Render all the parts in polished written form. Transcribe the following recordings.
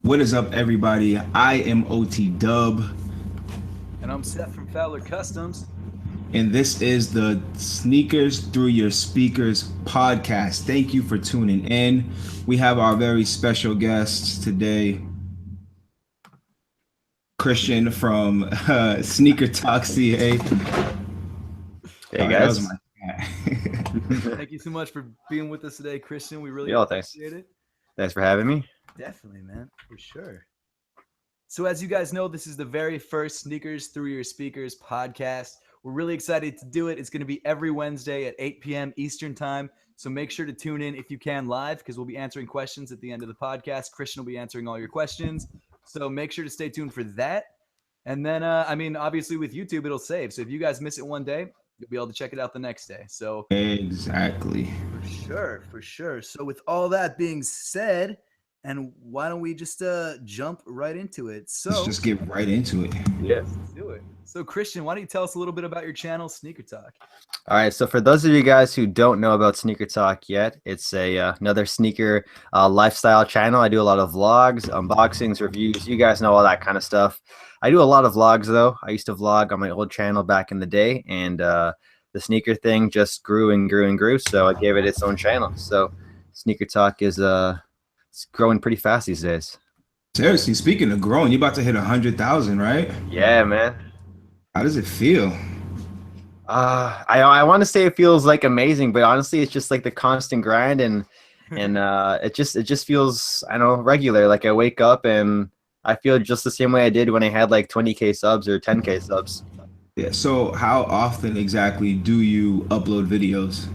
What is up, everybody? I am OhTeeDubb, And I'm Seth from Fowler Customs. and this is the Sneakers Through Your Speakers podcast. Thank you for tuning in. We have our very special guests today, Christian from SneakerTalk CA. Hey That was guys. my cat. Thank you so much for being with us today, Christian. We really Yo, thanks. appreciate it. Thanks for having me. Definitely, man, for sure. So, as you guys know, this is the very first Sneakers Through Your Speakers podcast. We're really excited to do it. It's going to be every Wednesday at 8 p.m. Eastern Time. So make sure to tune in if you can live, because we'll be answering questions at the end of the podcast. Christian will be answering all your questions. So make sure to stay tuned for that. And then, obviously with YouTube, it'll save. So if you guys miss it one day, you'll be able to check it out the next day. So Exactly. for sure. So with all that being said, and why don't we just jump right into it? So Let's just get right into it. Yes. let's do it. So Christian, why don't you tell us a little bit about your channel, SneakerTalk? All right. So for those of you guys who don't know about Sneaker Talk yet, it's another sneaker lifestyle channel. I do a lot of vlogs, unboxings, reviews. You guys know all that kind of stuff. I do a lot of vlogs though. I used to vlog on my old channel back in the day, and the sneaker thing just grew and grew and grew. So I gave it its own channel. So Sneaker Talk is it's growing pretty fast these days. Seriously, speaking of growing, you're about to hit 100,000, right? Yeah, man. How does it feel? I want to say it feels like amazing, but honestly, it's just like the constant grind, and it just feels, I don't know, regular. Like I wake up and I feel just the same way I did when I had like 20K subs or 10K subs. Yeah. So, how often exactly do you upload videos?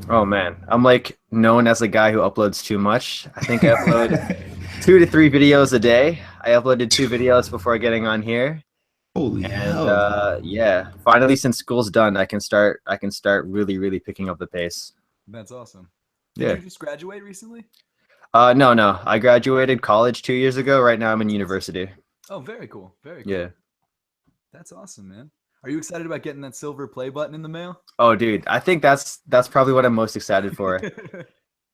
Oh man, I'm like known as a guy who uploads too much. I think I upload 2 to 3 videos a day. I uploaded 2 videos before getting on here. Holy And hell! yeah, finally, since school's done, I can start really picking up the pace. That's awesome. Yeah. Did you just graduate recently? No. I graduated college 2 years ago. Right now I'm in university. Oh, very cool. Very cool. Yeah. That's awesome, man. Are you excited about getting that silver play button in the mail? Oh, dude, I think that's probably what I'm most excited for.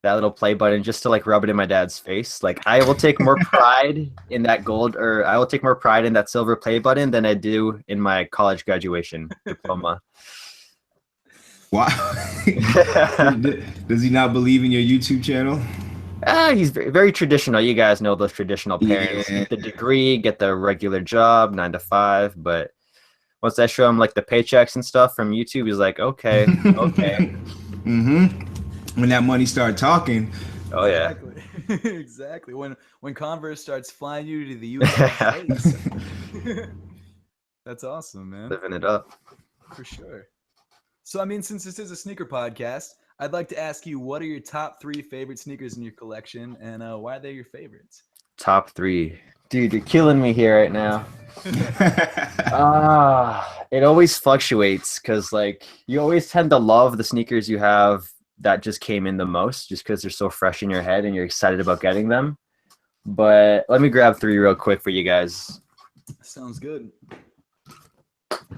That little play button, just to like rub it in my dad's face. Like I will take more pride in that gold, or I will take more pride in that silver play button than I do in my college graduation diploma. Wow. Does he not believe in your YouTube channel? He's very traditional. You guys know those traditional parents. Yeah. Get the degree, get the regular job, 9 to 5. But once I show him like the paychecks and stuff from YouTube, he's like, okay. When that money started talking, Oh yeah. Exactly. Exactly. When Converse starts flying you to the United States. That's awesome, man. Living it up. For sure. So, I mean, since this is a sneaker podcast, I'd like to ask you, what are your top 3 favorite sneakers in your collection, and why are they your favorites? Top 3. Dude, you're killing me here right now. It always fluctuates because like you always tend to love the sneakers you have that just came in the most, just because they're so fresh in your head and you're excited about getting them. But let me grab 3 real quick for you guys. Sounds good.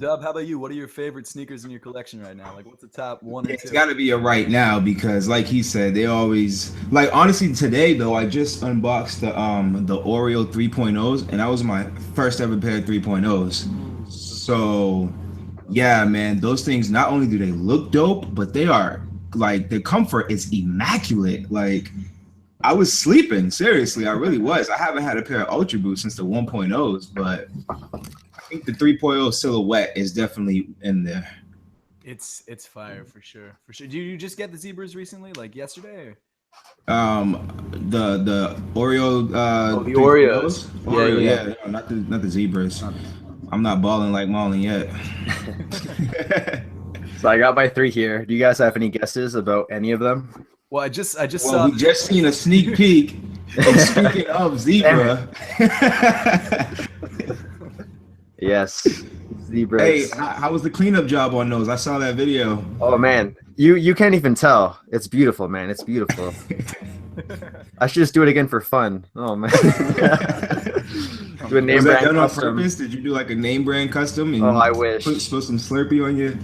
Dub, how about you? What are your favorite sneakers in your collection right now? Like, what's the top 1 and 2? it's got to be a right now because, like he said, they always like. Honestly, today though, I just unboxed the Oreo 3.0s, and that was my first ever pair of 3.0s. So, yeah, man, those things, not only do they look dope, but they are like the comfort is immaculate. Like, I was sleeping, seriously, I really was. I haven't had a pair of Ultra Boosts since the 1.0s, but I think the 3.0 silhouette is definitely in there. It's fire for sure. For sure. Did you just get the Zebras recently, like yesterday? Or? The Oreo the 3.0s? Oreos. Oreo, Yeah. yeah, no, not the Zebras. I'm not balling like Marlon yet. So I got my 3 here. Do you guys have any guesses about any of them? Well, I just Well, saw. we just seen a sneak peek. And speaking of zebra, Yes. Zebras. hey, how was the cleanup job on those? I saw that video. Oh man, you can't even tell. It's beautiful, man. It's beautiful. I should just do it again for fun. Oh man. Do a name Was that brand done on custom. purpose? Did you do like a name brand custom? And Oh, I wish. put some Slurpee on you.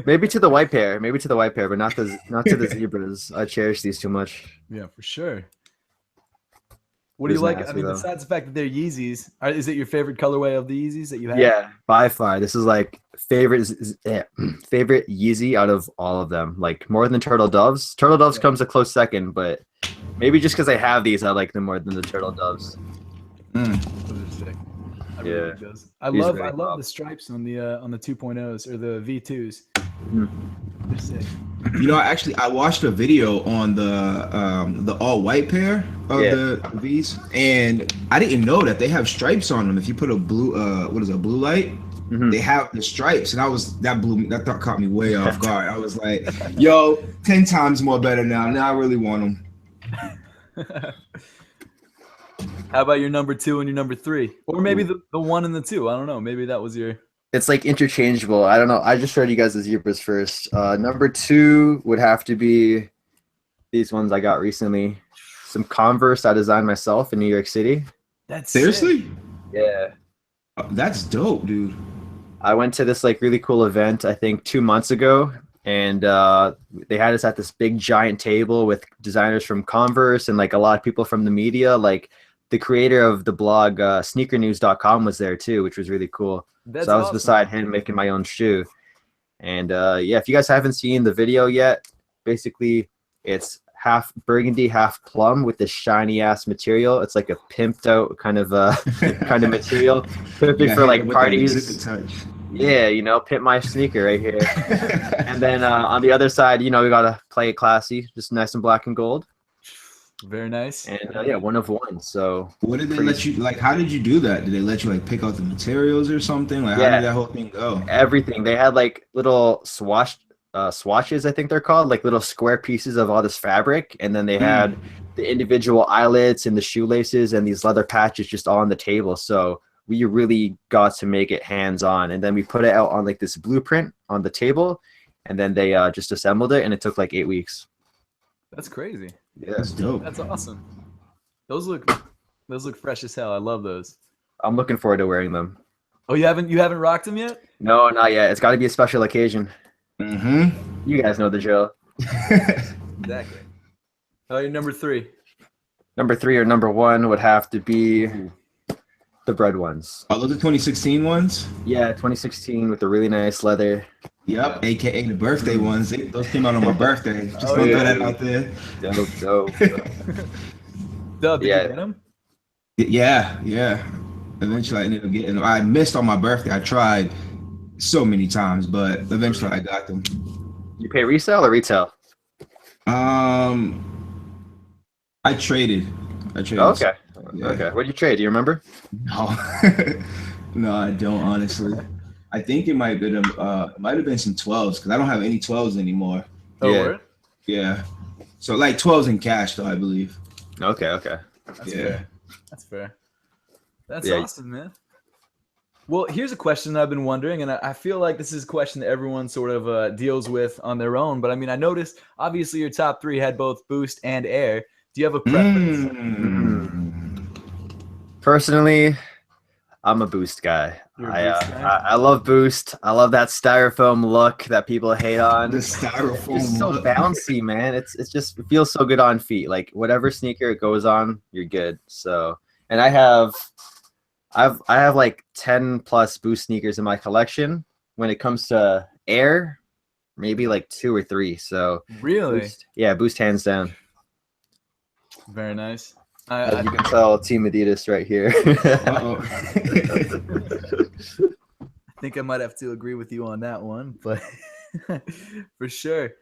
Maybe to the white pair. Maybe to the white pair, but not to the zebras. I cherish these too much. Yeah, for sure. What It do you was like? I nasty, mean, though. besides the fact that they're Yeezys, is it your favorite colorway of the Yeezys that you have? Yeah, by far. This is like favorite Yeezy out of all of them. Like more than Turtle Doves. Turtle Doves Yeah. comes a close second, but maybe just because I have these, I like them more than the Turtle Doves. Those are sick. I really Yeah. like those. I These are love very top. the stripes on the 2.0s or the V2s. Mhm. They're sick. You know, I watched a video on the all white pair of Yeah. the V's, and I didn't know that they have stripes on them. If you put a blue what is it, a blue light, Mhm. they have the stripes, and that thought caught me way off guard. I was like, yo, 10 times more better now. Now I really want them. How about your number 2 and your number 3? Or maybe the 1 and the 2. I don't know. Maybe that was your. It's like interchangeable. I don't know. I just showed you guys the zebras first. Number 2 would have to be these ones I got recently. Some Converse I designed myself in New York City. That's Seriously? sick. Yeah. That's dope, dude. I went to this like really cool event, I think 2 months ago, and they had us at this big giant table with designers from Converse and like a lot of people from the media. Like the creator of the blog sneakernews.com was there too, which was really cool. That's So I was awesome. beside him making my own shoe. And yeah, if you guys haven't seen the video yet, basically it's half burgundy, half plum with this shiny ass material. It's like a pimped out kind of material, perfect Yeah, for like with that parties. zipper touch. Yeah, you know, pimp my sneaker right here. And then on the other side, you know, we gotta play it classy, just nice and black and gold. Very nice. And yeah, 1 of 1. So What did they let you like? How did you do that? Did they let you like pick out the materials or something? Like, how Yeah. did that whole thing go? everything. They had like little swatches, I think they're called, like little square pieces of all this fabric, and then they had the individual eyelets and the shoelaces and these leather patches just all on the table. So we really got to make it hands-on, and then we put it out on like this blueprint on the table, and then they just assembled it, and it took like 8 weeks. That's crazy. Yeah, That's dope. That's awesome. Those look fresh as hell. I love those. I'm looking forward to wearing them. Oh, you haven't rocked them yet? No, not yet. It's got to be a special occasion. Mm-hmm. You guys know the drill. Exactly. Oh, your number 3. Number 3 or number 1 would have to be the bread ones. Are those the 2016 ones? Yeah, 2016 with the really nice leather. Yep, aka the birthday ones. Those came out on my birthday. Just Oh, gonna yeah. throw that out there. Dope. Dub, did Yeah. you get them? Yeah. Eventually, I ended up getting them. I missed on my birthday. I tried so many times, but eventually I got them. You pay resale or retail? I traded. Oh, okay. Yeah. Okay. What did you trade? Do you remember? No, no, I don't honestly. I think it might have been some 12s because I don't have any 12s anymore. Oh, Yeah. word? Yeah, so like 12s in cash though, I believe. Okay. That's Yeah. fair. That's fair. That's Yeah. awesome, man. Well, here's a question that I've been wondering, and I feel like this is a question that everyone sort of deals with on their own. But I mean, I noticed obviously your top 3 had both Boost and Air. Do you have a preference? Personally, I'm a Boost guy. You're a Boost guy? I love Boost. I love that styrofoam look that people hate on. The It's styrofoam. just so look. bouncy, man. It feels so good on feet. Like whatever sneaker it goes on, you're good. So, and I have like 10 plus Boost sneakers in my collection. When it comes to Air, maybe like 2 or 3. So Really? Boost hands down. Very nice. As you can tell, Team Adidas right here. Uh-oh. I think I might have to agree with you on that one, but for sure.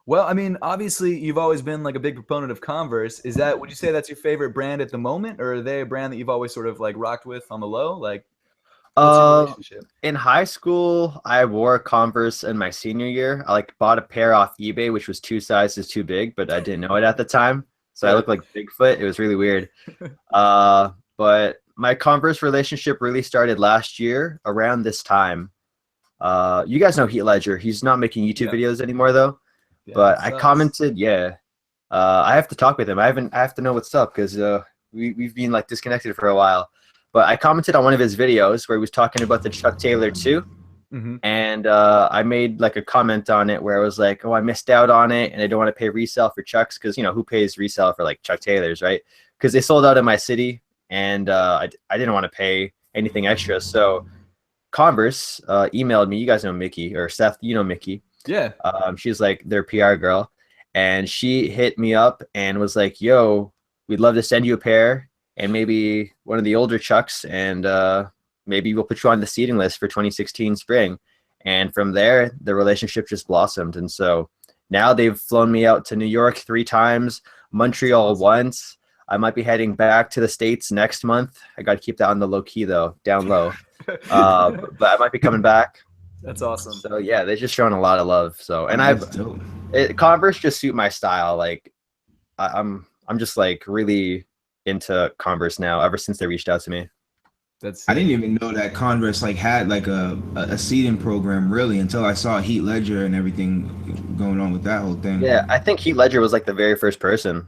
Well, I mean, obviously, you've always been like a big proponent of Converse. Would you say that's your favorite brand at the moment, or are they a brand that you've always sort of like rocked with on the low? Like, what's your relationship? In high school, I wore Converse in my senior year. I like bought a pair off eBay, which was 2 sizes too big, but I didn't know it at the time. So I looked like Bigfoot. It was really weird. But my Converse relationship really started last year around this time. You guys know Heat Ledger. He's not making YouTube videos anymore though. Yeah, But that I sucks. commented, I have to talk with him. I have to know what's up because we've been like disconnected for a while. But I commented on one of his videos where he was talking about the Chuck Taylor 2. Mm-hmm. And I made like a comment on it where I was like, oh, I missed out on it and I don't want to pay resale for Chucks because, you know, who pays resale for like Chuck Taylors, right? because they sold out in my city, and I didn't want to pay anything extra. So Converse emailed me. You guys know Mickey, or Seth, you know Mickey. Yeah. She's like their PR girl, and she hit me up and was like, yo, we'd love to send you a pair and maybe one of the older Chucks, and maybe we'll put you on the seating list for 2016 spring. And from there, the relationship just blossomed. And so now they've flown me out to New York 3 times, Montreal once. I might be heading back to the States next month. I got to keep that on the low key, though, down low. But I might be coming back. That's awesome. So yeah, they're just showing a lot of love. So, and Converse just suit my style. Like I'm just like really into Converse now ever since they reached out to me. I didn't even know that Converse like had like a seeding program really until I saw Heath Ledger and everything going on with that whole thing. Yeah, I think Heath Ledger was like the very first person.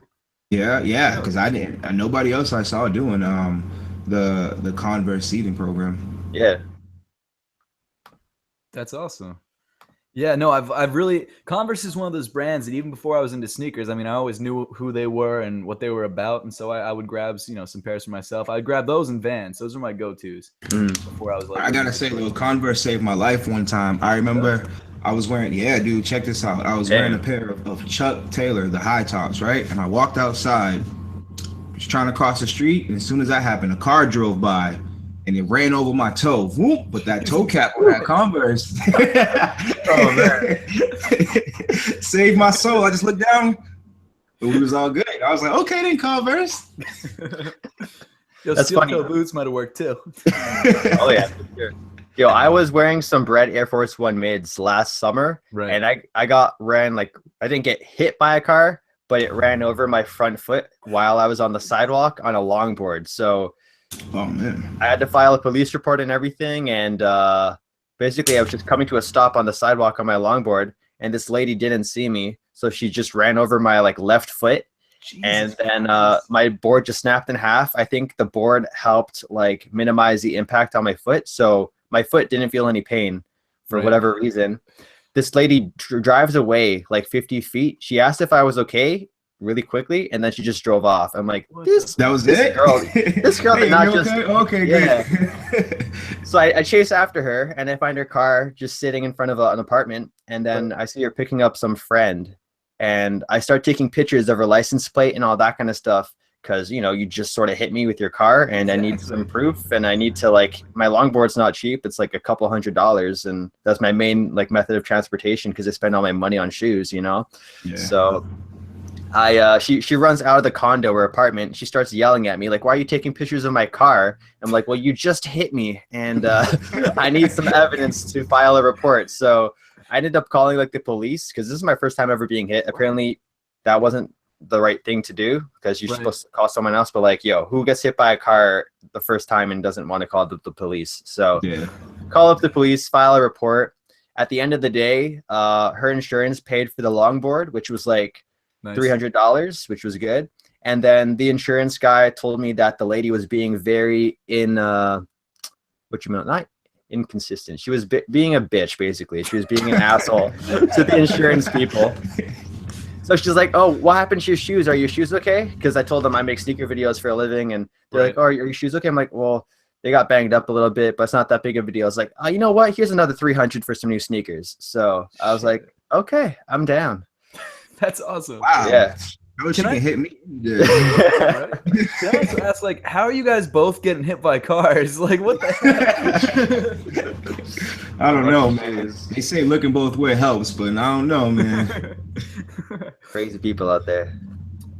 Yeah, because I didn't. Nobody else I saw doing the Converse seeding program. Yeah, that's awesome. Yeah, no, I've really, Converse is one of those brands that even before I was into sneakers, I mean, I always knew who they were and what they were about, and so I would grab, you know, some pairs for myself. I'd grab those in Vans. Those are my go-tos before I was like. I gotta say, though, Converse saved my life one time. I remember I was wearing, dude, check this out. I was wearing a pair of Chuck Taylor, the high tops, right? And I walked outside, was trying to cross the street, and as soon as that happened, a car drove by. And it ran over my toe. Whoop, but that toe cap on that Converse. Oh, man. Saved my soul. I just looked down. It was all good. I was like, okay, then, Converse. Yo, steel-toe boots might have worked, too. Oh, yeah, for sure. Yo, I was wearing some Bread Air Force One mids last summer. Right. And I didn't get hit by a car, but it ran over my front foot while I was on the sidewalk on a longboard. So, oh man, I had to file a police report and everything, and basically I was just coming to a stop on the sidewalk on my longboard, and this lady didn't see me, so she just ran over my like left foot. Jesus and then my board just snapped in half. I think the board helped like minimize the impact on my foot, so my foot didn't feel any pain for whatever reason. This lady drives away like 50 feet. She asked if I was okay really quickly, and then she just drove off. I'm like, this girl did not just okay, good. So I chase after her, and I find her car just sitting in front of an apartment, and then I see her picking up some friend, and I start taking pictures of her license plate and all that kind of stuff, because you know, you just sort of hit me with your car, and I need some proof, and I need to, like, my longboard's not cheap. It's like a couple $100s, and that's my main like method of transportation because I spend all my money on shoes, you know. So she runs out of the condo or apartment. She starts yelling at me like, why are you taking pictures of my car? I'm like, well, you just hit me, and I need some evidence to file a report. So I ended up calling like the police, because this is my first time ever being hit. Apparently that wasn't the right thing to do, because you're supposed to call someone else, but like, yo, who gets hit by a car the first time and doesn't want to call the police? So call up the police, file a report. At the end of the day, her insurance paid for the longboard, which was like $300, which was good. And then the insurance guy told me that the lady was being very not inconsistent. She was being a bitch, basically. She was being an asshole to the insurance people. So she's like, oh, what happened to your shoes? Are your shoes okay? Because I told them I make sneaker videos for a living, and they're like, oh, are your shoes okay? I'm like, well, they got banged up a little bit, but it's not that big of a deal. I was like, oh, you know what? Here's another $300 for some new sneakers. So I was like, okay, I'm down. That's awesome. Wow. Yeah. Can I hit me? Can I also ask, like, how are you guys both getting hit by cars? Like, what the heck? I don't know, man. They say looking both ways helps, but I don't know, man. Crazy people out there.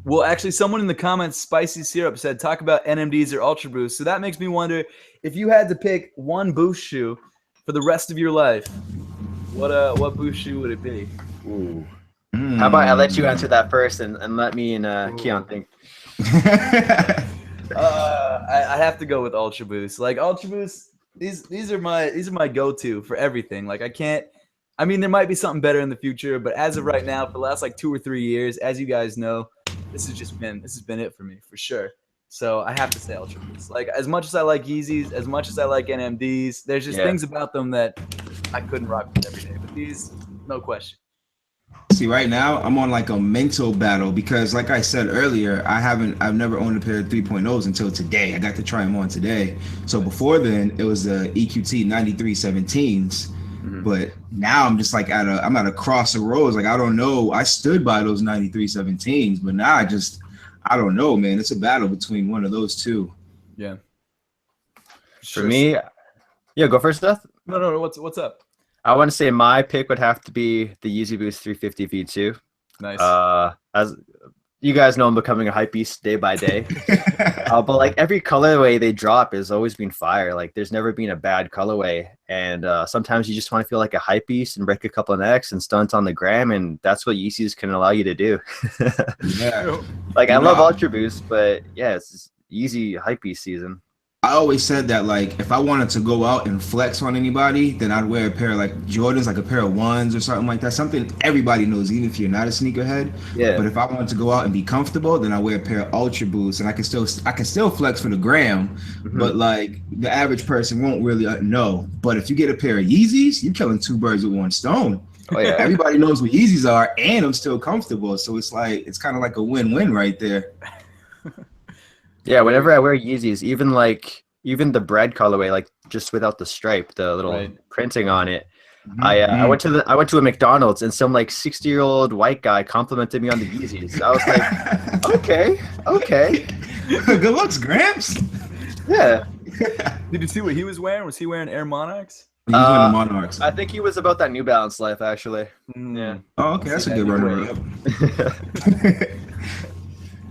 Well, actually, someone in the comments, Spicy Syrup, said, talk about NMDs or Ultra Boost. So that makes me wonder, if you had to pick one Boost shoe for the rest of your life, what Boost shoe would it be? Ooh. How about I let you answer that first, and let me and Keon think. I have to go with Ultra Boost. Like, Ultra Boost, these are my go-to for everything. Like, I mean, there might be something better in the future, but as of right now, for the last like 2 or 3 years, as you guys know, this has been it for me for sure. So I have to say Ultra Boost. Like, as much as I like Yeezys, as much as I like NMDs, there's just things about them that I couldn't rock with every day. But these, no question. See, right now I'm on like a mental battle because, like I said earlier, I've never owned a pair of 3.0s until today. I got to try them on today. So before then, it was the EQT 9317s. Mhm. But now I'm just like I'm at a cross of roads. Like I don't know. I stood by those 9317s, but now I don't know, man. It's a battle between one of those two. Yeah. For me, yeah, go first, Seth. No. What's up? I want to say my pick would have to be the Yeezy Boost 350 V2. Nice. As you guys know, I'm becoming a Hypebeast day by day. But like every colorway they drop has always been fire. Like there's never been a bad colorway. And sometimes you just want to feel like a Hypebeast and break a couple of necks and stunt on the gram, and that's what Yeezys can allow you to do. Yeah. Like I love Ultra Boost, but yeah, it's just Yeezy Hypebeast season. I always said that, like, if I wanted to go out and flex on anybody, then I'd wear a pair of like Jordans, like a pair of ones or something like that. Something everybody knows, even if you're not a sneakerhead. Yeah. But if I wanted to go out and be comfortable, then I wear a pair of Ultra Boosts, and I can still flex for the gram. Mhm. But like the average person won't really know. But if you get a pair of Yeezys, you're killing two birds with one stone. Oh yeah. Everybody knows what Yeezys are, and I'm still comfortable. So it's kind of like a win-win right there. Yeah, whenever I wear Yeezys, even the bread colorway, like just without the stripe, the little printing on it. I went to a McDonald's and some like 60-year-old white guy complimented me on the Yeezys. I was like, okay. Good looks, Gramps. Yeah. Did you see what he was wearing? Was he wearing Air Monarchs? He's wearing the Monarchs. I think he was about that New Balance life, actually. Yeah. Oh, okay, that's a good runner-up.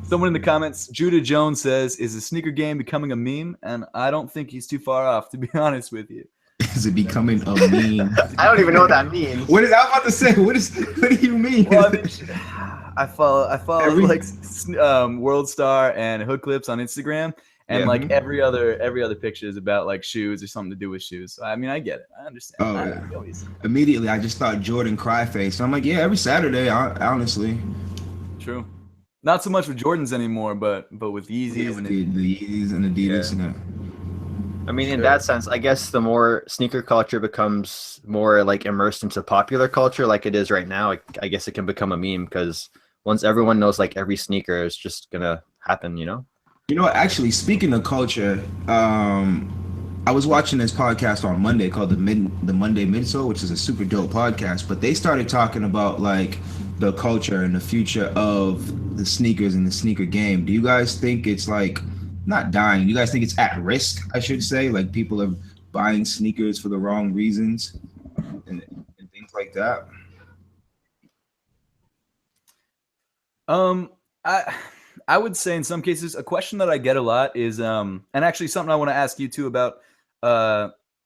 Someone in the comments, Judah Jones says, "Is the sneaker game becoming a meme?" And I don't think he's too far off, to be honest with you. Is it becoming a meme? I don't even know what that means. I was about to say? What do you mean? Well, I mean, I follow like World Star and Hood Clips on Instagram, and like every other picture is about like shoes or something to do with shoes. So, I mean, I get it. I understand. Immediately, I just thought Jordan Cryface. So I'm like, yeah, every Saturday, honestly. True. Not so much with Jordans anymore, but with Yeezys and the Yeezys and Adidas and that. I mean, in that sense, I guess the more sneaker culture becomes more like immersed into popular culture, like it is right now, I guess it can become a meme because once everyone knows like every sneaker is just gonna happen, you know? You know, actually, speaking of culture, I was watching this podcast on Monday called the Monday Midsole, which is a super dope podcast. But they started talking about like the culture and the future of the sneakers and the sneaker game. Do you guys think it's like not dying? Do you guys think it's at risk? I should say, like people are buying sneakers for the wrong reasons and things like that. I would say in some cases, a question that I get a lot is, and actually something I want to ask you too about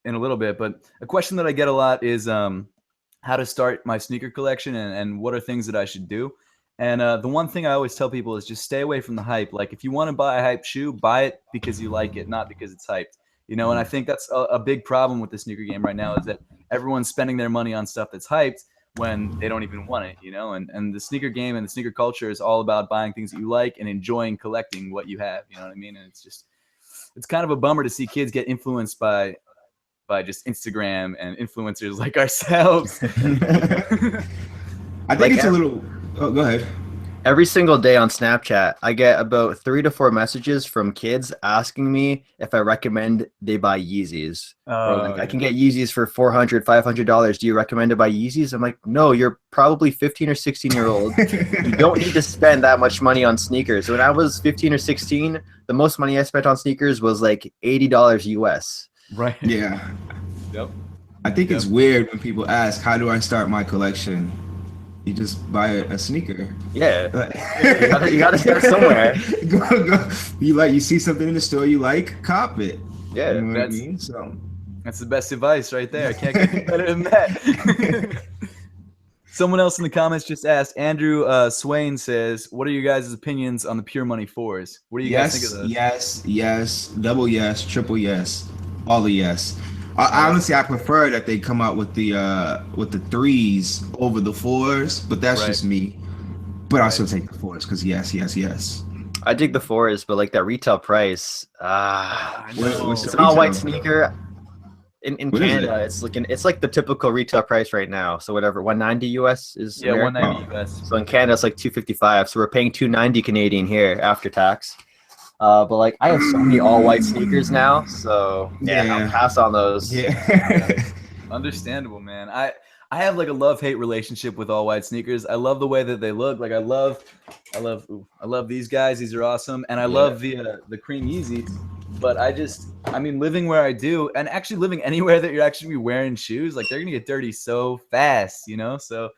in a little bit, but a question that I get a lot is how to start my sneaker collection and what are things that I should do. And the one thing I always tell people is just stay away from the hype. Like if you want to buy a hype shoe, buy it because you like it, not because it's hyped. You know, and I think that's a big problem with the sneaker game right now is that everyone's spending their money on stuff that's hyped when they don't even want it, you know, and the sneaker game and the sneaker culture is all about buying things that you like and enjoying collecting what you have, you know what I mean? And it's kind of a bummer to see kids get influenced by just Instagram and influencers like ourselves. I think it's a little, go ahead. Every single day on Snapchat, I get about 3 to 4 messages from kids asking me if I recommend they buy Yeezys. I can get Yeezys for $400, $500. Do you recommend to buy Yeezys? I'm like, no, you're probably 15 or 16-year-old. You don't need to spend that much money on sneakers. When I was 15 or 16, the most money I spent on sneakers was like $80 US. Right. Yeah. Yep. I think it's weird when people ask, how do I start my collection? You just buy a sneaker. Yeah. you gotta start somewhere. go. You see something in the store you like, cop it. Yeah. You know what I mean? So that's the best advice right there. I can't get better than that. Someone else in the comments just asked, Andrew Swain says, what are your guys' opinions on the Pure Money 4s? What do you guys think of those? Yes, double yes, triple yes, all the yes. Honestly, I prefer that they come out with the 3s over the 4s, but that's just me. But I'll still take the 4s because yes. I dig the 4s, but like that retail price, what's it's not a white sneaker. In What is Canada, it? it's like the typical retail price right now. So whatever, 190 US is Yeah, American. 190 US. So in Canada, it's like 255. So we're paying 290 Canadian here after tax. But like I have so many all white sneakers now, so yeah, I'll Yeah. pass on those. Yeah. Understandable, man. I have like a love-hate relationship with all white sneakers. I love the way that they look. Like I love these guys. These are awesome, and I love the cream Yeezys. But I mean, living where I do, and actually living anywhere that you're actually wearing shoes, like they're gonna get dirty so fast, you know. So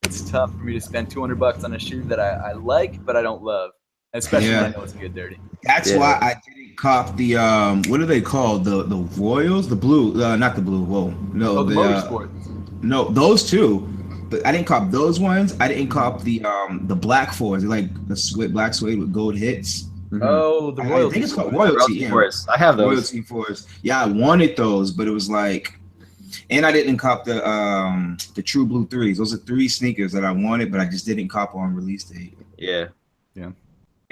it's tough for me to spend $200 on a shoe that I like, but I don't love, especially when I know it's gonna get dirty. That's why I didn't cop the what are they called? The Royals, the blue, not the blue. Whoa, no, The motorsports. no, those two. But I didn't cop those ones. I didn't cop the black fours, like the black suede with gold hits. Oh, the royalty. I think it's called royalty. Yeah. Fours. I have those. Royalty fours. Yeah, I wanted those, but it was like, and I didn't cop the True Blue threes. Those are 3 sneakers that I wanted, but I just didn't cop on release date. Yeah. And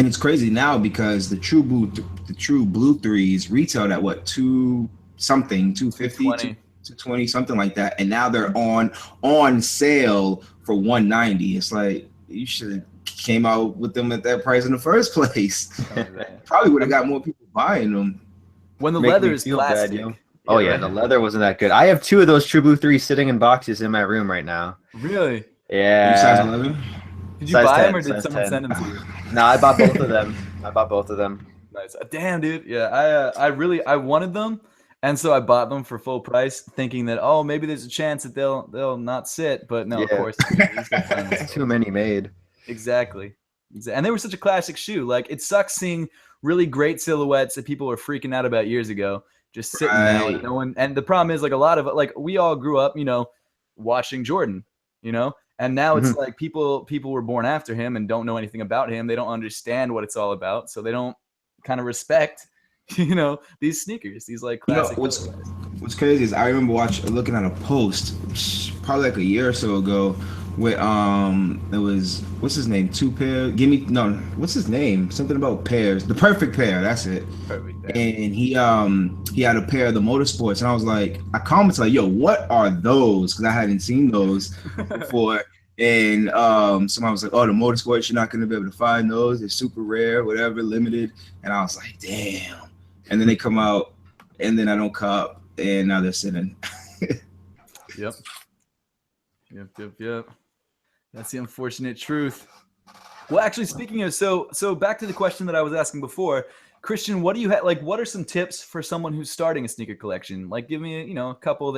it's crazy now because the True Blue threes retailed at what, 250, 220, something like that, and now they're on sale for 190. It's like you should have came out with them at that price in the first place. Probably would have got more people buying them. When the leather is plastic. Bad, you know? Oh yeah, the leather wasn't that good. I have 2 of those True Blue 3s sitting in boxes in my room right now. Really? Yeah. Size 11? Did you buy them or did someone send them to you? No, I bought both of them. Nice. Damn, dude. Yeah, I wanted them, and so I bought them for full price, thinking that maybe there's a chance that they'll not sit, but no, of course. Too many made. Exactly. And they were such a classic shoe. Like it sucks seeing really great silhouettes that people were freaking out about years ago just sitting there. Like no one. And the problem is, like a lot of like we all grew up, watching Jordan, and now it's like people were born after him and don't know anything about him. They don't understand what it's all about, so they don't kind of respect, these sneakers, these like classic. What's crazy is I remember looking at a post probably like a year or so ago where it was, what's his name, what's his name, something about pairs, the perfect pair, that's it. Perfect pair. And he had a pair of the motorsports, and I was like, I commented like, yo, what are those? Because I hadn't seen those before. And someone was like, oh, the motorsports, you're not going to be able to find those, they're super rare, whatever, limited. And I was like, damn. And then they come out, and then I don't cop, and now they're sitting. Yep. That's the unfortunate truth. Well, actually, speaking of, so back to the question that I was asking before, Christian, what do you have? Like, what are some tips for someone who's starting a sneaker collection? Like, give me, a couple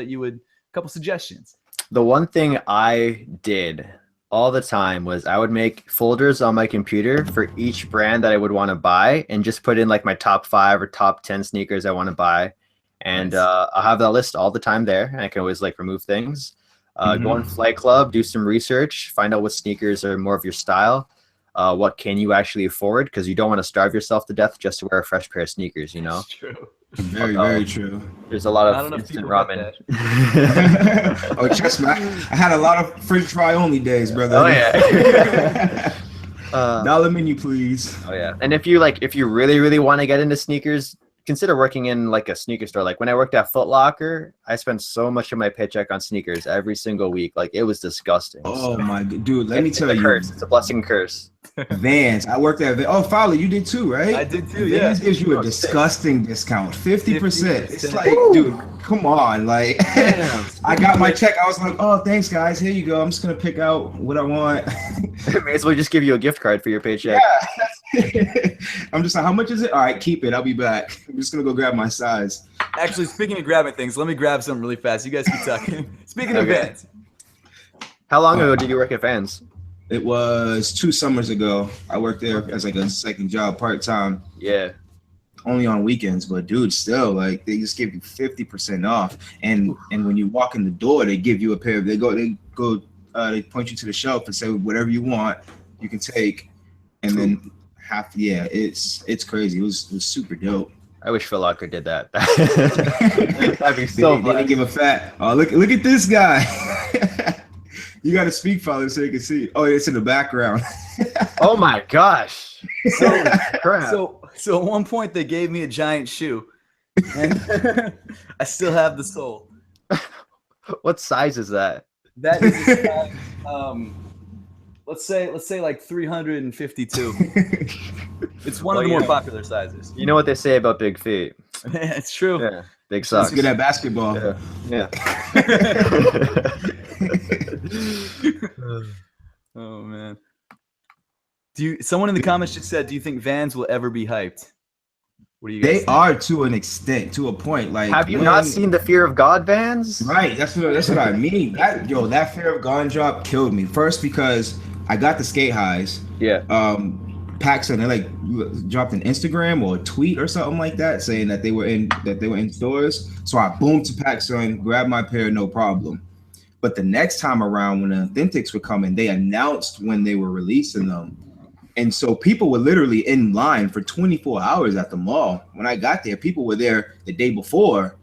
suggestions. The one thing I did all the time was I would make folders on my computer for each brand that I would want to buy, and just put in like my top 5 or top 10 sneakers I want to buy, and I'll have that list all the time there, and I can always like remove things. Go on Flight Club, do some research, find out what sneakers are more of your style. What can you actually afford? Because you don't want to starve yourself to death just to wear a fresh pair of sneakers, That's true. Very, very true. There's a lot of instant ramen. Oh, trust me, I had a lot of French fry only days, brother. Oh yeah. Dollar menu, please. Oh yeah. And if you really, really want to get into sneakers, consider working in like a sneaker store. Like when I worked at Foot Locker, I spent so much of my paycheck on sneakers every single week. Like it was disgusting. Oh my god, dude! Let me tell you, it's a blessing and curse. Vans. I worked at Vans. Oh, Fowler, you did too, right? I did too. Vans gives you a disgusting discount, 50%. It's like, dude, come on, like. I got my check. I was like, oh, thanks, guys. Here you go. I'm just gonna pick out what I want. May as well just give you a gift card for your paycheck. Yeah. I'm just like, how much is it? All right, keep it. I'll be back. I'm just gonna go grab my size. Actually, speaking of grabbing things, let me grab something really fast. You guys keep talking. Speaking of Vans. How long ago did you work at Vans? It was 2 summers ago. I worked there as like a second job, part-time. Yeah. Only on weekends, but dude, still, like they just give you 50% off. And when you walk in the door, they give you a pair of, they point you to the shelf and say whatever you want, you can take. And then it's crazy. It was super dope. I wish Foot Locker did that. That'd be so They didn't give a fat. Oh, look at this guy. You got to speak, Fowler, so you can see. Oh, it's in the background. Oh my gosh. So at one point they gave me a giant shoe, and I still have the sole. What size is that? That is a size, let's say like 352. It's one of the more popular sizes. You know what they say about big feet? It's true. Yeah, big That's socks. good at basketball. Yeah. Oh man. Someone in the comments just said, do you think Vans will ever be hyped? What do you guys They think? are to an extent, to a point. Like, Have you not seen the Fear of God Vans? Right, that's what I mean. That Fear of God drop killed me. First because I got the skate highs. Yeah. Paxson, they like dropped an Instagram or a tweet or something like that saying that they were in stores. So I boomed to Paxson, grabbed my pair, no problem. But the next time around when the Authentics were coming, they announced when they were releasing them. And so people were literally in line for 24 hours at the mall. When I got there, people were there the day before,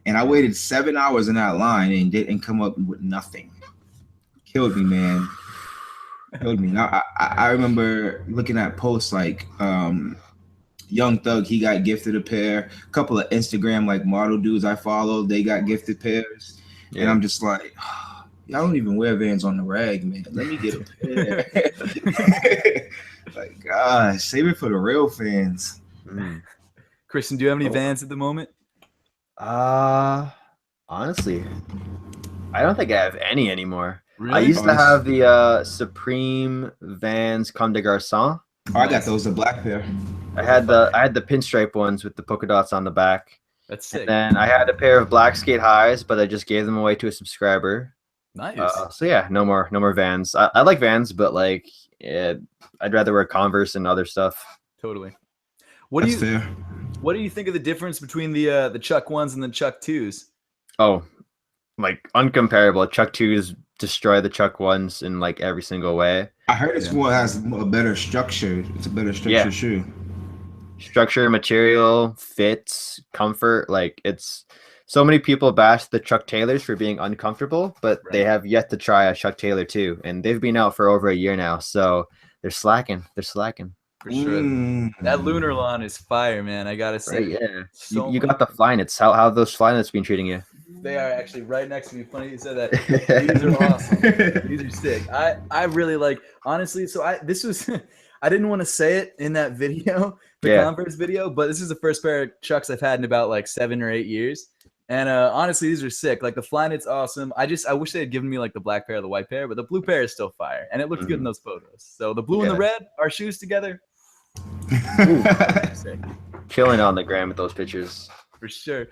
and I waited 7 hours in that line and didn't come up with nothing. Killed me, man. Killed me. And I remember looking at posts like Young Thug, he got gifted a pair. A couple of Instagram like model dudes I followed, they got gifted pairs. Yeah. And I'm just like, y'all don't even wear Vans on the rag, man. Let me get a pair. Like, gosh, save it for the real fans. Christian, do you have any Vans at the moment? Honestly, I don't think I have any anymore. Really? I used to have the Supreme Vans Comme des Garçons. Oh, I got those, the black pair. I had the pinstripe ones with the polka dots on the back. That's sick. And then I had a pair of black skate highs, but I just gave them away to a subscriber. Nice. So yeah, no more Vans. I like Vans, but like I'd rather wear Converse and other stuff. Totally. What do you think of the difference between the Chuck 1s and the Chuck 2s? Oh, like uncomparable. Chuck 2s destroy the Chuck 1s in like every single way. I heard it's one has a better structure. It's a better structure shoe. Structure, material, fits, comfort. Like it's so many people bash the Chuck Taylors for being uncomfortable, but they have yet to try a Chuck Taylor too, and they've been out for over a year now, so they're slacking. They're slacking. For sure. That Lunar Lawn is fire, man. I gotta say. Right, yeah. You got the Flyknits. How have those Flyknits been treating you? They are actually right next to me. Funny you said that. These are awesome. These are sick. I really like, honestly. So I didn't want to say it in that video, the Converse video, but this is the first pair of Chucks I've had in about like 7 or 8 years. And honestly, these are sick. Like the Flyknit's awesome. I wish they had given me like the black pair or the white pair, but the blue pair is still fire, and it looks good in those photos. So the blue and the red, our shoes together. Ooh, sick. Killing on the gram with those pictures. For sure.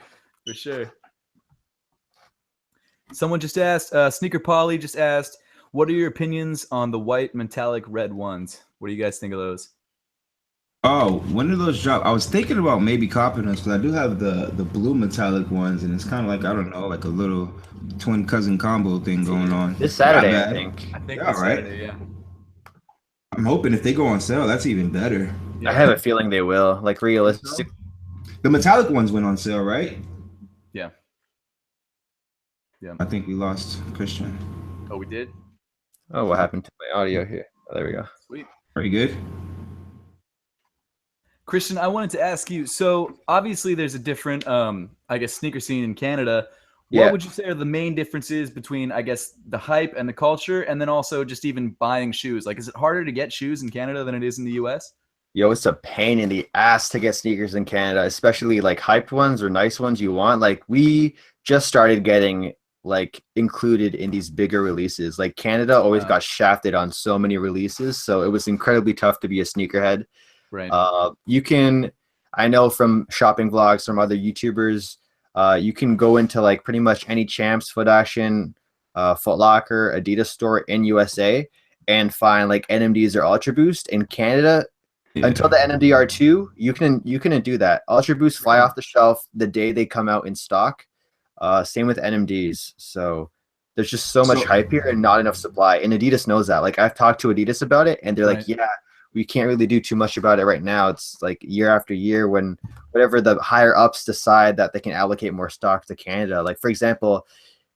Someone just asked, Sneaker Polly just asked, what are your opinions on the white metallic red ones? What do you guys think of those? Oh, when did those drop? I was thinking about maybe copying those because I do have the blue metallic ones, and it's kind of like, I don't know, like a little twin cousin combo thing going on. This Saturday, I think. Yeah, Saturday, yeah. I'm hoping if they go on sale, that's even better. Yeah. I have a feeling they will. Like realistic. The metallic ones went on sale, right? Yeah. I think we lost Christian. Oh, we did? Oh, what happened to my audio here? Oh, there we go. Sweet. Very good. Christian, I wanted to ask you, so obviously there's a different, I guess, sneaker scene in Canada. What would you say are the main differences between, I guess, the hype and the culture, and then also just even buying shoes? Like, is it harder to get shoes in Canada than it is in the US? Yo, it's a pain in the ass to get sneakers in Canada, especially like hyped ones or nice ones you want. Like we just started getting like included in these bigger releases. Like Canada always got shafted on so many releases, so it was incredibly tough to be a sneakerhead. Right. You can, I know from shopping vlogs from other YouTubers, you can go into like pretty much any Champs, Foot Action, Foot Locker, Adidas store in USA and find like NMDs or Ultra Boost. In Canada, until the NMD R2, you couldn't do that. Ultra Boost fly off the shelf the day they come out in stock. Same with NMDs. So there's just so much hype here and not enough supply. And Adidas knows that. Like I've talked to Adidas about it, and they're like, yeah, we can't really do too much about it right now. It's like year after year when whatever the higher ups decide that they can allocate more stock to Canada. Like for example,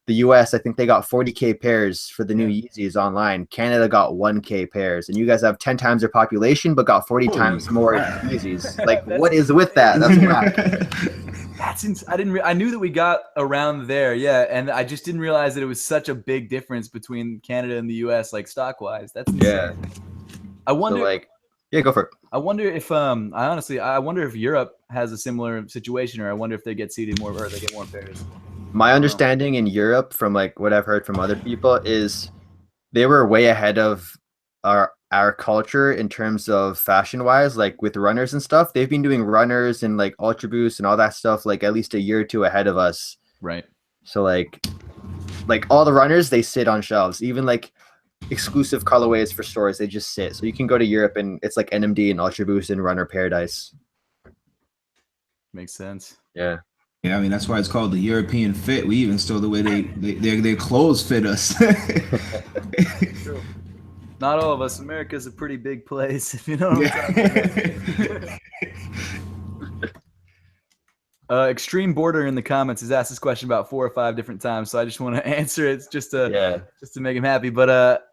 the US, I think they got 40K pairs for the new Yeezys online. Canada got 1K pairs, and you guys have 10 times their population, but got 40 times more Yeezys. Like, what is with that? That's whack. I knew that we got around there, yeah, and I just didn't realize that it was such a big difference between Canada and the U.S. like stock wise. That's insane. Yeah. I wonder. So like, yeah, go for it. I wonder if I wonder if Europe has a similar situation, or I wonder if they get seeded more or they get more pairs. My understanding in Europe, from like what I've heard from other people, is they were way ahead of our culture in terms of fashion wise, like with runners and stuff. They've been doing runners and like Ultra Boost and all that stuff like at least a year or two ahead of us. Right. So like all the runners, they sit on shelves. Even like exclusive colorways for stores, they just sit. So you can go to Europe and it's like NMD and Ultra Boost and Runner Paradise. Makes sense. Yeah. Yeah, I mean that's why it's called the European fit. We even stole the way their clothes fit us. True. Not all of us. America's a pretty big place, if you know what I'm talking about. Extreme Border in the comments has asked this question about 4 or 5 different times, so I just want to answer it just to make him happy. But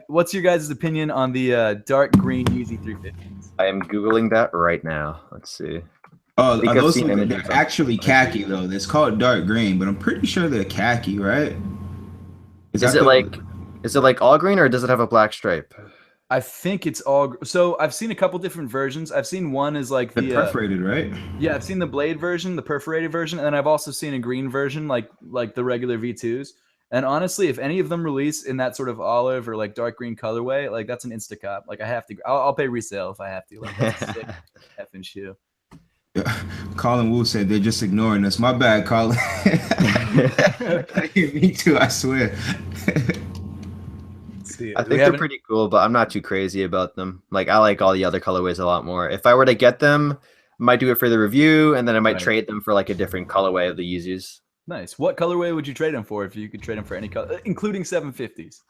what's your guys' opinion on the dark green Yeezy 350s? I am Googling that right now. Let's see. Oh, they're actually khaki though. It's called dark green, but I'm pretty sure they're khaki, right? Is it like all green or does it have a black stripe? I think it's all. So I've seen a couple different versions. I've seen one is like the perforated, right? Yeah, I've seen the blade version, the perforated version, and then I've also seen a green version, like the regular V2s. And honestly, if any of them release in that sort of olive or like dark green colorway, like that's an Instacop. Like I have to, I'll pay resale if I have to. Like that's a sick effing shoe. Colin Wu said they're just ignoring us. My bad, Colin. Me too, I swear. I think they're pretty cool, but I'm not too crazy about them. Like I like all the other colorways a lot more. If I were to get them, I might do it for the review, and then I might trade them for like a different colorway of the Yeezys. Nice. What colorway would you trade them for if you could trade them for any color, including 750s?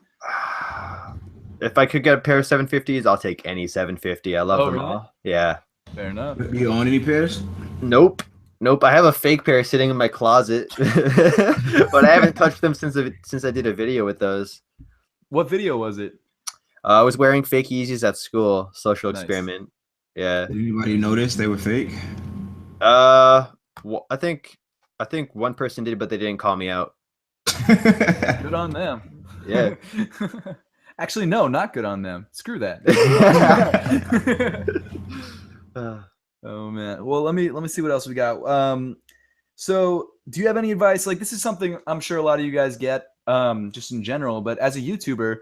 If I could get a pair of 750s, I'll take any 750. I love them all. Yeah. Fair enough. Do you own any pairs? Nope. I have a fake pair sitting in my closet, but I haven't touched them since I did a video with those. What video was it? I was wearing fake Yeezys at school. Social experiment. Yeah. Did anybody notice they were fake? I think one person did, but they didn't call me out. Good on them. Yeah. Actually, no, not good on them. Screw that. Oh man. Well, let me see what else we got. So do you have any advice? Like this is something I'm sure a lot of you guys get, just in general, but as a YouTuber,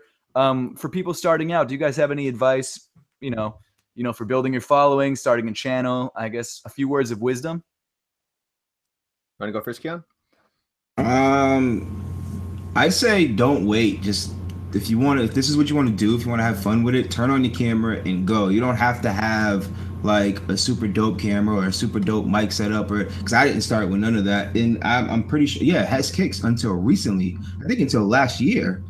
for people starting out, do you guys have any advice, you know, for building your following, starting a channel, I guess a few words of wisdom? Want to go first, Keon? I'd say don't wait. Just if this is what you want to do, if you want to have fun with it, turn on your camera and go. You don't have to have like a super dope camera or a super dope mic setup, or because I didn't start with none of that. And I'm pretty sure, yeah, it has kicks until recently. I think until last year,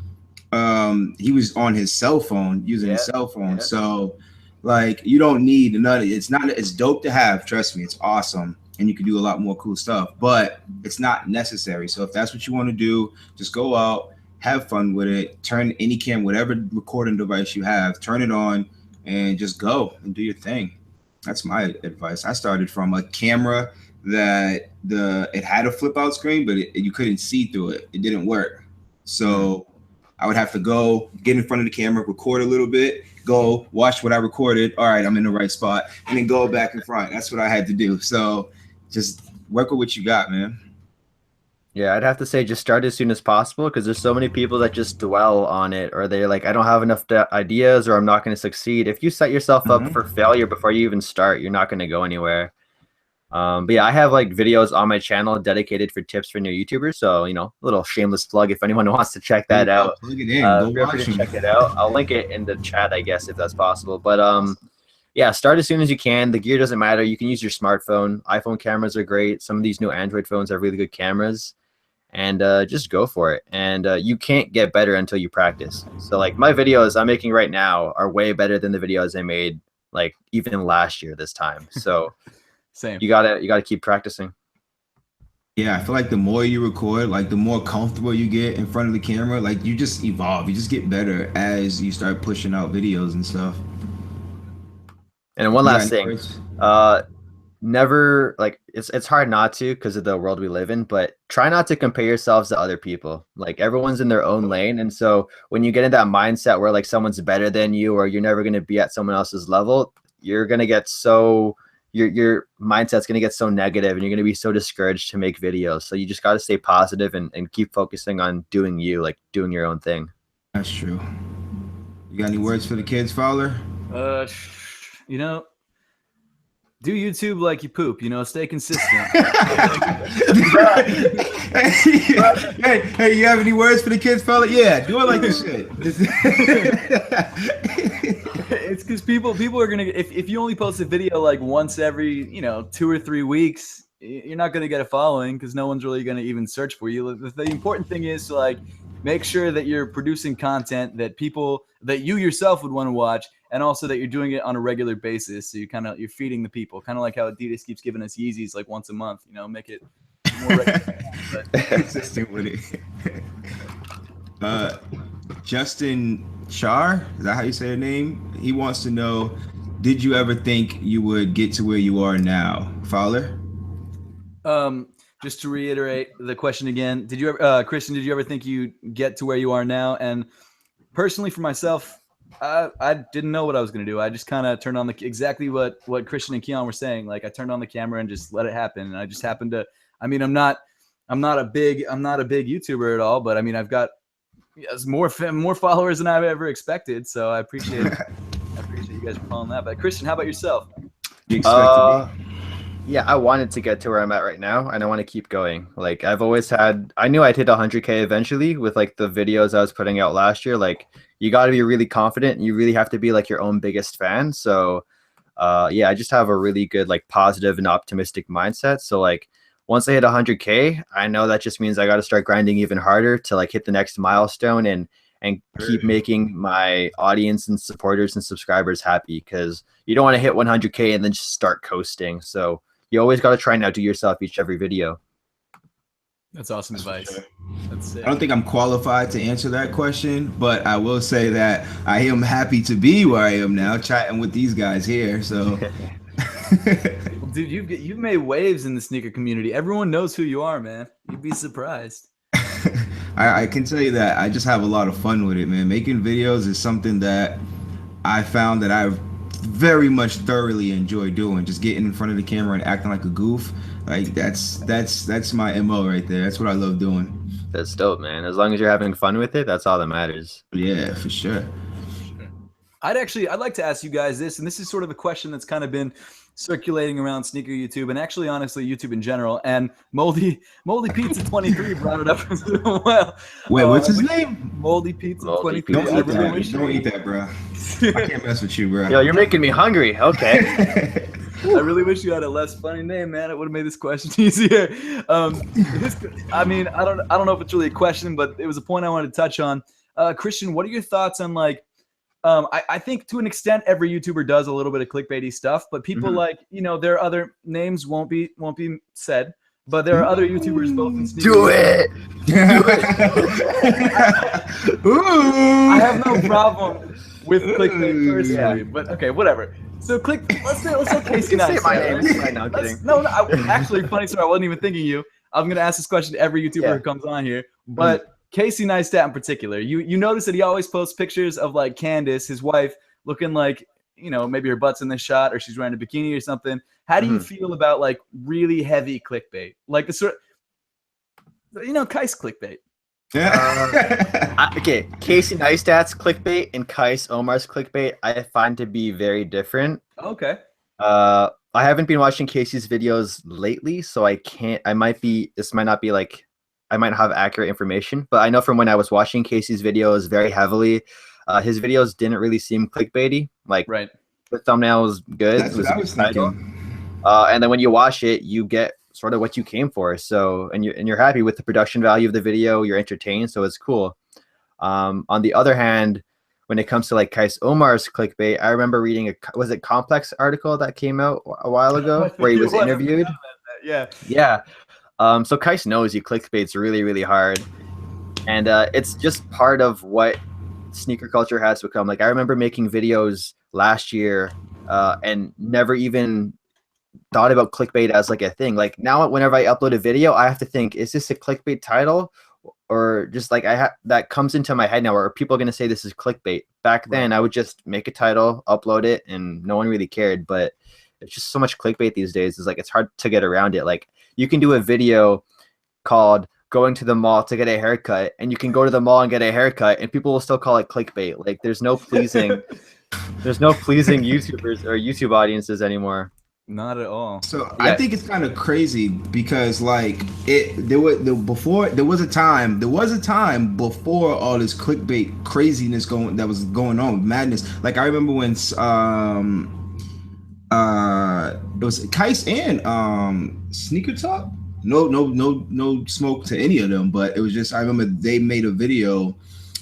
he was on his cell phone using his cell phone. Yeah. So like you don't need another. It's dope to have. Trust me, it's awesome. And you can do a lot more cool stuff, but it's not necessary. So if that's what you want to do, just go out, have fun with it, turn any camera, whatever recording device you have, turn it on and just go and do your thing. That's my advice. I started from a camera that it had a flip out screen, but you couldn't see through it. It didn't work. So I would have to go get in front of the camera, record a little bit, go watch what I recorded. All right, I'm in the right spot, and then go back in front. That's what I had to do. So just work with what you got, man. Yeah, I'd have to say just start as soon as possible, because there's so many people that just dwell on it, or they're like, I don't have enough ideas, or I'm not going to succeed. If you set yourself up for failure before you even start, you're not going to go anywhere. But yeah, I have like videos on my channel dedicated for tips for new YouTubers. So, a little shameless plug if anyone wants to check that out. Plug it in. Go feel free to check it out. I'll link it in the chat, I guess, if that's possible. But yeah, start as soon as you can. The gear doesn't matter. You can use your smartphone. iPhone cameras are great. Some of these new Android phones have really good cameras. And just go for it. And you can't get better until you practice. So like my videos I'm making right now are way better than the videos I made like even last year this time. So same. You gotta keep practicing. Yeah, I feel like the more you record, like the more comfortable you get in front of the camera, like you just evolve. You just get better as you start pushing out videos and stuff. And one last thing. never like it's hard not to because of the world we live in, but try not to compare yourselves to other people. Like everyone's in their own lane, and so when you get in that mindset where like someone's better than you or you're never going to be at someone else's level, you're going to get so your mindset's going to get so negative and you're going to be so discouraged to make videos. So you just got to stay positive and keep focusing on doing you, like doing your own thing. That's true. You got any words for the kids, Fowler? You know, do YouTube like you poop, you know, stay consistent. hey, you have any words for the kids, Fowler? Yeah, do it like this shit. It's because people are gonna, if you only post a video like once every 2 or 3 weeks, you're not gonna get a following because no one's really gonna even search for you. The important thing is to like make sure that you're producing content that you yourself would want to watch, and also that you're doing it on a regular basis. So you're feeding the people, kind of like how Adidas keeps giving us Yeezys like once a month. Make it more regular. Consistent with it. Justin Char, is that how you say your name? He wants to know, did you ever think you would get to where you are now, Fowler? Just to reiterate the question again, did you ever, Christian, did you ever think you'd get to where you are now? And personally, for myself, I didn't know what I was going to do. I just kind of turned on exactly what Christian and Keon were saying. Like I turned on the camera and just let it happen. And I just happened to, I'm not a big YouTuber at all, but I mean, I've got more followers than I've ever expected. So I appreciate you guys for following that. But Christian, how about yourself? You expect to be? Yeah, I wanted to get to where I'm at right now, and I want to keep going. Like I knew I'd hit 100K eventually with like the videos I was putting out last year. Like you got to be really confident. You really have to be like your own biggest fan. So yeah, I just have a really good like positive and optimistic mindset. So like once I hit 100K, I know that just means I got to start grinding even harder to like hit the next milestone and keep making my audience and supporters and subscribers happy, because you don't want to hit 100K and then just start coasting. So you always got to try and outdo yourself every video. That's awesome advice. Sure. That's I don't think I'm qualified to answer that question, but I will say that I am happy to be where I am now, chatting with these guys here. So, dude, you've made waves in the sneaker community. Everyone knows who you are, man. You'd be surprised. I can tell you that I just have a lot of fun with it, man. Making videos is something that I found that I've very much thoroughly enjoy doing. Just getting in front of the camera and acting like a goof. Like that's my MO right there. That's what I love doing. That's dope, man. As long as you're having fun with it, that's all that matters. Yeah, for sure. I'd like to ask you guys this, and this is sort of a question that's kind of been circulating around sneaker YouTube and actually honestly YouTube in general. And Moldy Pizza 23 brought it up as well. Wait, what's his name? Moldy Pizza 23. Don't eat that, bro. I can't mess with you, bro. Yo, you're making me hungry. Okay. I really wish you had a less funny name, man. It would have made this question easier. I mean, I don't know if it's really a question, but it was a point I wanted to touch on. Christian, what are your thoughts on like? I think to an extent every YouTuber does a little bit of clickbaity stuff, but people like, there are other names won't be said, but there are other YouTubers both in sneakers. Do it. I have no problem with clickbait personally, but okay, whatever. So let's say Casey Neistat. My name. Actually, funny story, I wasn't even thinking you. I'm going to ask this question to every YouTuber who comes on here, but Casey Neistat in particular, you notice that he always posts pictures of like Candace, his wife, looking like, maybe her butt's in the shot or she's wearing a bikini or something. How do you feel about like really heavy clickbait? Like the sort of, Kais clickbait. Okay, Casey Neistat's clickbait and Kais Omar's clickbait I find to be very different. Okay. I haven't been watching Casey's videos lately, so this might not be like, I might not have accurate information, but I know from when I was watching Casey's videos very heavily, his videos didn't really seem clickbaity. Like, right. The thumbnail was good. That's what I was thinking. And then when you watch it, you get sort of what you came for. So, and you're happy with the production value of the video. You're entertained, so it's cool. On the other hand, when it comes to like Kais Omar's clickbait, I remember reading was it Complex article that came out a while ago where he was interviewed. Yeah. So Kais knows he clickbaits really, really hard. And it's just part of what sneaker culture has become. Like I remember making videos last year and never even thought about clickbait as like a thing. Like now, whenever I upload a video, I have to think, is this a clickbait title? Or just like that comes into my head now, or are people going to say this is clickbait? Back then, I would just make a title, upload it, and no one really cared. But it's just so much clickbait these days. It's like it's hard to get around it. Like you can do a video called "Going to the Mall to Get a Haircut," and you can go to the mall and get a haircut, and people will still call it clickbait. Like there's no pleasing YouTubers or YouTube audiences anymore. Not at all. So I think it's kind of crazy because like there was a time before all this clickbait craziness that was going on, madness. Like I remember when it was Kais and SneakerTalk. No smoke to any of them, but it was just I remember they made a video.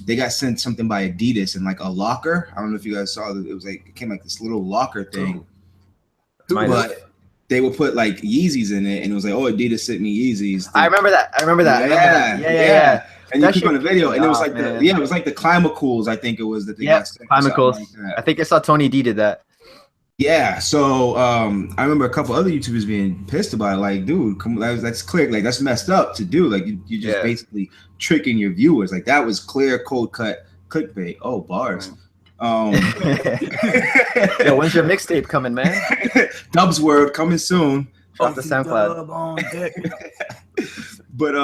They got sent something by Adidas in like a locker. I don't know if you guys saw that. It was like it came like this little locker thing. But they would put like Yeezys in it, and it was like, "Oh, Adidas sent me Yeezys." I remember that. Yeah. And you click on the video, and it was like it was like the Climacools. I think it was that they got sent. Climacools. Like I think I saw Tony D did that. Yeah. So I remember a couple other YouTubers being pissed about it. Like, dude, come on, that's clear. Like that's messed up to do. Like you just basically tricking your viewers. Like that was clear, cold cut clickbait. Oh, bars. Yo, when's your mixtape coming, man? Dub's word coming soon. Off the SoundCloud. But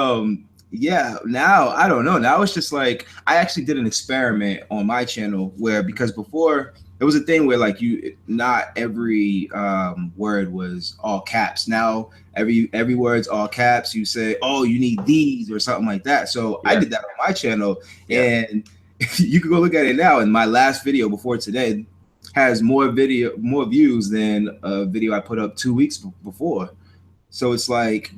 yeah, now I don't know. Now it's just like I actually did an experiment on my channel where because before it was a thing where like not every word was all caps. Now every word's all caps. You say, oh, you need these or something like that. So I did that on my channel and you can go look at it now. And my last video before today has more views than a video I put up 2 weeks before. So it's like,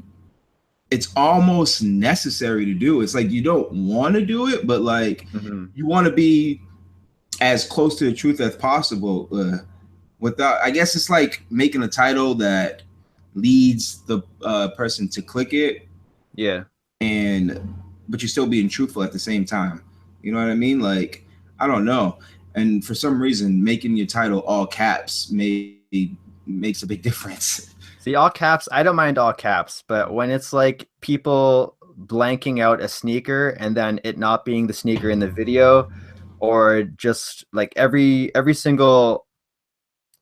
it's almost necessary to do. It's like, you don't want to do it, but like you want to be as close to the truth as possible without, I guess it's like making a title that leads the person to click it. Yeah. But you're still being truthful at the same time. You know what I mean? Like, I don't know. And for some reason, making your title all caps makes a big difference. See, all caps, I don't mind all caps, but when it's like people blanking out a sneaker and then it not being the sneaker in the video, or just like every single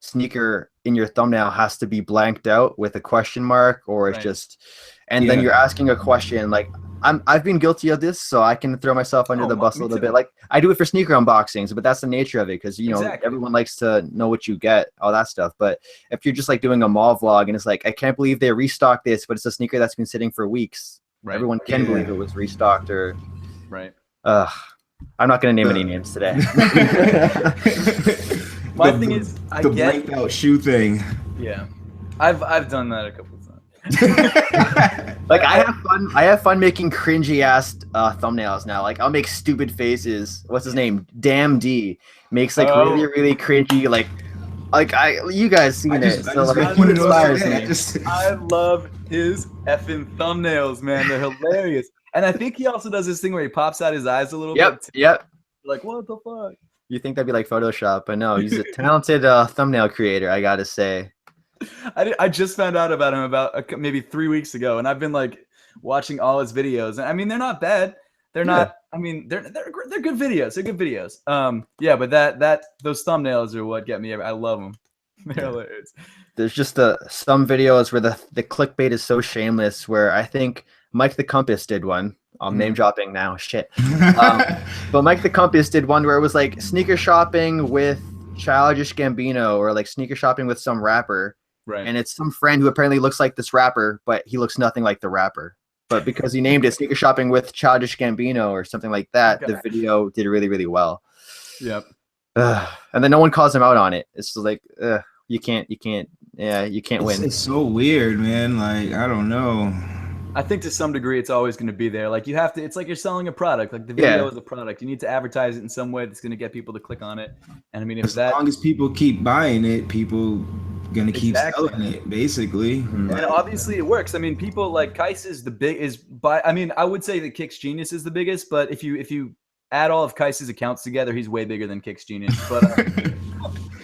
sneaker in your thumbnail has to be blanked out with a question mark, or it's just, and then you're asking a question like, I've been guilty of this, so I can throw myself under the bus a little bit. Like I do it for sneaker unboxings, but that's the nature of it because you know everyone likes to know what you get, all that stuff. But if you're just like doing a mall vlog and it's like, I can't believe they restocked this, but it's a sneaker that's been sitting for weeks. Everyone can believe it was restocked or I'm not gonna name any names today. My thing is the blanked out shoe thing. Yeah, I've done that a couple times. Like I have fun making cringy ass thumbnails now. Like I'll make stupid faces. What's his name? Damn D makes like really cringy you guys seen it. So like, it inspires me. I love his effing thumbnails, man. They're hilarious. And I think he also does this thing where he pops out his eyes a little bit. Yep. Like, what the fuck? You think that'd be like Photoshop, but no, he's a talented thumbnail creator, I gotta say. I just found out about him about maybe 3 weeks ago, and I've been like watching all his videos. And I mean, they're not bad. They're not. I mean, they're good videos. They're good videos. Yeah, but those thumbnails are what get me. I love them. They're hilarious. There's just some videos where the clickbait is so shameless. Where I think Mike the Compass did one. I'm name dropping now. Shit. But Mike the Compass did one where it was like sneaker shopping with Childish Gambino, or like sneaker shopping with some rapper. Right. And it's some friend who apparently looks like this rapper, but he looks nothing like the rapper. But because he named it Sneaker Shopping with Childish Gambino or something like that, the video did really, really well. Yep. And then no one calls him out on it. It's like, you can't win. It's so weird, man. Like, I don't know. I think to some degree it's always going to be there. Like you have to, it's like you're selling a product. Like the video is a product. You need to advertise it in some way that's going to get people to click on it. And I mean, if as long as people keep buying it, people gonna keep selling it, basically. And obviously it works. I mean, people like Kais is I mean, I would say that Kicks Genius is the biggest, but if you add all of Kais's accounts together, he's way bigger than Kicks Genius.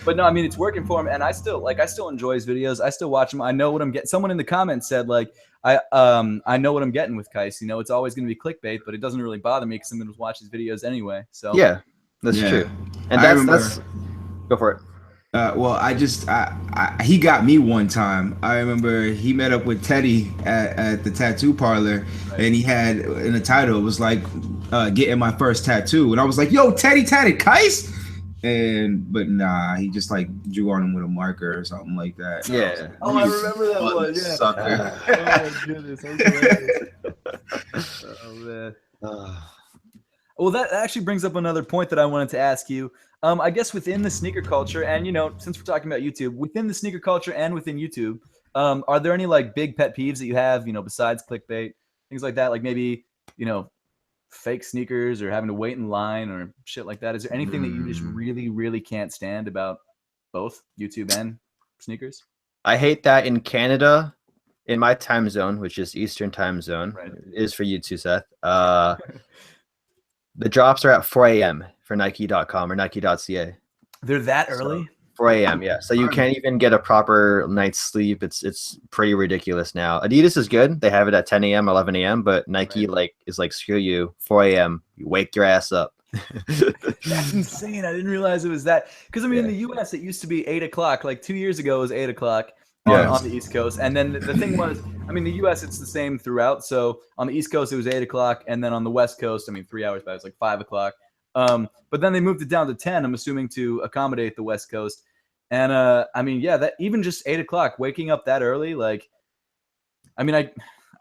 But But no, I mean, it's working for him, and I still enjoy his videos. I still watch him. I know what I'm getting. Someone in the comments said like, I know what I'm getting with Kais. You know, it's always going to be clickbait, but it doesn't really bother me because I'm going to watch his videos anyway. So yeah, that's true. And that's go for it. Well, he got me one time. I remember he met up with Teddy at the tattoo parlor, and he had in the title it was like getting my first tattoo, and I was like, "Yo, Teddy tatted Kais," but nah, he just like drew on him with a marker or something like that. Yeah. Oh, I remember that one. Yeah. Sucker. Oh my goodness. Oh man. Well, that actually brings up another point that I wanted to ask you. I guess within the sneaker culture, and you know, since we're talking about YouTube, within the sneaker culture and within YouTube, are there any like big pet peeves that you have? You know, besides clickbait, things like that, like maybe fake sneakers or having to wait in line or shit like that. Is there anything that you just really, really can't stand about both YouTube and sneakers? I hate that in Canada, in my time zone, which is Eastern time zone, is for you too, Seth. The drops are at 4 a.m. for Nike.com or Nike.ca. They're that early? 4 a.m. Yeah. So you can't even get a proper night's sleep. It's pretty ridiculous now. Adidas is good. They have it at 10 a.m., 11 a.m. But Nike is like, screw you, 4 a.m. You wake your ass up. That's insane. I didn't realize it was that. Because I mean, in the US, it used to be 8 o'clock. Like 2 years ago, it was 8 o'clock. On the East Coast. And then the thing was, I mean, the US, it's the same throughout. So on the East Coast, it was 8 o'clock. And then on the West Coast, I mean, 3 hours back, it was like 5 o'clock. But then they moved it down to 10, I'm assuming, to accommodate the West Coast. And I mean, yeah, that even just 8 o'clock, waking up that early, like, I mean, I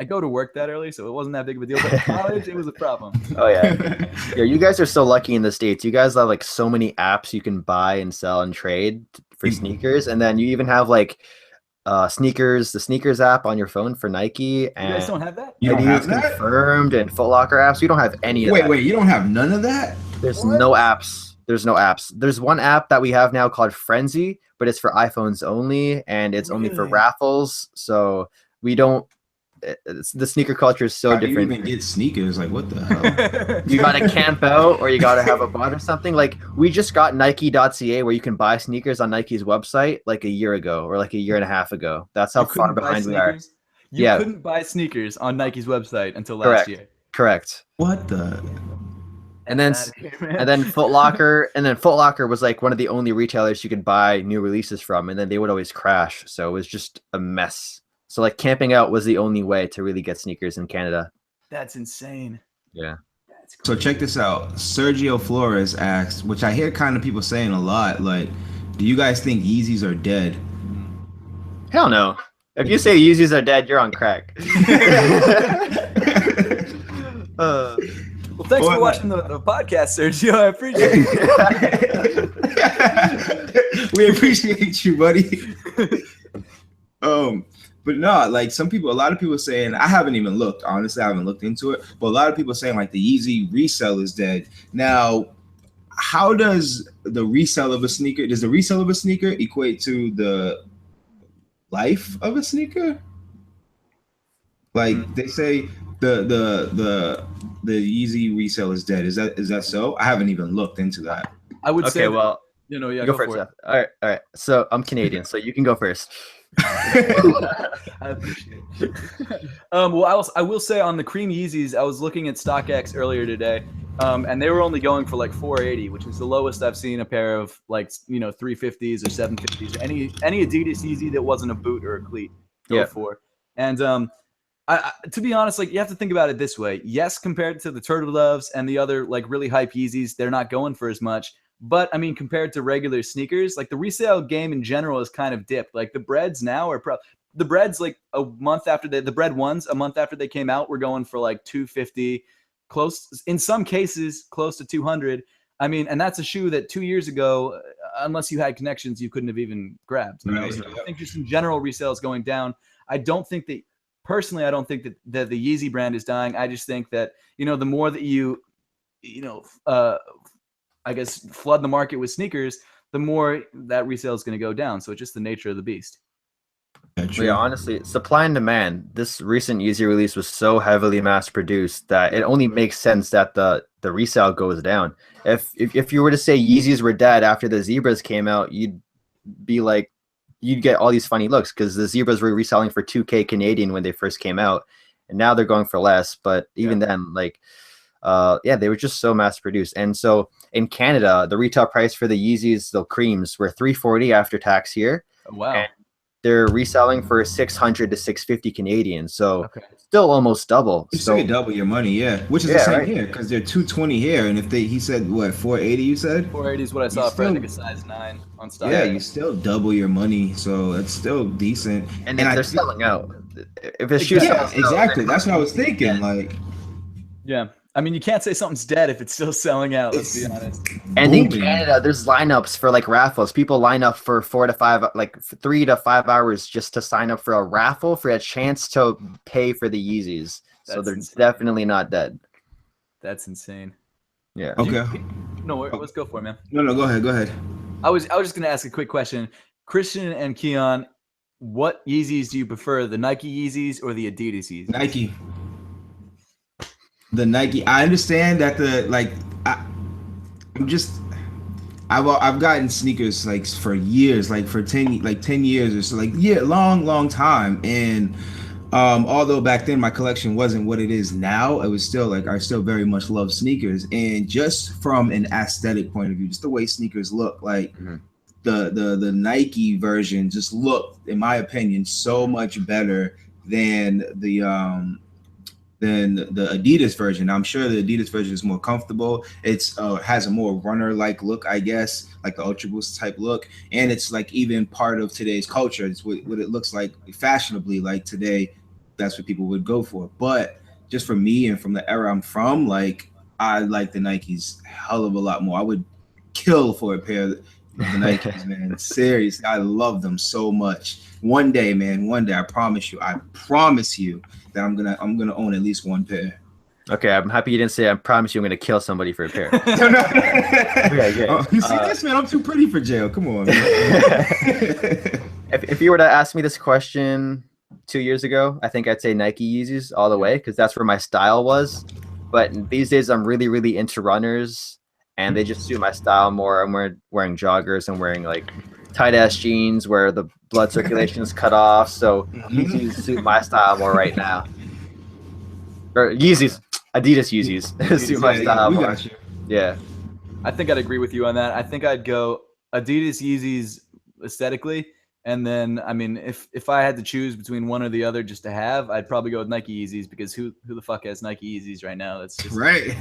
go to work that early, so it wasn't that big of a deal. But in college, it was a problem. Oh, yeah. Yeah, you guys are so lucky in the States. You guys have like so many apps you can buy and sell and trade for sneakers. And then you even have like the sneakers app on your phone for Nike, and you guys don't have that? You don't have that? Confirmed and Foot Locker apps. We don't have any of that. Wait, you don't have none of that? There's no apps. There's no apps. There's one app that we have now called Frenzy, but it's for iPhones only, and it's only for raffles. So we don't. The sneaker culture is so different. You even get sneakers, like what the hell? You gotta camp out, or you gotta have a bot or something. Like we just got Nike.ca, where you can buy sneakers on Nike's website, like a year ago or like a year and a half ago. That's how far behind we are. You couldn't buy sneakers on Nike's website until last year. Correct. What the? And then Foot Locker, Foot Locker was like one of the only retailers you could buy new releases from, and then they would always crash. So it was just a mess. So like camping out was the only way to really get sneakers in Canada. That's insane. Yeah. So check this out. Sergio Flores asked, which I hear kind of people saying a lot, like, do you guys think Yeezys are dead? Hell no. If you say Yeezys are dead, you're on crack. Well, thanks for watching the podcast, Sergio. I appreciate it. We appreciate you, buddy. But no, like a lot of people saying, I haven't even looked, honestly, I haven't looked into it, but a lot of people saying like the Yeezy resale is dead. Now, how does the resale of a sneaker equate to the life of a sneaker? Like they say the Yeezy resale is dead. Is that so? I haven't even looked into that. I would say well, go for it. All right. So I'm Canadian, so you can go first. I appreciate it. Well, I will say on the cream Yeezys, I was looking at StockX earlier today, and they were only going for like $480, which is the lowest I've seen a pair of like 350s or 750s, or any Adidas Yeezy that wasn't a boot or a cleat go for. And I, to be honest, like you have to think about it this way. Yes, compared to the Turtle Doves and the other like really hype Yeezys, they're not going for as much. But I mean, compared to regular sneakers, like the resale game in general is kind of dipped. Like the breads now are the breads like a month after the bread ones a month after they came out were going for like $250, close in some cases close to $200. I mean, and that's a shoe that 2 years ago, unless you had connections, you couldn't have even grabbed. You know? So I think just in general resale is going down. I don't think that the Yeezy brand is dying. I just think that the more that you I guess flood the market with sneakers, the more that resale is going to go down. So it's just the nature of the beast. Yeah, honestly, supply and demand. This recent Yeezy release was so heavily mass produced that it only makes sense that the resale goes down. If you were to say Yeezys were dead after the Zebras came out, you'd be like, you'd get all these funny looks because the zebras were reselling for 2K Canadian when they first came out, and now they're going for less. But even then, like, they were just so mass produced. And so in Canada, the retail price for the Yeezys, the creams, were $340 after tax here. Oh, wow. And they're reselling for $600 to $650 Canadian. So still almost double. You still get double your money, which is the same here because they're $220 here. And if he said what, $480? You said $480 is what I saw for I think a size 9 on stock. Yeah, you still double your money, so it's still decent. And they're selling out. If it's shoes, exactly. That's what I was thinking. Like, I mean, you can't say something's dead if it's still selling out. Let's be honest. And in Canada, there's lineups for like raffles. People line up for 3 to 5 hours just to sign up for a raffle for a chance to pay for the Yeezys. So they're definitely not dead. That's insane. Yeah. Okay. No, let's go for it, man. No, go ahead. I was just gonna ask a quick question. Christian and Keon, what Yeezys do you prefer, the Nike Yeezys or the Adidas Yeezys? Nike. The Nike. I understand that I've gotten sneakers like for years, like for 10 years or so, long time. And although back then my collection wasn't what it is now, it was still like I still very much love sneakers. And just from an aesthetic point of view, just the way sneakers look, like the Nike version just looked, in my opinion, so much better than the Adidas version. I'm sure the Adidas version is more comfortable. It's has a more runner-like look, I guess, like the Ultra Boost type look, and it's like even part of today's culture. It's what it looks like fashionably. Like today, that's what people would go for. But just for me and from the era I'm from, like I like the Nikes a hell of a lot more. I would kill for a pair of the Nikes, man. Seriously, I love them so much. One day, I promise you that I'm gonna own at least one pair. Okay, I'm happy you didn't say I promise you I'm gonna kill somebody for a pair. You see this, man? I'm too pretty for jail. Come on, man. If you were to ask me this question 2 years ago, I think I'd say Nike Yeezys all the way because that's where my style was. But these days I'm really, really into runners, and they just suit my style more. I'm wearing joggers. I'm wearing like tight ass jeans where the blood circulation is cut off. So Yeezys suit my style more right now. Or Yeezys, Adidas Yeezys suit my style more. Yeah. I think I'd agree with you on that. I think I'd go Adidas Yeezys aesthetically. And then, I mean, if I had to choose between one or the other just to have, I'd probably go with Nike Yeezys because who the fuck has Nike Yeezys right now? That's just right.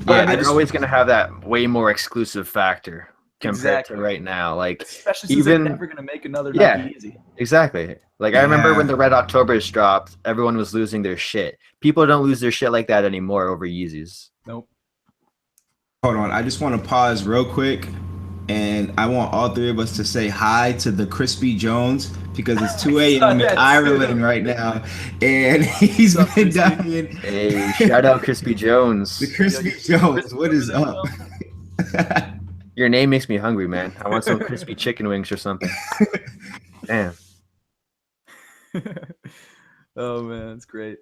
They're always going to have that way more exclusive factor compared to right now. Like, especially since they're never going to make another Nike Yeezy. Exactly. Like I remember when the Red Octobers dropped, everyone was losing their shit. People don't lose their shit like that anymore over Yeezys. Nope. Hold on. I just want to pause real quick. And I want all three of us to say hi to the Crispy Jones because it's 2 a.m. in Ireland right now, and he's been dying. Hey, shout out Crispy Jones. The Crispy Jones, what is up? Your name makes me hungry, man. I want some crispy chicken wings or something. Damn. Oh man, that's great.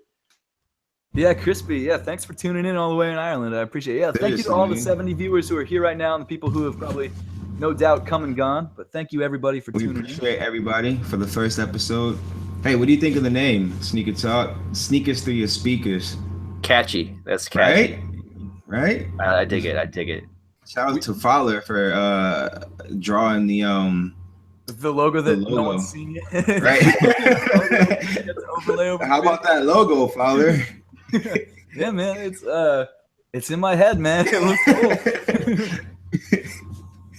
Yeah, Crispy. Yeah, thanks for tuning in all the way in Ireland. I appreciate it. Yeah, thank you to all the 70 viewers who are here right now and the people who have probably, no doubt, come and gone. But thank you, everybody, for tuning in. We appreciate everybody for the first episode. Hey, what do you think of the name? Sneaker Talk? Sneakers through your speakers. Catchy. That's catchy. Right? I dig it. Shout out to Fowler for drawing the logo that no one's seen yet. Right? How about that logo, Fowler? Yeah, man, it's in my head, man. It looks cool.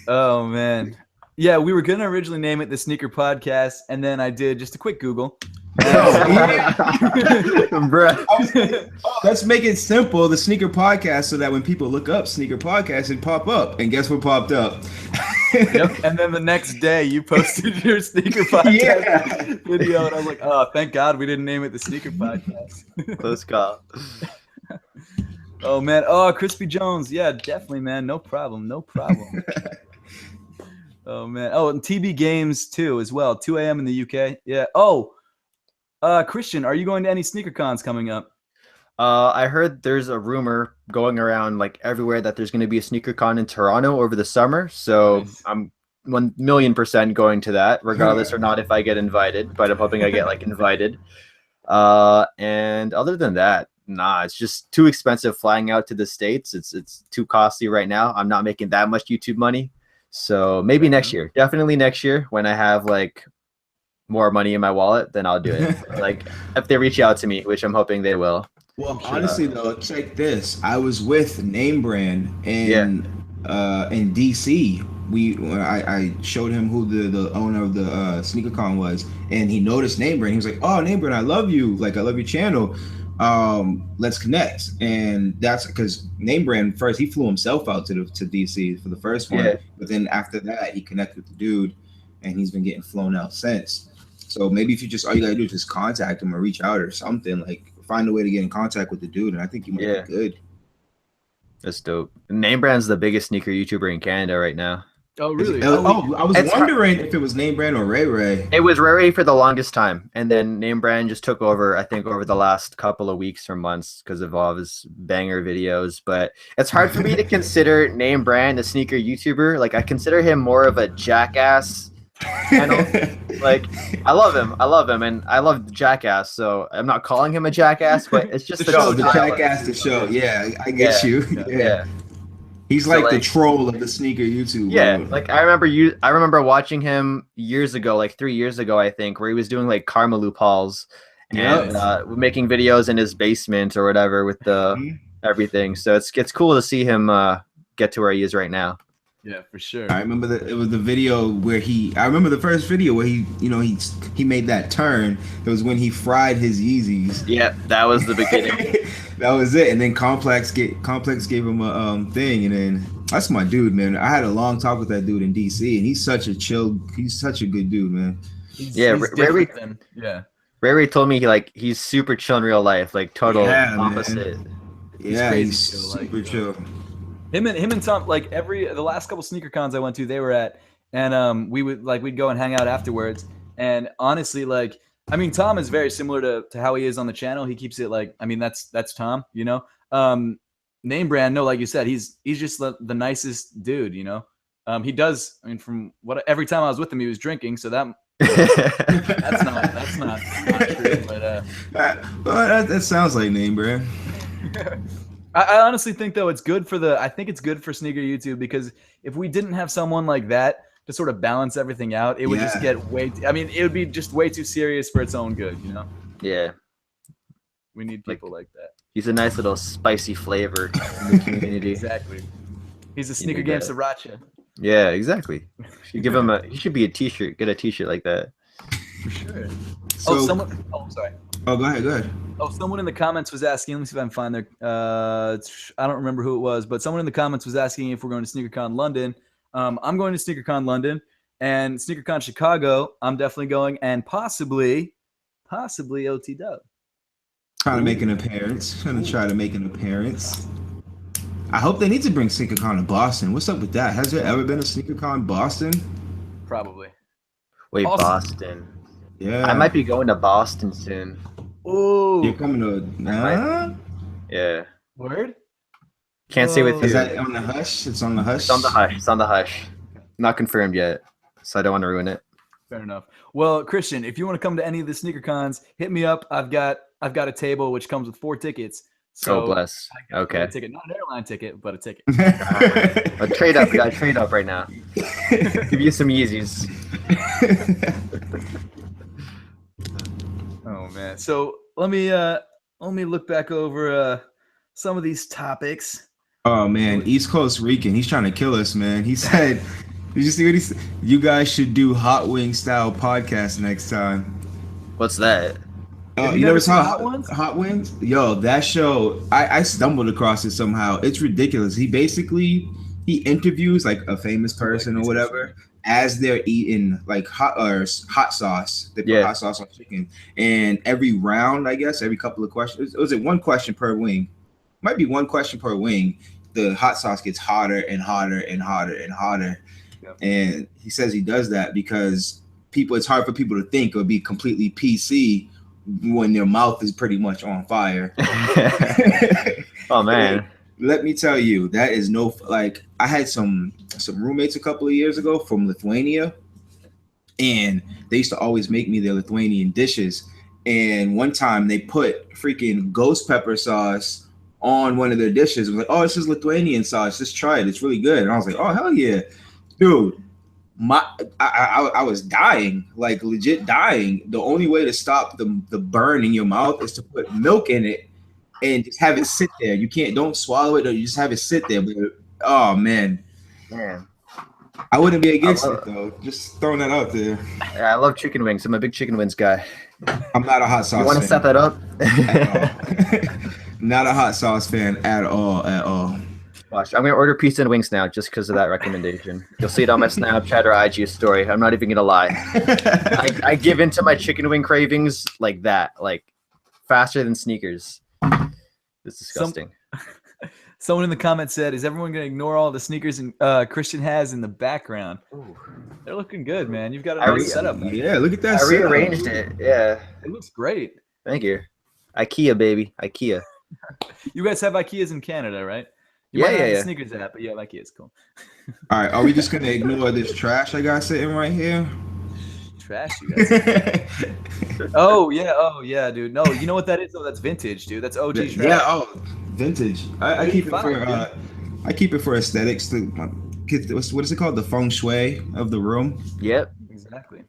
Oh man, yeah, we were gonna originally name it the Sneaker Podcast, and then I did just a quick Google. Let's make it simple, the Sneaker Podcast, so that when people look up Sneaker Podcast, it pop up. And guess what popped up? Yep. And then the next day, you posted your Sneaker Podcast video, and I was like, "Oh, thank God we didn't name it the Sneaker Podcast." Close call. Oh man, oh Crispy Jones, yeah, definitely, man, no problem. Oh man, oh and TB Games too as well, 2 a.m. in the UK. Yeah. Oh, Christian, are you going to any sneaker cons coming up? I heard there's a rumor going around like everywhere that there's going to be a sneaker con in Toronto over the summer. So nice. I'm 1,000,000% going to that, regardless or not if I get invited. But I'm hoping I get like invited. And other than that, nah, it's just too expensive flying out to the States. It's too costly right now. I'm not making that much YouTube money. So maybe next year, definitely next year when I have like more money in my wallet, then I'll do it. Like if they reach out to me, which I'm hoping they will. Well, honestly though, check this. I was with Name Brand in DC. I showed him who the owner of the SneakerCon was, and he noticed Name Brand. He was like, "Oh, Name Brand, I love you. Like I love your channel. Let's connect." And that's because Name Brand first he flew himself out to DC for the first one, but then after that he connected with the dude, and he's been getting flown out since. So maybe if you just all you gotta do is just contact him or reach out or something, like find a way to get in contact with the dude, and I think you might be good. That's dope. Name Brand's the biggest sneaker YouTuber in Canada right now. Oh, really? I was wondering if it was Name Brand or Ray Ray. It was Ray Ray for the longest time, and then Name Brand just took over, I think, over the last couple of weeks or months because of all of his banger videos. But it's hard for me to consider Name Brand a sneaker YouTuber. Like, I consider him more of a jackass channel. Like, I love him, and I love Jackass, so I'm not calling him a jackass, but it's just the Jackass the show. Yeah, I get you. Yeah. He's like the troll of the sneaker YouTube. Yeah, world. like I remember watching him years ago, like 3 years ago, I think, where he was doing like Karma hauls and making videos in his basement or whatever with the everything. So it's cool to see him get to where he is right now. Yeah, for sure. I remember it was the video where I remember the first video where he made that turn. It was when he fried his Yeezys. Yeah, that was the beginning. That was it. And then Complex gave him a thing, and then that's my dude, man. I had a long talk with that dude in DC, and he's such a good dude, man. Ray Ray told me he's super chill in real life, like total opposite. Man. He's super chill. Him and Tom, like the last couple sneaker cons I went to, they were at, and we'd go and hang out afterwards. And honestly, like, I mean, Tom is very similar to how he is on the channel. He keeps it like, I mean, that's Tom, you know. Name Brand, no, like you said, he's just the nicest dude, you know. He does. I mean, from every time I was with him, he was drinking, so that's not true. But that sounds like Name Brand. I honestly think though it's good for sneaker YouTube, because if we didn't have someone like that to sort of balance everything out, it would just get it would be just way too serious for its own good, you know? Yeah. We need people like that. He's a nice little spicy flavor in the community. Exactly. He's a sneaker game sriracha. Yeah, exactly. He should be a t-shirt. Get a t-shirt like that. For sure. Sorry. Oh, go ahead. Oh, someone in the comments was asking. Let me see if I can find their. I don't remember who it was, but someone in the comments was asking if we're going to SneakerCon London. I'm going to SneakerCon London, and SneakerCon Chicago. I'm definitely going, and possibly OhTeeDubb. Trying to try to make an appearance. I hope they need to bring SneakerCon to Boston. What's up with that? Has there ever been a SneakerCon Boston? Probably. Wait, Boston. Yeah. I might be going to Boston soon. Oh. You're coming to Yeah. Word? Can't say with you. Is that on the hush? It's on the hush? It's on the hush. Not confirmed yet, so I don't want to ruin it. Fair enough. Well, Christian, if you want to come to any of the sneaker cons, hit me up. I've got a table which comes with 4 tickets. So bless. Okay. A ticket, not an airline ticket, but a ticket. A trade up. We got a trade up right now. Give you some Yeezys. Oh man. So let me look back over some of these topics. Oh man, East Coast Rican, he's trying to kill us, man. He said, did you see what he said? You guys should do Hot Wing style podcast next time. What's that? You never saw Hot Wings? Yo, that show, I stumbled across it somehow. It's ridiculous. He interviews like a famous person or whatever as they're eating like hot sauce. They put hot sauce on chicken. And every round, I guess, every couple of questions, was it one question per wing? Might be one question per wing. The hot sauce gets hotter and hotter and hotter and hotter. Yep. And he says he does that because it's hard for people to think or be completely PC when their mouth is pretty much on fire. Oh man. let me tell you, that is no like. I had some roommates a couple of years ago from Lithuania, and they used to always make me their Lithuanian dishes. And one time they put freaking ghost pepper sauce on one of their dishes. I was like, "Oh, this is Lithuanian sauce. Just try it. It's really good." And I was like, "Oh, hell yeah, dude!" I was dying, like legit dying. The only way to stop the burn in your mouth is to put milk in it and just have it sit there. You don't swallow it, or you just have it sit there. But oh man, I wouldn't be against it though. Just throwing that out there. Yeah, I love chicken wings. I'm a big chicken wings guy. I'm not a hot sauce. You want to set that up? Not a hot sauce fan at all. At all. Watch, I'm gonna order pizza and wings now just because of that recommendation. You'll see it on my Snapchat or IG story. I'm not even gonna lie. I give into my chicken wing cravings like that, like faster than sneakers. It's disgusting. Someone in the comments said, "Is everyone gonna ignore all the sneakers Christian has in the background?" Ooh. They're looking good, man. You've got a nice setup. Yeah, look at that. I rearranged it. Yeah, it looks great. Thank you. IKEA, baby. IKEA. You guys have IKEAs in Canada, right? Yeah. Sneakers app, but yeah, IKEA's cool. All right, are we just gonna ignore this trash I got sitting right here? Trash, you guys. Oh yeah, dude. No, you know what that is? Oh, that's vintage, dude. That's OG trash. Yeah, vintage. I keep it for I keep it for aesthetics. What is it called? The feng shui of the room. Yep. Exactly.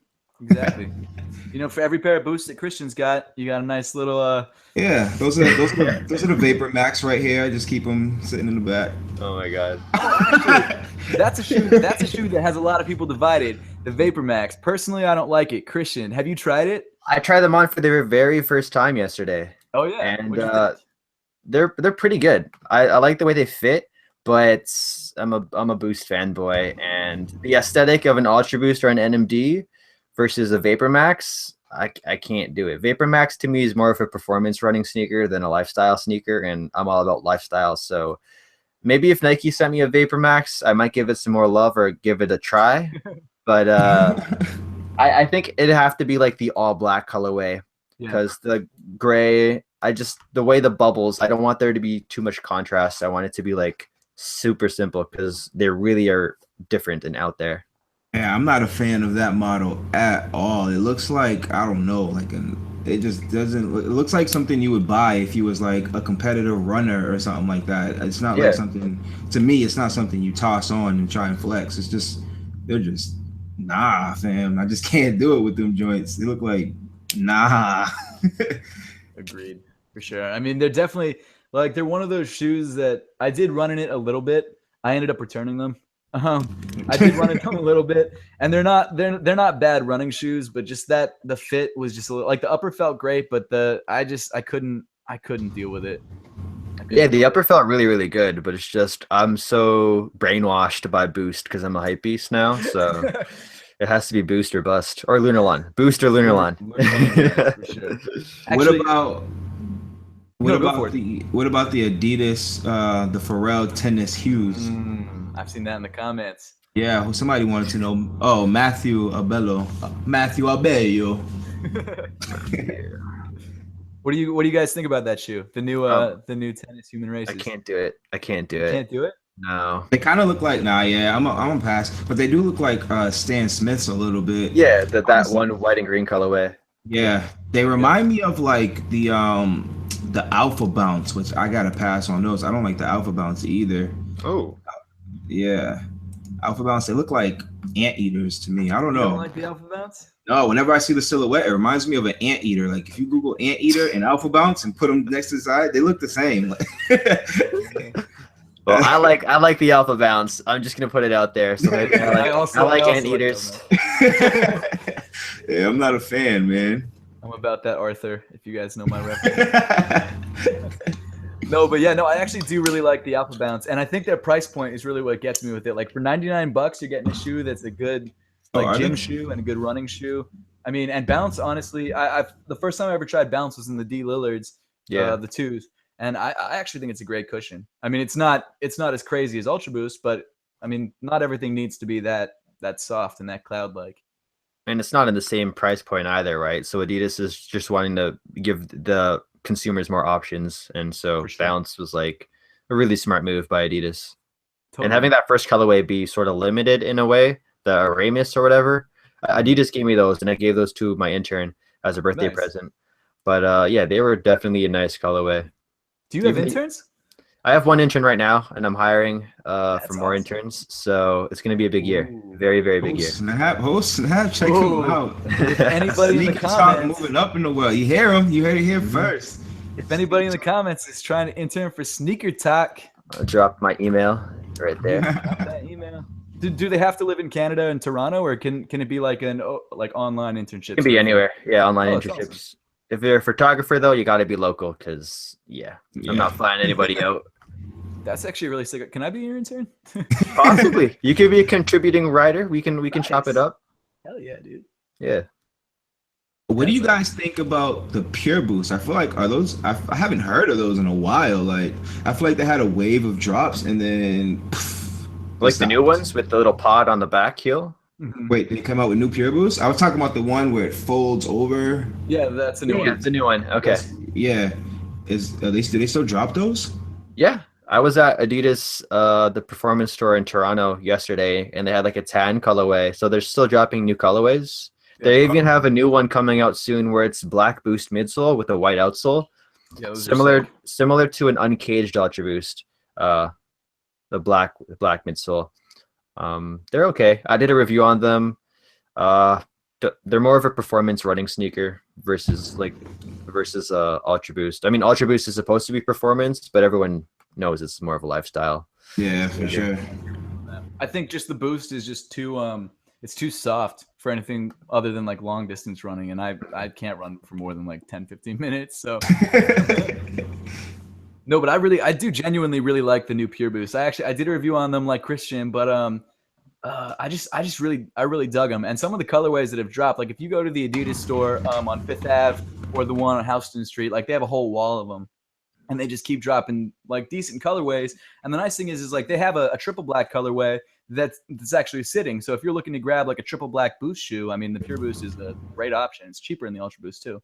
You know, for every pair of boots that Christian's got, you got a nice little. Yeah, those are the Vapor Max right here. I just keep them sitting in the back. Oh my god. Actually, that's a shoe that has a lot of people divided. The Vapor Max. Personally, I don't like it. Christian, have you tried it? I tried them on for their very first time yesterday. Oh yeah. And they're pretty good. I like the way they fit, but I'm a Boost fanboy, and the aesthetic of an Ultra Boost or an NMD versus a Vapor Max, I can't do it. Vapor Max to me is more of a performance running sneaker than a lifestyle sneaker, and I'm all about lifestyle. So maybe if Nike sent me a Vapor Max, I might give it some more love or give it a try. But I think it'd have to be like the all black colorway, because the gray, the way the bubbles, I don't want there to be too much contrast. I want it to be like super simple, because they really are different and out there. Yeah, I'm not a fan of that model at all. It looks like, I don't know, it just doesn't. It looks like something you would buy if you was like a competitive runner or something like that. It's not like something, to me, it's not something you toss on and try and flex. It's just, they're just, nah, fam. I just can't do it with them joints. They look like, nah. Agreed, for sure. I mean, they're definitely, like, they're one of those shoes that I did run in it a little bit. I ended up returning them. I did run into them a little bit, and they're not bad running shoes, but just that the fit was just a little, like, the upper felt great, but I couldn't deal with it. Yeah, the upper felt really, really good, but it's just I'm so brainwashed by Boost because I'm a Hypebeast now, so it has to be Boost or bust, or Lunarlon. Boost or Lunarlon. For sure. Actually, what about the Adidas, the Pharrell tennis hues? I've seen that in the comments. Yeah, somebody wanted to know. Oh, Matthew Abello. What do you guys think about that shoe? The new tennis human races. I can't do it. Can't do it? No. They kind of look like I'm a pass, but they do look like Stan Smith's a little bit. Yeah, that one white and green colorway. Yeah, they remind me of like the Alpha Bounce, which I gotta pass on those. I don't like the Alpha Bounce either. Oh. Yeah, Alpha Bounce. They look like anteaters to me. I don't know. You don't like the Alpha Bounce? No, whenever I see the silhouette, it reminds me of an anteater. Like if you Google anteater and Alpha Bounce and put them next to the side, they look the same. Well, I like the Alpha Bounce. I'm just gonna put it out there. So I like anteaters. Yeah, I'm not a fan, man. I'm about that, Arthur. If you guys know my reference. No, but yeah, no, I actually do really like the Alpha Bounce, and I think their price point is really what gets me with it. Like for $99, you're getting a shoe that's a good gym shoe and a good running shoe. I mean, and Bounce, honestly, the first time I ever tried Bounce was in the D Lillards, the twos, and I actually think it's a great cushion. I mean, it's not as crazy as Ultra Boost, but I mean, not everything needs to be that soft and that cloud-like. And it's not in the same price point either, right? So Adidas is just wanting to give the consumers more options, and so Bounce was like a really smart move by Adidas. Totally. And having that first colorway be sort of limited in a way, the Aramis or whatever, Adidas gave me those, and I gave those to my intern as a birthday Nice. present. But yeah, they were definitely a nice colorway. Do you have Even- interns? I have one intern right now, and I'm hiring That's for more awesome. interns. So it's going to be a big year. Ooh. Very, very big year. Oh snap! Check him Whoa. out. If anybody in the Sneaker Talk comments, moving up in the world. You hear him? You heard it here first. if anybody in the comments is trying to intern for SneakerTalk, I'll drop my email right there. drop that email. Do they have to live in Canada and Toronto, or can it be like an online internship? It can be anywhere. Yeah, online Oh, that's internships. awesome. If you're a photographer, though, you got to be local because, I'm not flying anybody out. That's actually really sick. Can I be your intern? Possibly. You could be a contributing writer. We can chop it Nice. up. Hell yeah, dude. Yeah. What do you guys think about the Pure Boost? I feel like I haven't heard of those in a while. Like I feel like they had a wave of drops and then Like the new ones with the little pod on the back heel. Mhm. Wait, they come out with new Pure Boost? I was talking about the one where it folds over. Yeah, that's a new Yeah, one. it's a new one. Okay. Yeah. Do they still drop those? Yeah. I was at Adidas, the performance store in Toronto yesterday, and they had like a tan colorway. So they're still dropping new colorways. They even have a new one coming out soon where it's black Boost midsole with a white outsole. Yeah, those are sick. Similar to an uncaged Ultra Boost, the black midsole. They're okay. I did a review on them. They're more of a performance running sneaker versus Ultra Boost. I mean, Ultra Boost is supposed to be performance, but everyone knows it's more of a lifestyle. Yeah, for sure. I think just the Boost is just too it's too soft for anything other than like long distance running, and I can't run for more than like 10-15 minutes. So no, but I do genuinely really like the new Pure Boost. I did a review on them like Christian, but I really dug them. And some of the colorways that have dropped, like if you go to the Adidas store on Fifth Ave or the one on Houston Street, like they have a whole wall of them, and they just keep dropping like decent colorways. And the nice thing is like they have a triple black colorway that's actually sitting. So if you're looking to grab like a triple black Boost shoe, I mean the Pure Boost is a great option. It's cheaper than the Ultra Boost too.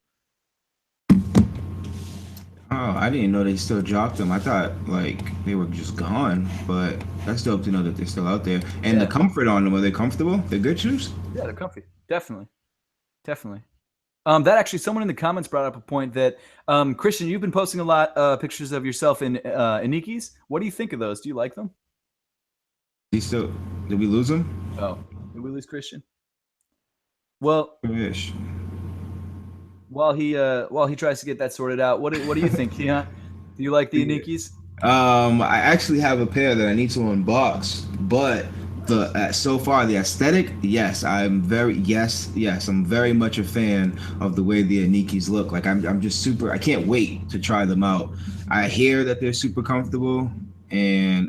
Oh, I didn't know they still dropped them. I thought like they were just gone, but that's dope to know that they're still out there. And Yeah. the comfort on them, are they comfortable? They're good shoes? Yeah, they're comfy. Definitely. That actually, someone in the comments brought up a point that Christian, you've been posting a lot pictures of yourself in Nikes. What do you think of those? Do you like them? Did we lose them? Oh, did we lose Christian? Well, Ish. while he tries to get that sorted out, what do you think, Keon? Do you like the Nikes? I actually have a pair that I need to unbox, but so far the aesthetic, yes, I'm very much a fan of the way the Nikes look. Like I'm just super. I can't wait to try them out. I hear that they're super comfortable, and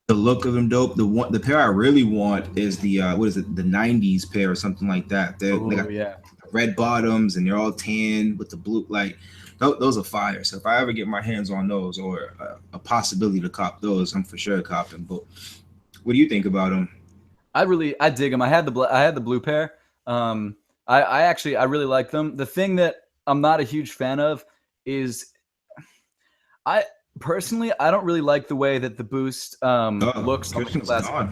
the look of them dope. The pair I really want is the the 90s pair or something like that. They got red bottoms and they're all tan with the blue. Like those are fire. So if I ever get my hands on those or a possibility to cop those, I'm for sure copping. But what do you think about them? I dig them. I had the blue pair. I really like them. The thing that I'm not a huge fan of is I don't really like the way that the Boost looks on the classic.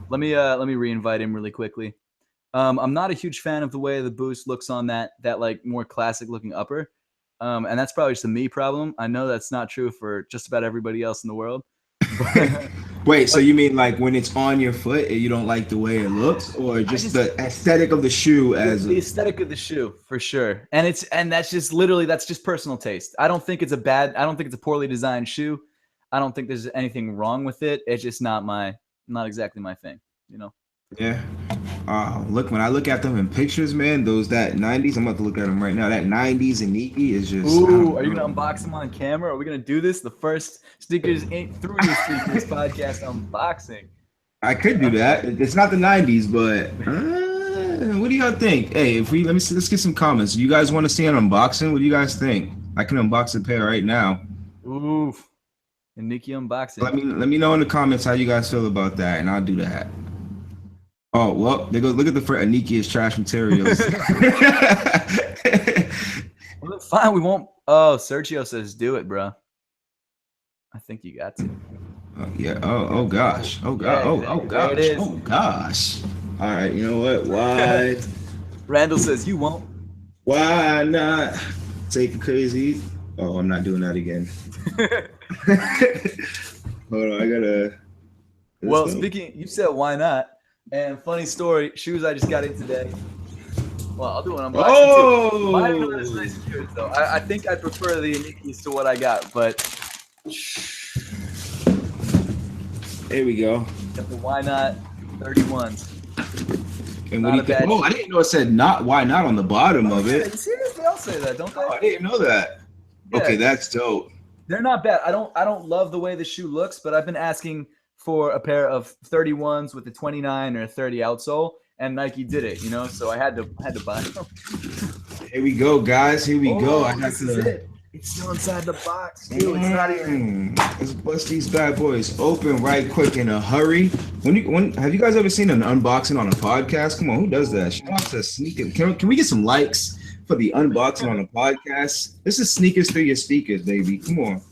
Let me re-invite him really quickly. I'm not a huge fan of the way the Boost looks on that like more classic looking upper. And that's probably just a me problem. I know that's not true for just about everybody else in the world. Wait, so you mean like when it's on your foot and you don't like the way it looks, or just the aesthetic of the shoe? As the aesthetic of the shoe, for sure. And that's just personal taste. I don't think it's a poorly designed shoe. I don't think there's anything wrong with it. It's just not exactly my thing, you know? Yeah. Look, when I look at them in pictures, man, that 90s, I'm about to look at them right now. That 90s and Nike is just. Ooh, are you gonna unbox them on camera? Are we gonna do this? The first Sneakers Ain't Through Your Sneakers podcast unboxing. I could do that. It's not the 90s, but what do y'all think? Hey, let's get some comments. You guys want to see an unboxing? What do you guys think? I can unbox a pair right now. Ooh, and Nike unboxing. Let me know in the comments how you guys feel about that, and I'll do that. Oh, well, they go look at the front. Nike is trash materials. Well, fine, we won't. Oh, Sergio says do it, bro. I think you got to. Yeah. Oh gosh. Oh god. Oh There it gosh. is. Oh gosh. All right. You know what? Why? Randall says you won't. Why not take a crazy? Oh, I'm not doing that again. Hold on. I gotta. Well, speaking, you said why not? And funny story, shoes I just got in today. Well, I'll do an unboxing too. Mine are not as nice as yours, though. I think I prefer the Nikes to what I got, but Here we go. got the why not 31s. And what do you think? Oh, I didn't know it said not. Why not on the bottom of it? You serious? They all say that, don't they? Oh, I didn't know that. Yeah. Okay, that's dope. They're not bad. I don't love the way the shoe looks, but I've been asking for a pair of 31s with a 29 or a 30 outsole, and Nike did it, you know. So I had to buy them. Here we go, guys. Here we go. I have to. It. It's still inside the box, too. It's not even. Let's bust these bad boys open right quick in a hurry. When have you guys ever seen an unboxing on a podcast? Come on, who does that? Shout out to Sneaker. Can we get some likes for the unboxing on a podcast? This is Sneakers Through Your Speakers, baby. Come on.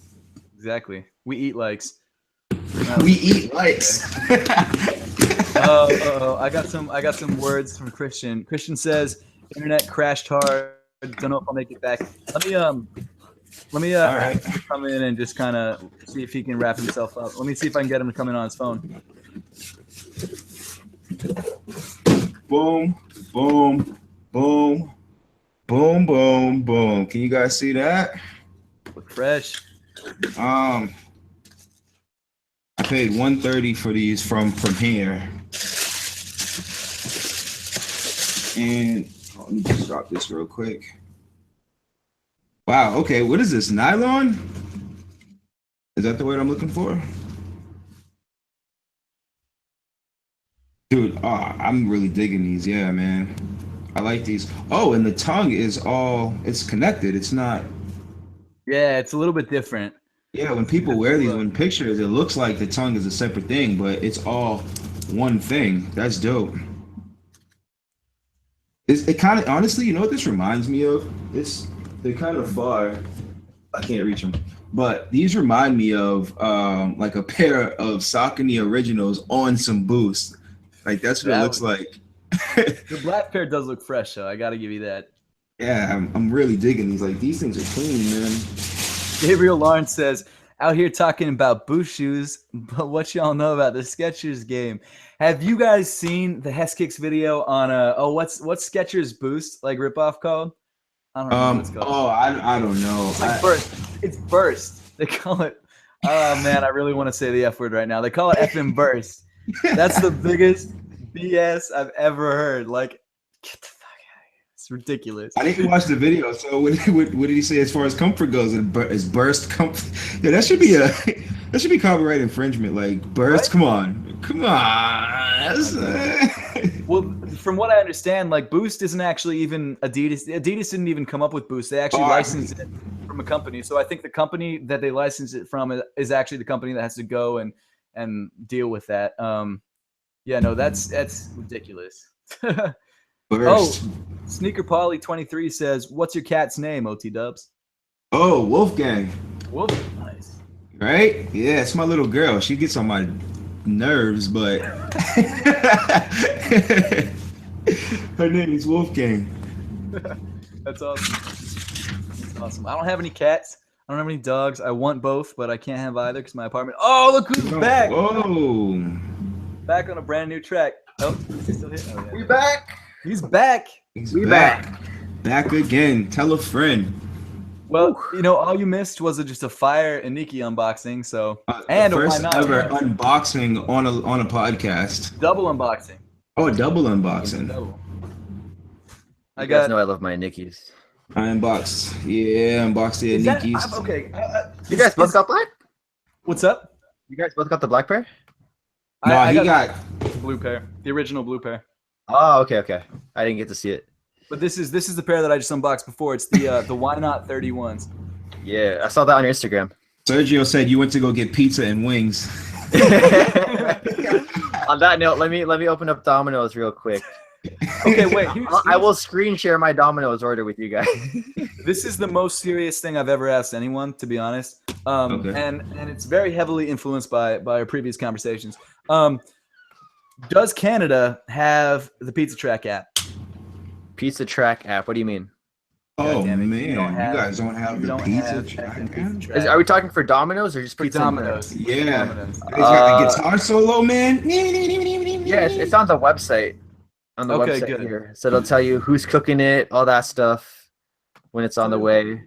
Exactly. We eat likes. We eat likes. I got some words from Christian. Christian says, "Internet crashed hard. Don't know if I'll make it back." Let me All right. come in and just kind of see if he can wrap himself up. Let me see if I can get him to come in on his phone. Boom, boom, boom, boom, boom, boom. Can you guys see that? Look fresh. I paid $130 for these from here. And let me just drop this real quick. Wow, okay, what is this? Nylon? Is that the word I'm looking for? Dude, I'm really digging these. Yeah, man. I like these. Oh, and the tongue is it's connected. It's not. Yeah, it's a little bit different. Yeah, when people wear these, when pictures, it looks like the tongue is a separate thing, but it's all one thing. That's dope. It kind of, honestly, you know what this reminds me of? They're kind of far. I can't reach them. But these remind me of like a pair of Saucony Originals on some Boost. Like that's what it looks like. The black pair does look fresh, though. I got to give you that. Yeah, I'm really digging these. Like these things are clean, man. Gabriel Lawrence says, out here talking about Boost shoes, but what y'all know about the Skechers game? Have you guys seen the Heskix video on what's Skechers Boost like ripoff called? I don't know what it's called. Oh, I don't know. It's like Burst. It's Burst. They call it. Oh man, I really want to say the F word right now. They call it effing Burst. That's the biggest BS I've ever heard. Like, get the fuck out of here. It's ridiculous. I didn't watch the video. So what did he say as far as comfort goes? Is Burst comfort? Yeah, that should be copyright infringement. Like Burst, What? come on. Well, from what I understand, like Boost isn't actually even Adidas. Adidas didn't even come up with Boost. They actually licensed it from a company. So I think the company that they licensed it from is actually the company that has to go and deal with that. Yeah, no, that's ridiculous. Burst. Sneaker Polly 23 says, "What's your cat's name, OhTeeDubbs?" Oh, Wolfgang. Wolf, nice. Right? Yeah, it's my little girl. She gets on my nerves, but her name is Wolfgang. That's awesome. That's awesome. I don't have any cats. I don't have any dogs. I want both, but I can't have either because my apartment. Oh, look who's back! Whoa! Back on a brand new track. Oh, is he still here? Oh, yeah. We back. He's back. We back. Back again. Tell a friend. Well, you know, all you missed was just a fire and Nikki unboxing. So and the first why not? ever unboxing on a podcast. Double unboxing. Oh, a double unboxing. Double. You guys know I love my Nikes. I unboxed. Yeah, unboxed the Nikes. Okay. You guys both got black? What's up? You guys both got the black pair? No, I he got blue pair, the original blue pair. Oh, okay. I didn't get to see it. But this is the pair that I just unboxed before. It's the Why Not 31s. Yeah, I saw that on your Instagram. Sergio said you went to go get pizza and wings. On that note, let me open up Domino's real quick. Okay, wait. I will screen share my Domino's order with you guys. This is the most serious thing I've ever asked anyone, to be honest. Okay. And it's very heavily influenced by our previous conversations. Does Canada have the Pizza Track app? Pizza Track app. What do you mean? Oh damn it, man, you don't have- guys don't have you the don't pizza have track. fucking Man? Pizza Track. Are we talking for Domino's or just For pizza? Domino's? Yeah. Domino's. It's got the guitar solo, man. Yeah, it's on the website. On the Okay, website good. here, so it'll tell you who's cooking it, all that stuff, when it's on the way.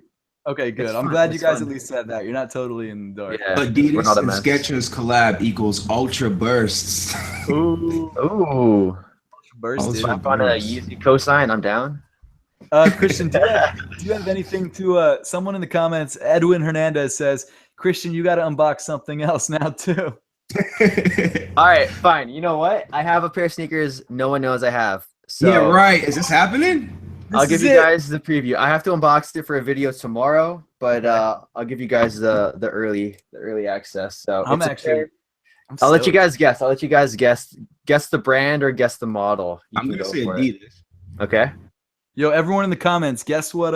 Okay, good. It's I'm fun, glad you it's guys fun. at least said that. You're not totally in the dark. Yeah, we're Adidas not a and mess. Skechers collab equals ultra bursts. Ooh, Ooh, bursted. Ultra slap on a burst. Yeezy cosign. I'm down. Christian, do you have anything to? Someone in the comments, Edwin Hernandez says, Christian, you got to unbox something else now too. All right, fine. You know what? I have a pair of sneakers no one knows I have. So Yeah, right. Is this happening? I'll This give is you it. guys the preview. I have to unbox it for a video tomorrow, but I'll give you guys the early access. So I'm it's a actually. pair- I'm I'll let you stoked. guys guess. I'll let you guys guess the brand or guess the model. You I'm can gonna go say for it. Adidas. Okay. Yo, everyone in the comments, guess what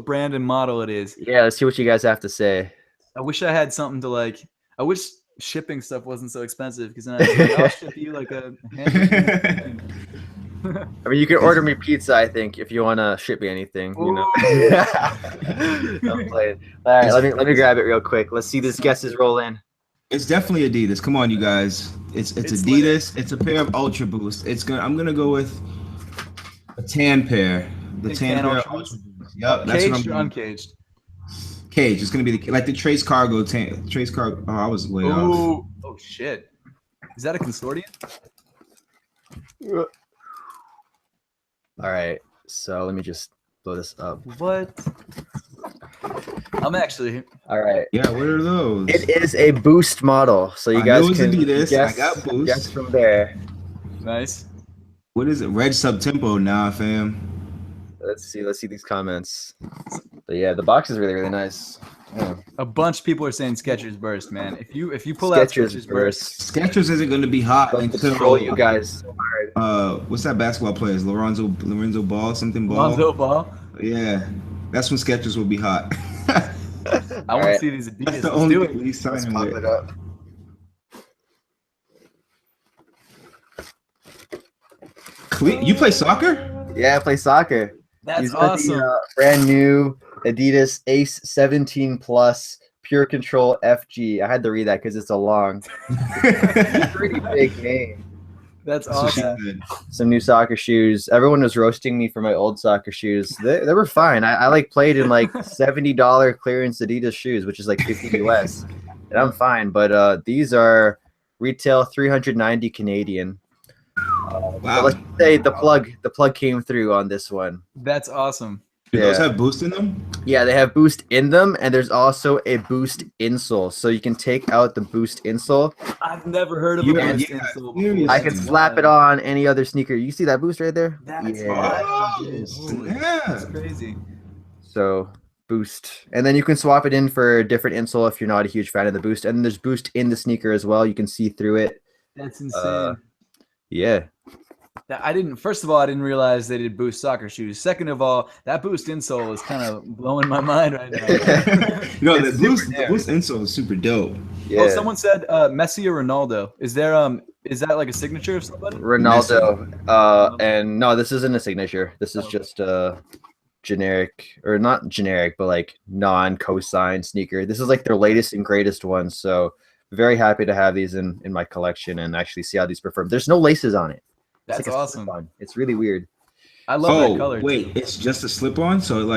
brand and model it is. Yeah, let's see what you guys have to say. I wish I had something to like. I wish shipping stuff wasn't so expensive because then I'll ship you like a. I mean, you can order me pizza, I think, if you want to ship me anything. You know. I'm playing. All right, let me grab it real quick. Let's see these guesses roll in. It's definitely Adidas. Come on, you guys. It's Adidas. It's a pair of Ultra Boost. I'm gonna go with a tan pair. The Think tan tan pair. Ultra Ultra Boost? Boost. Yep, that's what I'm Caged or going. uncaged? Cage. It's gonna be like the Trace Cargo tan. Trace Cargo. Oh, I was way off. Ooh, oh shit! Is that a consortium? All right, so let me just blow this up. What? I'm actually. All right. Yeah, what are those? It is a Boost model, so you I guys know it's can Adidas. guess, I got Boost. guess from there. Nice. What is it? Red Subtempo. Nah, fam. Let's see these comments. But yeah, the box is really nice. Yeah. A bunch of people are saying Skechers burst, man. If you pull out Skechers burst, Skechers isn't gonna be hot Don't until control you guys. what's that basketball player? Lorenzo Ball, something Ball. Lonzo Ball. Yeah, that's when Skechers will be hot. I want to Alright. see these Adidas. That's the Let's only do thing it. he's Let's signing pop with. it up. You play soccer? Yeah, I play soccer. That's These are awesome. the, brand new Adidas Ace 17 Plus Pure Control FG. I had to read that because it's a long, pretty big name. That's That's what she awesome. said. Some new soccer shoes. Everyone was roasting me for my old soccer shoes. They were fine. I like played in like $70 clearance Adidas shoes, which is like 50 US, and I'm fine. But these are retail 390 Canadian. So Wow. let's say the plug came through on this one. That's awesome. Do those Yeah. have Boost in them? Yeah, they have Boost in them, and there's also a Boost insole, so you can take out the Boost insole. I've never heard of a Yeah, Boost yeah, insole seriously. before. I can slap it on any other sneaker. You see that Boost right there? That's Yeah. wild. Holy, Yeah. That's crazy. So Boost, and then you can swap it in for a different insole if you're not a huge fan of the Boost. And there's Boost in the sneaker as well. You can see through it. That's insane. Yeah. First of all, I didn't realize they did Boost soccer shoes. Second of all, that Boost insole is kind of blowing my mind right now. No, It's the super Boost insole is super dope. Yeah. Oh, someone said Messi or Ronaldo. Is that like a signature of somebody? Ronaldo. And no, this isn't a signature. This is just a generic, or not generic, but like non-cosign sneaker. This is like their latest and greatest one. So very happy to have these in my collection and actually see how these perform. There's no laces on it. It's That's like a awesome. slip-on. It's really weird. I love that color. Wait, too. it's just a slip-on, so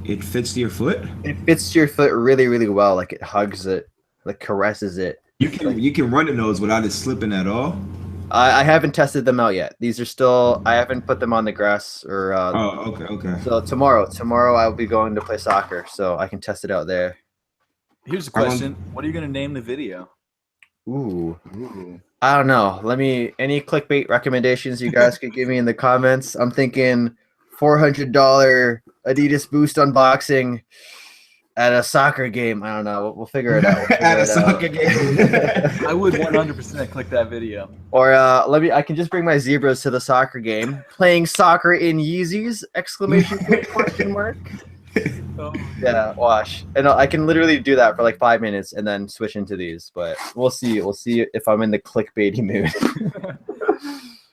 it fits to your foot. It fits to your foot really, really well. Like it hugs it, like caresses it. You can run in those without it slipping at all. I haven't tested them out yet. These are still. I haven't put them on the grass or. Oh, okay. So tomorrow I'll be going to play soccer, so I can test it out there. Here's a question: what are you gonna name the video? Ooh. I don't know. Any clickbait recommendations you guys could give me in the comments? I'm thinking $400 Adidas Boost unboxing. At a soccer game. I don't know. We'll figure it out. At a soccer game. I would 100% click that video. Or I can just bring my zebras to the soccer game. Playing soccer in Yeezys? Exclamation point, question mark. Oh, Yeah, watch. And I can literally do that for like 5 minutes and then switch into these. But we'll see. We'll see if I'm in the clickbaity mood.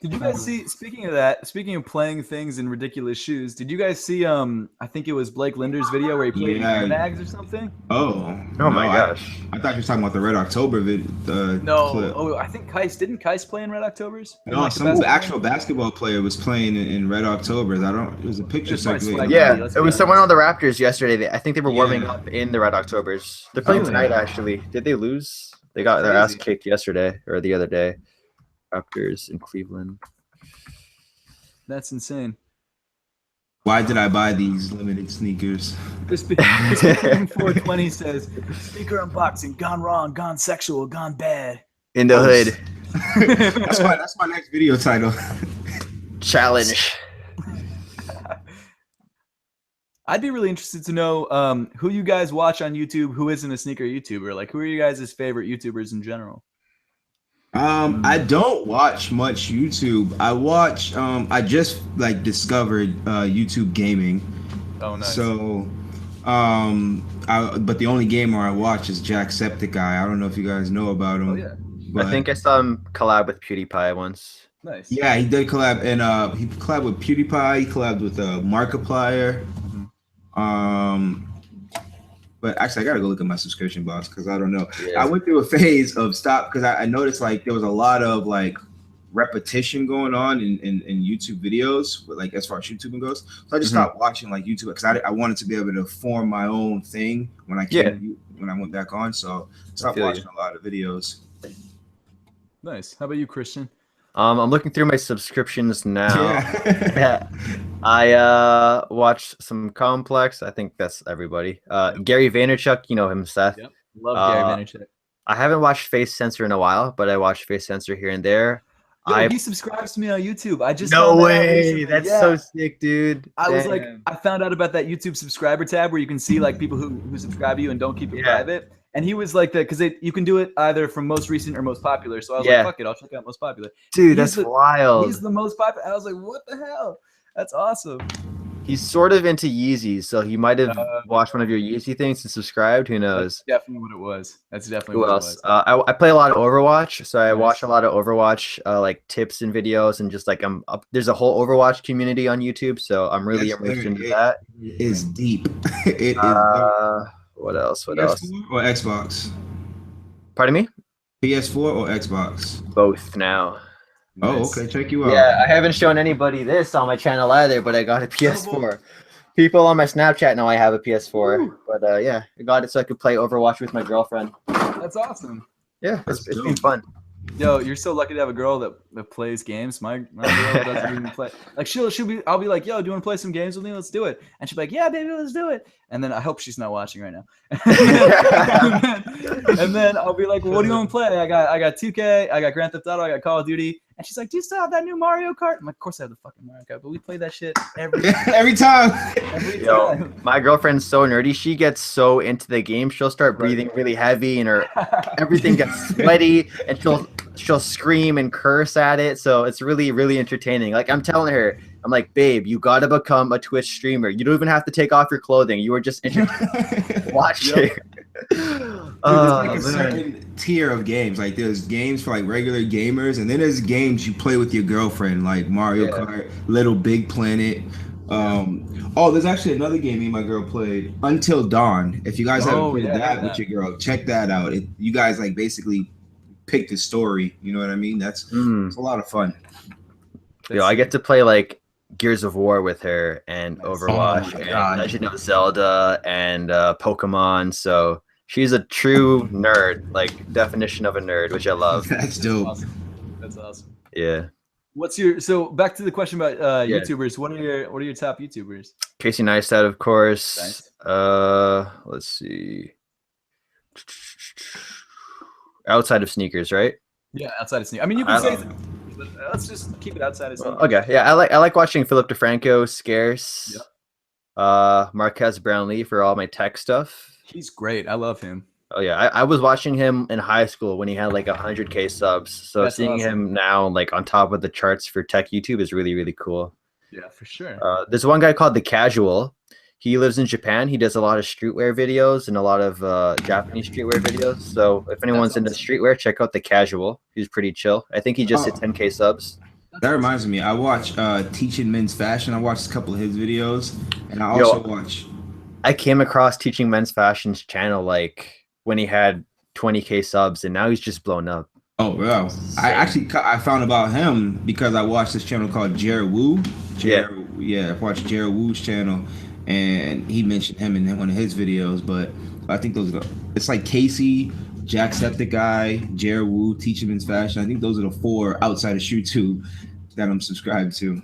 Did you guys see? Speaking of that, speaking of playing things in ridiculous shoes, did you guys see? I think it was Blake Linder's video where he played in Air Mags or something. Oh my gosh! I thought you were talking about the Red October clip. I think didn't Kais play in Red Octobers? No, some actual basketball player was playing in Red Octobers. It was a picture circulating. Yeah, it was someone on the Raptors yesterday. I think they were warming up in the Red Octobers. They're playing tonight, actually. Did they lose? They got their ass kicked yesterday or the other day. Raptors in Cleveland. That's insane. Why did I buy these limited sneakers? Crispy 420 says, "Sneaker unboxing gone wrong, gone sexual, gone bad." In the hood. That's my next video title. Challenge. I'd be really interested to know who you guys watch on YouTube who isn't a sneaker YouTuber. Like, who are you guys' favorite YouTubers in general? I don't watch much YouTube. I watch I just like discovered YouTube gaming. Oh, nice. So but the only gamer I watch is Jacksepticeye. I don't know if you guys know about him. Oh yeah. I think I saw him collab with PewDiePie once. Nice. Yeah, he did collab, and he collabed with PewDiePie. He collabed with Markiplier. But actually, I gotta go look at my subscription box because I don't know. Yeah. I went through a phase of because I noticed like there was a lot of like repetition going on in YouTube videos, but, like as far as YouTubing goes. So I just stopped watching like YouTube because I wanted to be able to form my own thing when I when I went back on. So I stopped watching a lot of videos. Nice. How about you, Christian? I'm looking through my subscriptions now. Yeah. I watched some Complex. I think that's everybody. Gary Vaynerchuk, you know him, Seth. Yep. Love Gary Vaynerchuk. I haven't watched Face Censor in a while, but I watched Face Censor here and there. Yo, he subscribes to me on YouTube. I just no way. That's so sick, dude. I was like, I found out about that YouTube subscriber tab where you can see like people who subscribe to you and don't keep it private. And he was like that because you can do it either from most recent or most popular. So I was like, fuck it, I'll check out most popular. Dude, that's wild. He's the most popular. I was like, what the hell? That's awesome. He's sort of into Yeezys, so he might have watched one of your Yeezy things and subscribed. Who knows? That's definitely what it was. That's definitely what it was. I play a lot of Overwatch, so I watch a lot of Overwatch like tips and videos, and just like there's a whole Overwatch community on YouTube, so I'm really immersed into that. It is deep. It is. What else? What PS4 else? Or Xbox? Pardon me? PS4 or Xbox? Both now. Oh, okay. Check you out. Yeah, I haven't shown anybody this on my channel either, but I got a PS4. People on my Snapchat know I have a PS4. Ooh. But yeah, I got it so I could play Overwatch with my girlfriend. That's awesome. Yeah, it's been fun. Yo, you're so lucky to have a girl that plays games. My girl doesn't even play. Like I'll be like, yo, do you want to play some games with me? Let's do it. And she'll be like, yeah, baby, let's do it. And then I hope she's not watching right now. and then I'll be like, well, what do you want to play? I got 2K, I got Grand Theft Auto, I got Call of Duty. And she's like, do you still have that new Mario Kart? I'm like, of course I have the fucking Mario Kart, but we play that shit every time. Yo, my girlfriend's so nerdy. She gets so into the game. She'll start breathing really heavy and everything gets sweaty, and she'll scream and curse at it. So it's really, really entertaining. Like I'm telling her, I'm like, babe, you got to become a Twitch streamer. You don't even have to take off your clothing. You are just entertained. Watch it. Dude, there's like a certain tier of games. Like there's games for like regular gamers, and then there's games you play with your girlfriend, like Mario Kart, Little Big Planet. There's actually another game me and my girl played, Until Dawn. If you guys haven't played that with your girl, check that out. You guys like basically pick the story. You know what I mean? It's a lot of fun. Yo, I get to play like Gears of War with her and Overwatch and Legend of Zelda and Pokemon. So she's a true nerd, like definition of a nerd, which I love. That's dope. That's awesome. Yeah. So back to the question about YouTubers. What are your top YouTubers? Casey Neistat, of course. Nice. Let's see. Outside of sneakers, right? Yeah, outside of sneakers. I mean, you can say. Let's just keep it outside of sneakers. Okay, yeah, I like watching Philip DeFranco, Scarce, Marquez Brownlee for all my tech stuff. He's great. I love him. Oh yeah, I was watching him in high school when he had like 100K subs. So That's seeing awesome. him now like on top of the charts for tech YouTube is really, really cool. Yeah, for sure. There's one guy called The Casual. He lives in Japan. He does a lot of streetwear videos and a lot of Japanese streetwear videos. So if anyone's into streetwear, check out The Casual. He's pretty chill. I think he just hit 10K subs. That reminds me, I watch Teaching Men's Fashion. I watched a couple of his videos, and I also watch. I came across Teaching Men's Fashion's channel like when he had 20K subs, and now he's just blown up. Oh, wow. I found about him because I watched this channel called Jared Wu. I watched Jared Wu's channel, and he mentioned him in one of his videos. But I think it's like Casey, Jacksepticeye, Jared Wu, Teaching Men's Fashion. I think those are the 4 outside of YouTube that I'm subscribed to.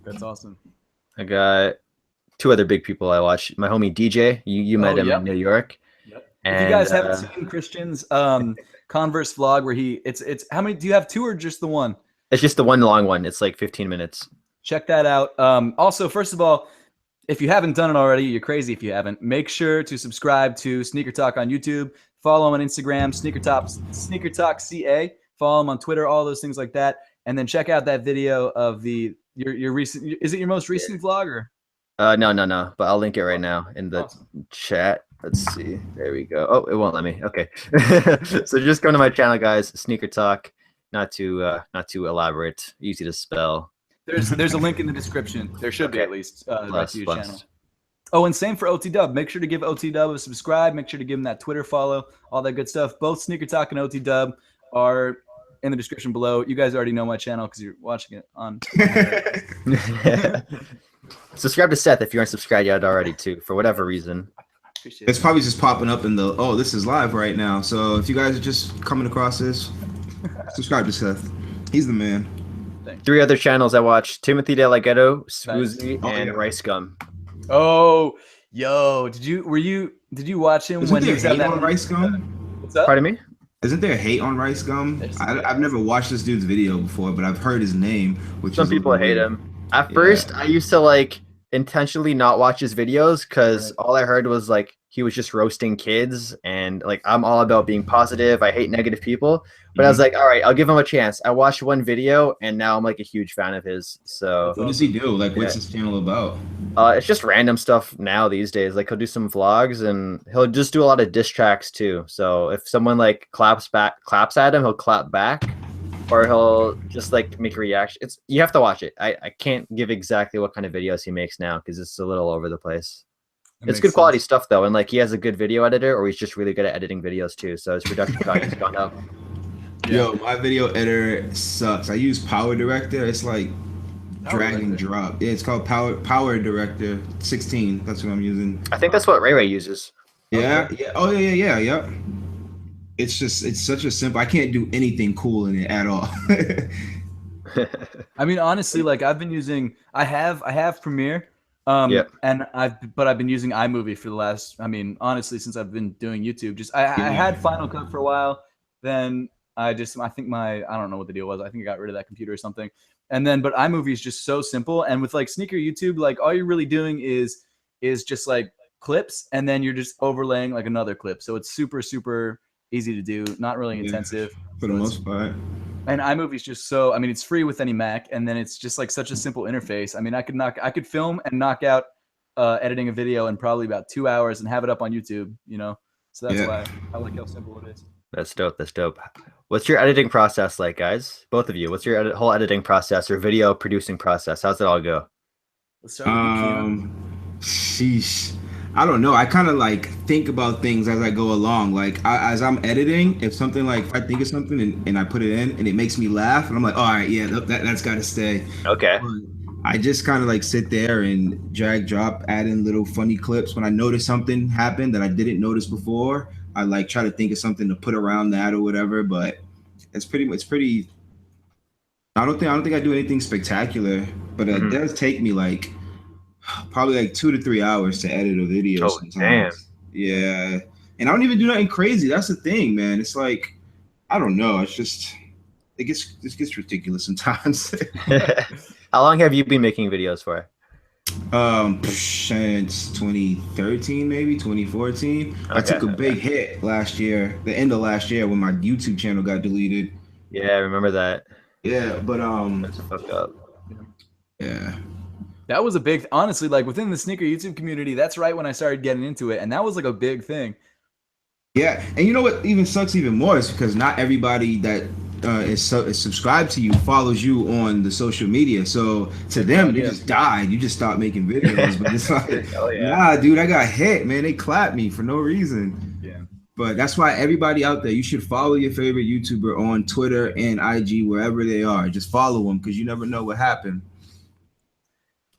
That's awesome. I got 2 other big people I watch. My homie DJ, you met him in New York. And, if you guys haven't seen Christian's Converse vlog where it's how many do you have, 2 or just the one? It's just the one long one. It's like 15 minutes. Check that out. Also, first of all, if you haven't done it already, you're crazy if you haven't. Make sure to subscribe to SneakerTalk on YouTube. Follow him on Instagram, SneakerTalk CA. Follow him on Twitter, all those things like that. And then check out that video of your recent. Is it your most recent vlog or? No. But I'll link it right now in the chat. Let's see. There we go. Oh, it won't let me. Okay. So just go to my channel, guys. SneakerTalk. Not too elaborate. Easy to spell. There's a link in the description. There should be at least Plus. to your channel. Oh, and same for OhTeeDubb. Make sure to give OhTeeDubb a subscribe. Make sure to give him that Twitter follow. All that good stuff. Both SneakerTalk and OhTeeDubb are in the description below. You guys already know my channel because you're watching it on. Subscribe to Seth if you aren't subscribed yet already too, for whatever reason. It's probably just popping up in the this is live right now. So if you guys are just coming across this, subscribe to Seth. He's the man. 3 other channels I watch: Timothy De La Ghetto, Swoozy, and Rice Gum. Oh, yo, did you watch him when he was hate on Rice Gum? What's up? Pardon me? Isn't there hate on Rice Gum? I've never watched this dude's video before, but I've heard his name. Which some people hate him. At first, I used to like intentionally not watch his videos because all I heard was like he was just roasting kids, and like I'm all about being positive. I hate negative people, but I was like, all right, I'll give him a chance. I watched one video, and now I'm like a huge fan of his. So what does he do? Like, what's his channel about? It's just random stuff now these days. Like he'll do some vlogs, and he'll just do a lot of diss tracks too. So if someone like claps at him, he'll clap back. Or he'll just like make a reaction. You have to watch it. I can't give exactly what kind of videos he makes now because it's a little over the place. It's good quality stuff though, and like he has a good video editor, or he's just really good at editing videos too. So his production value has gone up. Yo, my video editor sucks. I use Power Director. It's like drag and drop. Yeah, it's called Power Director 16. That's what I'm using. I think that's what Ray uses. Yeah. Oh yeah. It's such a simple. I can't do anything cool in it at all. I mean, honestly, like I've been using. I have Premiere. And I've been using iMovie for the last. I mean, honestly, since I've been doing YouTube, I had Final Cut for a while. Then I think I don't know what the deal was. I think I got rid of that computer or something. And then, but iMovie is just so simple. And with like sneaker YouTube, like all you're really doing is just like clips, and then you're just overlaying like another clip. So it's super, super easy to do, not really intensive for the most part. And iMovie's just so, I mean, it's free with any Mac, and then it's just like such a simple interface. I mean, I could film and knock out editing a video in probably about 2 hours and have it up on YouTube, you know? So that's why I like how simple it is. That's dope. What's your editing process like, guys? Both of you. What's your whole editing process or video producing process? How's it all go? Let's start with you, sheesh. I don't know. I kind of like think about things as I go along. Like as I'm editing, if I think of something and I put it in and it makes me laugh, and I'm like, all right, yeah, that's got to stay. Okay. But I just kind of like sit there and drag, drop, add in little funny clips. When I notice something happened that I didn't notice before, I like try to think of something to put around that or whatever. But it's pretty. I don't think I do anything spectacular, but it does take me like probably like 2 to 3 hours to edit a video sometimes. Damn. Yeah. And I don't even do nothing crazy. That's the thing, man. It's like, I don't know. It's just, it gets ridiculous sometimes. How long have you been making videos for? Since 2013, maybe 2014. I Okay. took a big hit last year, the end of last year, when my YouTube channel got deleted. Yeah, I remember that. Yeah, but That's fucked up. yeah. That was a big, honestly, like within the sneaker YouTube community, that's right when I started getting into it. And that was like a big thing. Yeah, and you know what even sucks even more is because not everybody that is subscribed to you follows you on the social media. So to them, you just died. You just stopped making videos. But it's like, Oh, yeah. nah, dude, I got hit, man. They clapped me for no reason. Yeah. But that's why everybody out there, you should follow your favorite YouTuber on Twitter and IG, wherever they are. Just follow them because you never know what happened.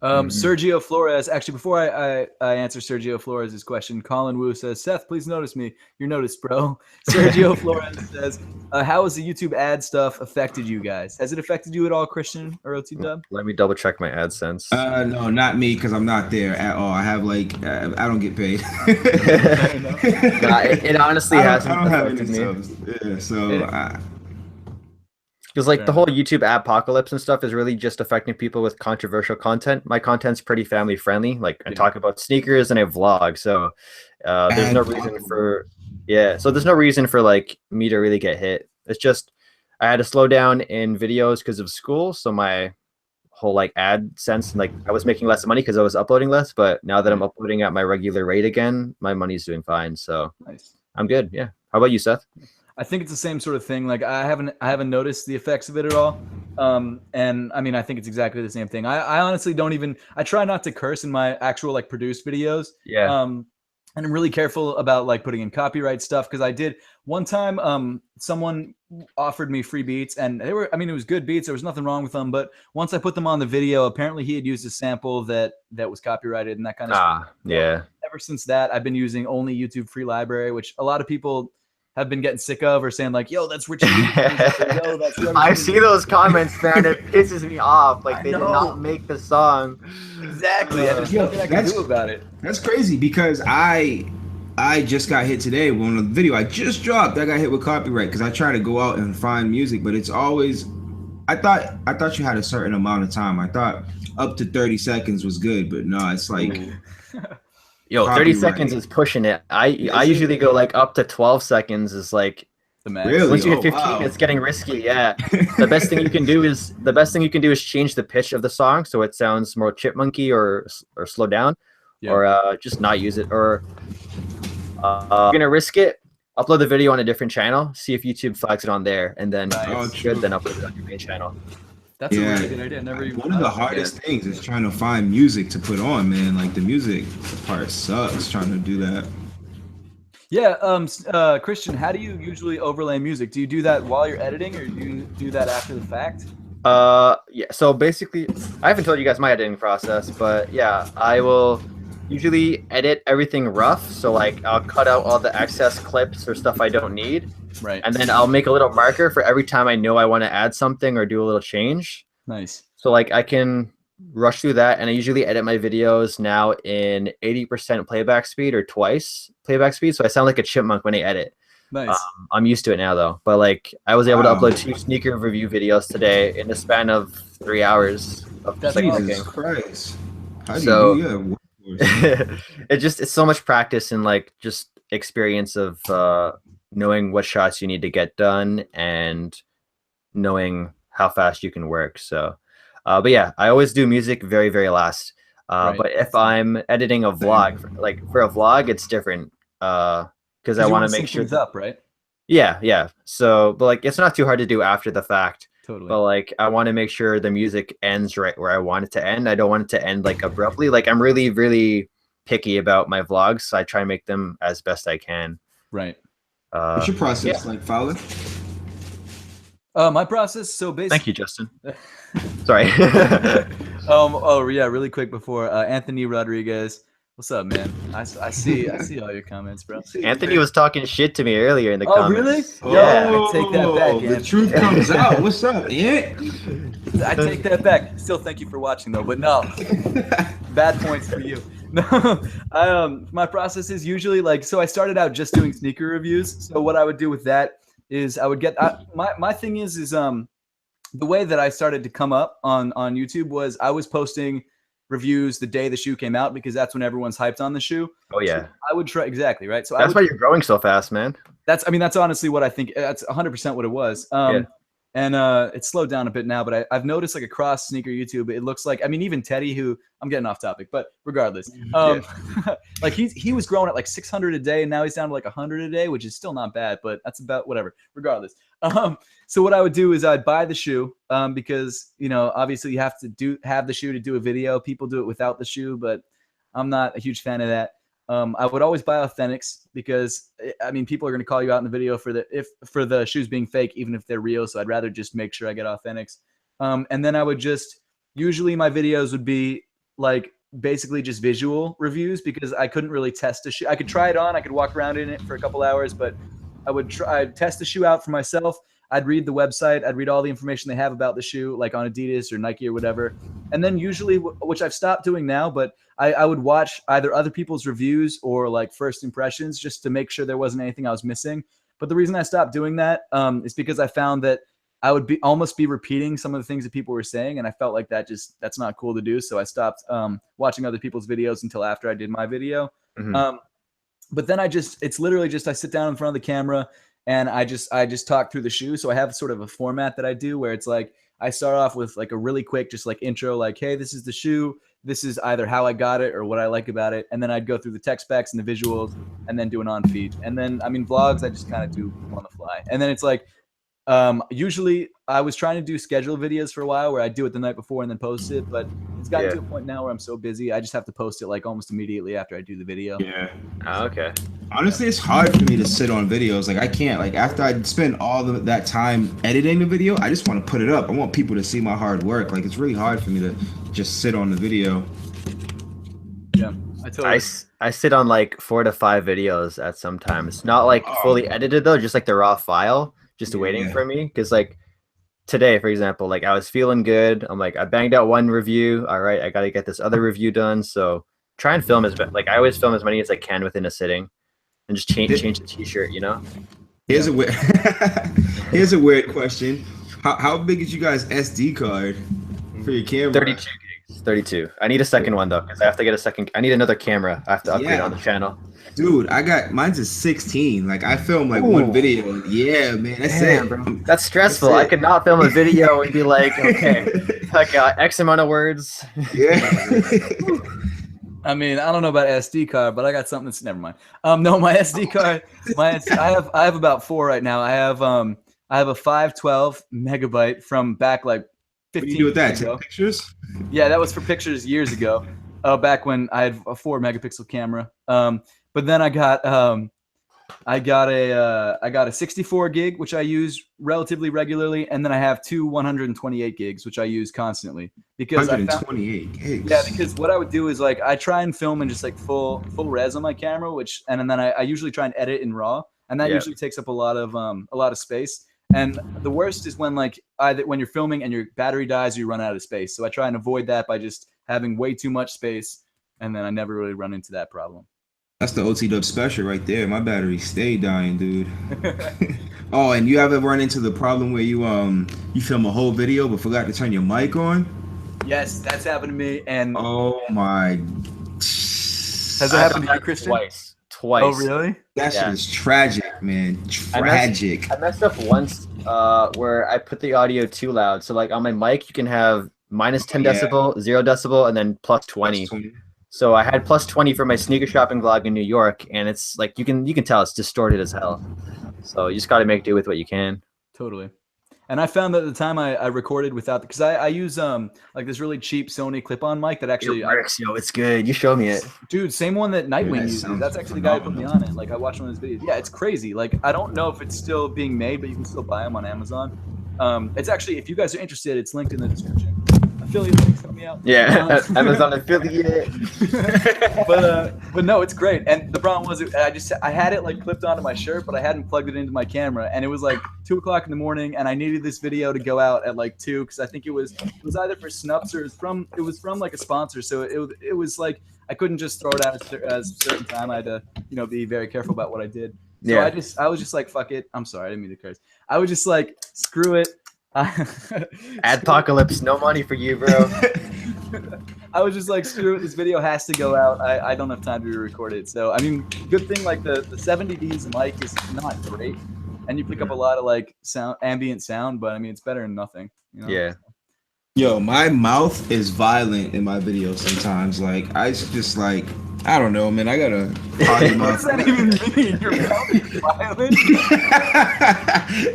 Sergio Flores. Actually, before I answer Sergio Flores' question, Colin Wu says, Seth, please notice me. You're noticed, bro. Sergio Flores says, how has the YouTube ad stuff affected you guys? Has it affected you at all, Christian or OhTeeDubb? Let me double check my AdSense. No, not me because I'm not there at all. I have I don't get paid. Nah, it honestly hasn't I don't have any affected me. subs. Yeah, so Because like the whole YouTube apocalypse and stuff is really just affecting people with controversial content. My content's pretty family friendly. Like I talk about sneakers and I vlog, so there's no reason for So there's no reason for like me to really get hit. It's just I had to slow down in videos because of school, so my whole like AdSense, like I was making less money because I was uploading less. But now that I'm uploading at my regular rate again, my money's doing fine. So Nice. I'm good. Yeah. How about you, Seth? I think it's the same sort of thing. Like I haven't noticed the effects of it at all. And I mean, I think it's exactly the same thing. I honestly don't even. I try not to curse in my actual like produced videos. Yeah. And I'm really careful about like putting in copyright stuff because I did one time. Someone offered me free beats, and they were. I mean, it was good beats. There was nothing wrong with them. But once I put them on the video, apparently he had used a sample that was copyrighted and that kind of stuff. Yeah. So ever since that, I've been using only YouTube Free Library, which a lot of people have been getting sick of or saying like, yo, that's Richard. Yo, that's I see those comments, man. It pisses me off. Like they did not make the song. Exactly. There's nothing I can do about it. That's crazy because I just got hit today on the video I just dropped. I got hit with copyright because I try to go out and find music, but it's always. I thought you had a certain amount of time. I thought up to 30 seconds was good, but no, it's like. Yo, 30 seconds is pushing it. I usually go like up to 12 seconds is like the max. Really? Once you hit 15, it's getting risky. Yeah. The best thing you can do is change the pitch of the song so it sounds more chipmunky or slow down, or just not use it. Or you're gonna risk it. Upload the video on a different channel. See if YouTube flags it on there, and then it's good. Then upload it on your main channel. That's a really good idea. One of the hardest things is trying to find music to put on, man. Like the music part sucks trying to do that. Yeah, Christian, how do you usually overlay music? Do you do that while you're editing, or do you do that after the fact? Yeah. So basically, I haven't told you guys my editing process, but yeah, I will usually edit everything rough. So like, I'll cut out all the excess clips or stuff I don't need. Right. And then I'll make a little marker for every time I know I want to add something or do a little change. Nice. So like I can rush through that, and I usually edit my videos now in 80% playback speed or twice playback speed. So I sound like a chipmunk when I edit. Nice. I'm used to it now though. But like I was able to upload 2 sneaker review videos today in the span of 3 hours of That's Jesus Christ. How do you do it's so much practice and like just experience of knowing what shots you need to get done and knowing how fast you can work. So but yeah, I always do music very, very last. But if I'm editing a vlog, like for a vlog, it's different because I want to make sure things up, right? Yeah. So, but like, it's not too hard to do after the fact. Totally. But like, I want to make sure the music ends right where I want it to end. I don't want it to end like abruptly. Like, I'm really, really picky about my vlogs, so I try and make them as best I can. Right. What's your process like, Fowler? My process. So basically. Thank you, Justin. Sorry. Oh yeah, really quick before Anthony Rodriguez. What's up, man? I see all your comments, bro. Anthony was talking shit to me earlier in the comments. Oh, really? Yeah, I take that back. The truth comes out. What's up? Yeah. I take that back. Still, thank you for watching, though. But no, bad points for you. No, my process is usually like, so I started out just doing sneaker reviews. So what I would do with that is I would get my thing is the way that I started to come up on YouTube was I was posting reviews the day the shoe came out because that's when everyone's hyped on the shoe. Oh yeah. So I would try exactly right. So that's why you're growing so fast, man. That's honestly what I think. That's 100% what it was. And it's slowed down a bit now, but I've noticed like across sneaker YouTube, it looks like, I mean, even Teddy, who I'm getting off topic, but regardless, like he was growing at like 600 a day and now he's down to like 100 a day, which is still not bad, but that's about whatever, regardless. So what I would do is I'd buy the shoe because, you know, obviously you have to have the shoe to do a video. People do it without the shoe, but I'm not a huge fan of that. I would always buy authentics because I mean people are going to call you out in the video for the shoes being fake, even if they're real. So I'd rather just make sure I get authentics. And then I would usually my videos would be like basically just visual reviews because I couldn't really test a shoe. I could try it on, I could walk around in it for a couple hours, but I'd test the shoe out for myself. I'd read the website. I'd read all the information they have about the shoe, like on Adidas or Nike or whatever. And then usually, which I've stopped doing now, but I would watch either other people's reviews or like first impressions just to make sure there wasn't anything I was missing. But the reason I stopped doing that is because I found that I would almost be repeating some of the things that people were saying. And I felt like that's not cool to do. So I stopped watching other people's videos until after I did my video. Mm-hmm. But then it's literally just I sit down in front of the camera and I just talk through the shoe. So I have sort of a format that I do where it's like I start off with like a really quick just like intro, like, hey, this is the shoe. This is either how I got it or what I like about it. And then I'd go through the tech specs and the visuals and then do an on feed. And then, I mean, vlogs, I just kind of do on the fly. And then it's like, usually I was trying to do scheduled videos for a while where I do it the night before and then post it, but it's gotten to a point now where I'm so busy. I just have to post it like almost immediately after I do the video. Yeah. Oh, okay. Honestly, it's hard for me to sit on videos. Like I can't, like after I spend all that time editing the video, I just want to put it up. I want people to see my hard work. Like it's really hard for me to just sit on the video. Yeah. I sit on like 4 to 5 videos at some time. It's not like fully edited though, just like the raw file, just waiting for me. Cause like today, for example, like I was feeling good. I'm like, I banged out one review. All right, I got to get this other review done. So try and film I always film as many as I can within a sitting and just change the t-shirt, you know? Here's a weird question. How big is you guys SD card for your camera? 32 gigs. 32. I need a second one though, because I have to get a second. I need another camera. I have to upgrade on the channel. Dude, mine's a 16. Like I film like one video. Yeah, man, that's it, bro. That's stressful. I could not film a video and be like, okay, like X amount of words. Yeah. I mean, I don't know about SD card, but I got something that's never mind. No, my SD card, I have about 4 right now. I have a 512 megabyte from back like 15 years ago. What do you do with that? Take pictures? Yeah, that was for pictures years ago. Back when I had a 4 megapixel camera. But then I got a 64 gig, which I use relatively regularly, and then I have 2 128 gigs, which I use constantly because 128 gigs. Yeah, because what I would do is like I try and film in just like full res on my camera, and then I usually try and edit in RAW, and that usually takes up a lot of space. And the worst is when like when you're filming and your battery dies or you run out of space. So I try and avoid that by just having way too much space, and then I never really run into that problem. That's the OhTeeDubb special right there. My battery stayed dying, dude. Oh, and you ever run into the problem where you film a whole video but forgot to turn your mic on? Yes, that's happened to me. And oh my! Has it happened to you, Christian? Twice. Oh, really? That shit is tragic, man. Tragic. I messed up once where I put the audio too loud. So like on my mic, you can have minus 10 decibel, 0 decibel, and then plus 20. So I had plus 20 for my sneaker shopping vlog in New York, and it's like you can tell it's distorted as hell. So you just got to make do with what you can. Totally. And I found that at the time I recorded without, because I use like this really cheap Sony clip-on mic that actually works. Yo, it's good. You showed me it, dude. Same one that Nightwing uses. That's actually the guy who put me on it. Like I watched one of his videos. Yeah, it's crazy. Like I don't know if it's still being made, but you can still buy them on Amazon. It's actually, if you guys are interested, it's linked in the description. Affiliate links, help me out. Yeah, Amazon affiliate. But no, it's great. And the problem was I had it like clipped onto my shirt, but I hadn't plugged it into my camera. And it was like 2 o'clock in the morning, and I needed this video to go out at like 2 because I think it was either for Snups or it was from like a sponsor. So it was like I couldn't just throw it out at a certain time. I had to be very careful about what I did. So I was just like, fuck it. I'm sorry, I didn't mean to curse. I was just like, screw it. Adpocalypse, no money for you, bro. I was just like, screw it, this video has to go out. I don't have time to record it. So I mean, good thing like the 70Ds mic is not great, and you pick up a lot of like ambient sound, but I mean it's better than nothing. You know? Yeah. Yo, my mouth is violent in my videos sometimes. Like I just like I don't know, man. I gotta potty What mouth. does that even mean? Your mouth is violent?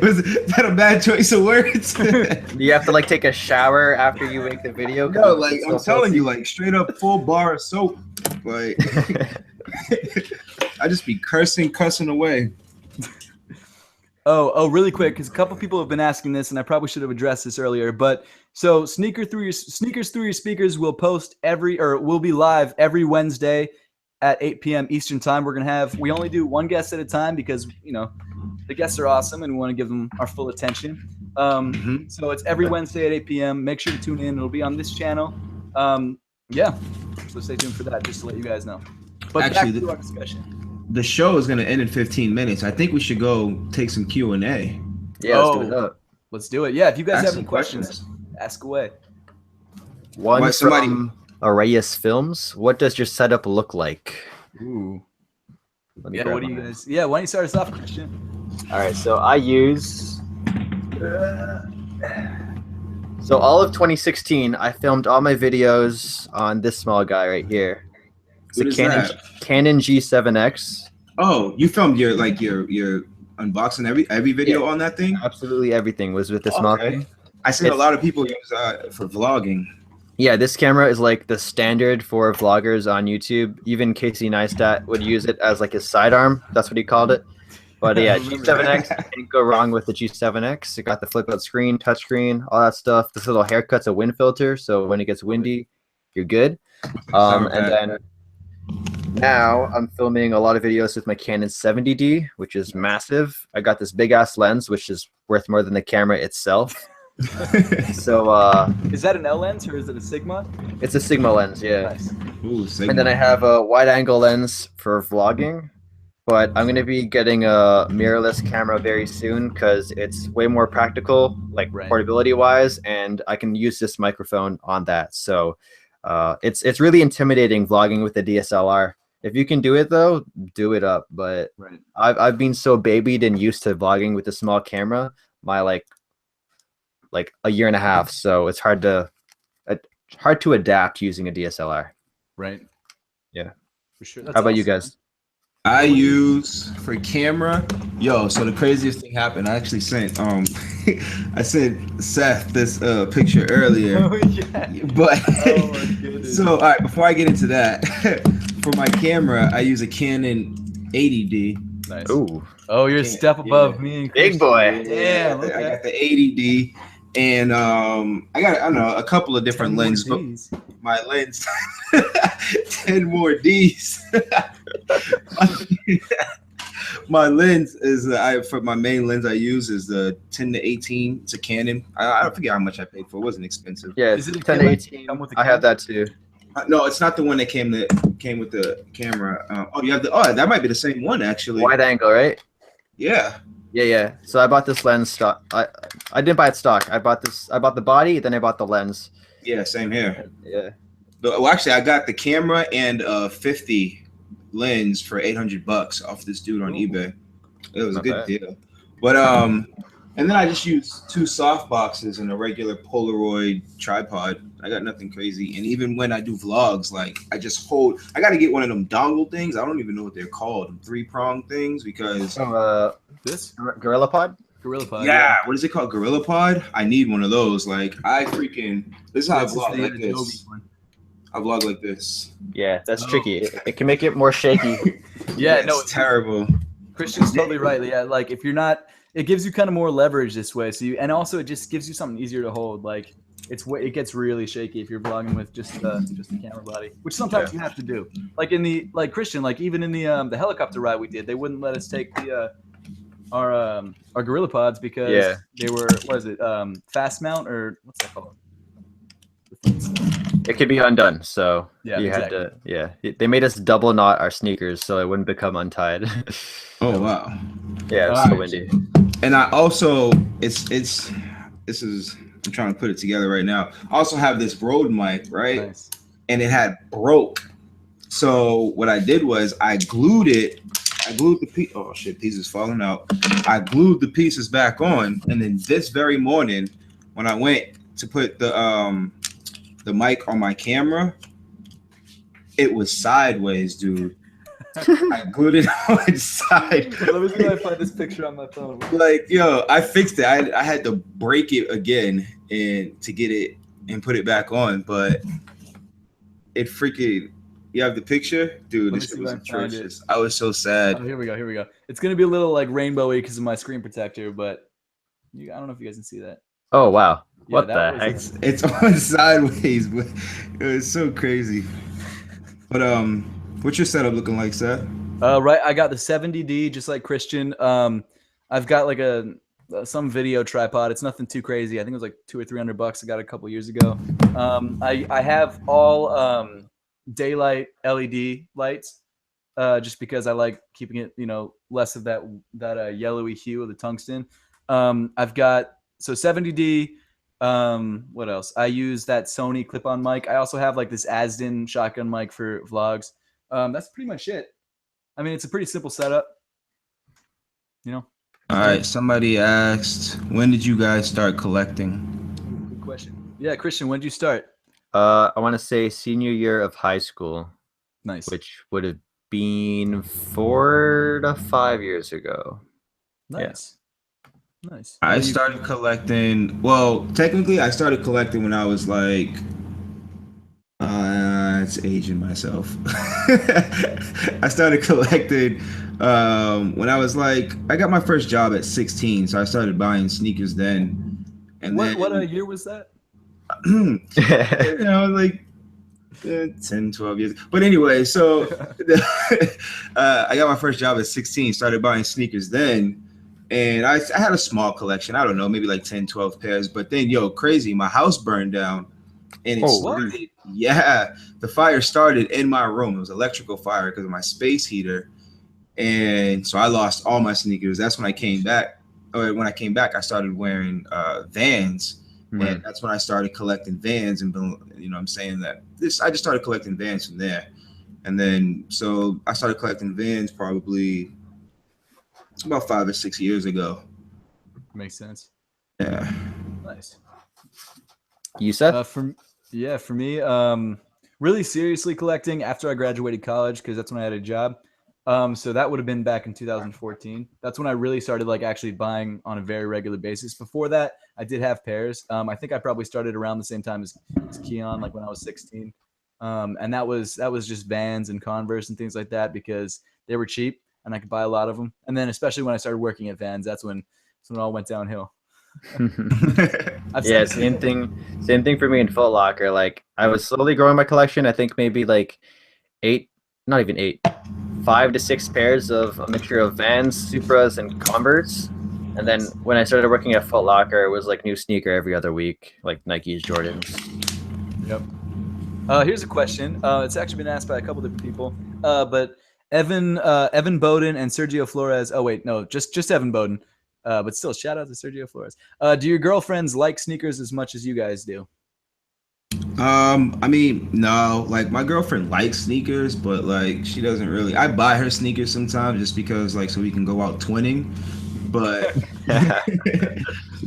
Was that a bad choice of words? Do you have to like take a shower after you make the video? No, like I'm telling you, like straight up full bar of soap. Like I just be cussing away. Oh, really quick, because a couple people have been asking this, and I probably should have addressed this earlier. But so sneakers through your speakers will will be live every Wednesday at 8 p.m. Eastern time. We only do one guest at a time because the guests are awesome and we want to give them our full attention. So it's every Wednesday at 8 p.m. Make sure to tune in. It'll be on this channel. Yeah, so stay tuned for that, just to let you guys know. But actually, back to our discussion. The show is gonna end in 15 minutes. I think we should go take some Q&A. Yeah, let's do it up. Let's do it. Yeah, if you guys Ask have some any questions, ask away. One somebody- from Arias Films. What does your setup look like? Ooh. Let me Yeah, grab what do you mine. guys? Yeah, why don't you start us off, Christian? All right, so I use. So all of 2016, I filmed all my videos on this small guy right here. It's What a is Canon, that? Canon G7X. Oh, you filmed your unboxing every video Yeah. on that thing? Absolutely everything was with this small Okay. thing. I seen a It's- lot of people use for vlogging. Yeah, this camera is like the standard for vloggers on YouTube. Even Casey Neistat would use it as like his sidearm. That's what he called it. But yeah, G7X, can't go wrong with the G7X. It got the flip out screen, touchscreen, all that stuff. This little haircut's a wind filter, so when it gets windy, you're good. And then now I'm filming a lot of videos with my Canon 70D, which is massive. I got this big ass lens, which is worth more than the camera itself. So Is that an L lens or is it a Sigma? it's a Sigma lens, yeah. Nice. Ooh, And then I have a wide angle lens for vlogging, but I'm going to be getting a mirrorless camera very soon because it's way more practical, like Right. portability wise, and I can use this microphone on that. So it's really intimidating vlogging with the DSLR. If you can do it though, do it up. But Right. I've been so babied and used to vlogging with a small camera, my like a year and a half. So it's hard to adapt using a DSLR. Right. Yeah. For sure. That's How about you awesome. guys? I use for camera. Yo, so the craziest thing happened. I actually sent I sent Seth this picture earlier. Oh yeah. But Oh my goodness. so all right, before I get into that, for my camera, I use a Canon 80D. Nice. Ooh. Oh, you're a Can't- step above yeah. me. And Big Christian. boy. Damn. I Okay. got the 80D, and I don't know, a couple of different 10 more lenses. But Ds. my lens, 10 more D's. My lens is for my main lens I use is the 10 to 18. It's a Canon. I don't forget how much I paid for. It wasn't expensive. Yeah, Is it a 10 kit to lens? 18. Come with the I have camera? that too. No, it's not the one that came with the camera. You have that might be the same one actually. Wide angle, right? Yeah. Yeah. So I bought this lens stock. I didn't buy it stock. I bought the body, then I bought the lens. Yeah, same here. Yeah. Well, actually, I got the camera and a 50 lens for $800 off this dude on Ooh. eBay. It was Not a bad. good deal. But and then I just used 2 soft boxes and a regular Polaroid tripod. I got nothing crazy. And even when I do vlogs, like I got to get one of them dongle things. I don't even know what they're called, 3-prong things, because This Gorilla Pod. Gorilla Pod. yeah, what is it called? Gorilla Pod? I need one of those. Like this is how I This is vlog the like Adobe this. one. I vlog like this. Yeah, that's Oh. tricky. It can make it more shaky. Yeah, It's no, terrible. Christian's totally right. Yeah, like if you're not, it gives you kind of more leverage this way. So and also it just gives you something easier to hold. Like it gets really shaky if you're vlogging with just the camera body, which sometimes you have to do. Like Christian, like even in the helicopter ride we did, they wouldn't let us take our Gorilla Pods because they were fast mount or what's that called? It could be undone. So Yeah, you exactly. had to. Yeah, they made us double knot our sneakers so it wouldn't become untied. Oh wow. Yeah, it's so Alright. windy. And I also this is I'm trying to put it together right now. I also have this Rode mic, right? Nice. And it had broke. So what I did was I glued it. I glued the piece. Oh shit, pieces falling out. I glued the pieces back on, and then this very morning, when I went to put the mic on my camera, it was sideways, dude. I glued it on side. Let me see if I find this picture on my phone. Like, yo, I fixed it. I had to break it again and to get it and put it back on, but it freaking. You have the picture, dude. This was atrocious. I was so sad. Oh, here we go. It's gonna be a little like rainbowy because of my screen protector, but I don't know if you guys can see that. Oh wow! Yeah, What the heck? It's on sideways, but it was so crazy. But what's your setup looking like, Seth? Right, I got the 70D, just like Christian. I've got like some video tripod. It's nothing too crazy. I think it was like $200 or $300. I got it a couple years ago. I have all daylight LED lights, just because I like keeping it, less of that yellowy hue of the tungsten. I've got 70D. What else? I use that Sony clip-on mic. I also have like this Asden shotgun mic for vlogs. That's pretty much it. I mean, it's a pretty simple setup. All right. Somebody asked, when did you guys start collecting? Good question. Yeah, Christian, when did you start? I want to say senior year of high school. Nice. Which would have been 4 to 5 years ago. Nice. Yeah. Nice. I started collecting. Well, technically, I started collecting when I was like. It's aging myself. I started collecting when I was like. I got my first job at 16, so I started buying sneakers then. And what year was that? Like 10, 12 years. But anyway, so I got my first job at 16, started buying sneakers then. And I had a small collection. I don't know, maybe like 10, 12 pairs. But then, crazy, my house burned down. And it started, the fire started in my room. It was electrical fire because of my space heater. And so I lost all my sneakers. That's when I came back. When I came back, I started wearing Vans. And that's when I started collecting Vans. And, I'm saying that I just started collecting Vans from there. And then, so I started collecting Vans probably about 5 or 6 years ago. Makes sense. Yeah. Nice. You said? For me, really seriously collecting after I graduated college, because that's when I had a job. So that would have been back in 2014. That's when I really started like actually buying on a very regular basis. Before that, I did have pairs. I think I probably started around the same time as Keon, like when I was 16. And that was just Vans and Converse and things like that because they were cheap and I could buy a lot of them. And then especially when I started working at Vans, that's when it all went downhill. Yeah, same thing for me in Foot Locker. Like I was slowly growing my collection. I think maybe like 5 to 6 pairs of a mixture of Vans, Supras, and Converse. And then when I started working at Foot Locker, it was like new sneaker every other week, like Nikes, Jordans. Yep. Here's a question. It's actually been asked by a couple different people. But Evan Bowden and Sergio Flores. Oh wait, no, just Evan Bowden. But still, shout out to Sergio Flores. Do your girlfriends like sneakers as much as you guys do? I mean, no, like my girlfriend likes sneakers, but like she doesn't really. I buy her sneakers sometimes just because like so we can go out twinning, but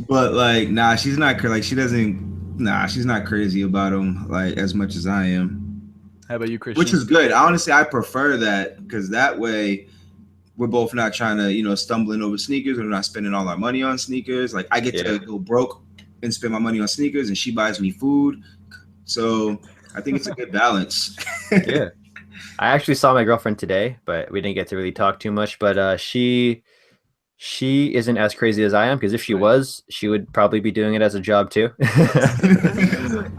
but like nah, she's not like she doesn't. Nah, she's not crazy about them like as much as I am. How about you, Christian? Which is good. Honestly, I prefer that because that way we're both not trying to stumbling over sneakers. We're not spending all our money on sneakers. Like I get to go broke and spend my money on sneakers, and she buys me food. So I think it's a good balance. Yeah. I actually saw my girlfriend today, but we didn't get to really talk too much. But she isn't as crazy as I am, because if she was, she would probably be doing it as a job too.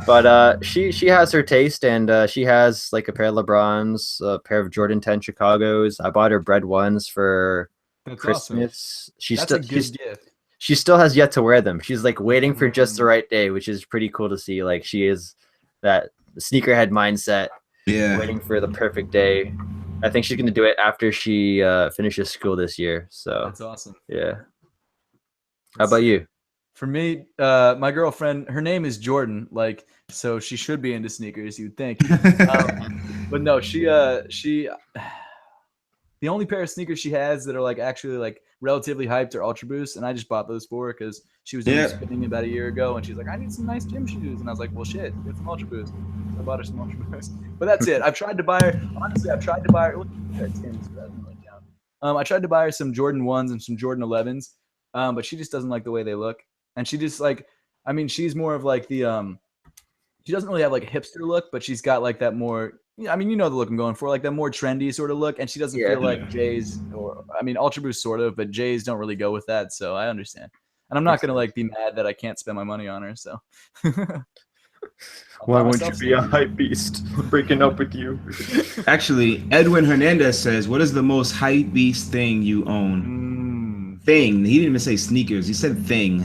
But she has her taste, and she has like a pair of LeBrons, a pair of Jordan 10 Chicagos. I bought her Bread Ones for Christmas. Awesome. She still has yet to wear them. She's like waiting for just the right day, which is pretty cool to see. Like she is that sneakerhead mindset, waiting for the perfect day. I think she's going to do it after she finishes school this year. So that's awesome. Yeah. How about you? For me, my girlfriend, her name is Jordan, like, so she should be into sneakers, you'd think. But no, she the only pair of sneakers she has that are like actually like relatively hyped are Ultra Boost, and I just bought those for her because she was doing spinning about a year ago, and she's like, I need some nice gym shoes, and I was like, well, shit, get some Ultra Boost. I bought her some Ultra Boost, but that's it. I've tried to buy her. Honestly, I've tried to buy her. Look at that skin, so that doesn't really count. I tried to buy her some Jordan 1s and some Jordan 11s, but she just doesn't like the way they look, and she just like, I mean, she's more of like the she doesn't really have like a hipster look, but she's got like that more. I mean, you know the look I'm going for, like that more trendy sort of look, and she doesn't feel like J's or I mean Ultra Boost sort of, but J's don't really go with that, so I understand. And I'm not gonna like be mad that I can't spend my money on her. So why won't you be a hype beast? Breaking up with you. Actually, Edwin Hernandez says, "What is the most hype beast thing you own?" Thing. He didn't even say sneakers. He said thing.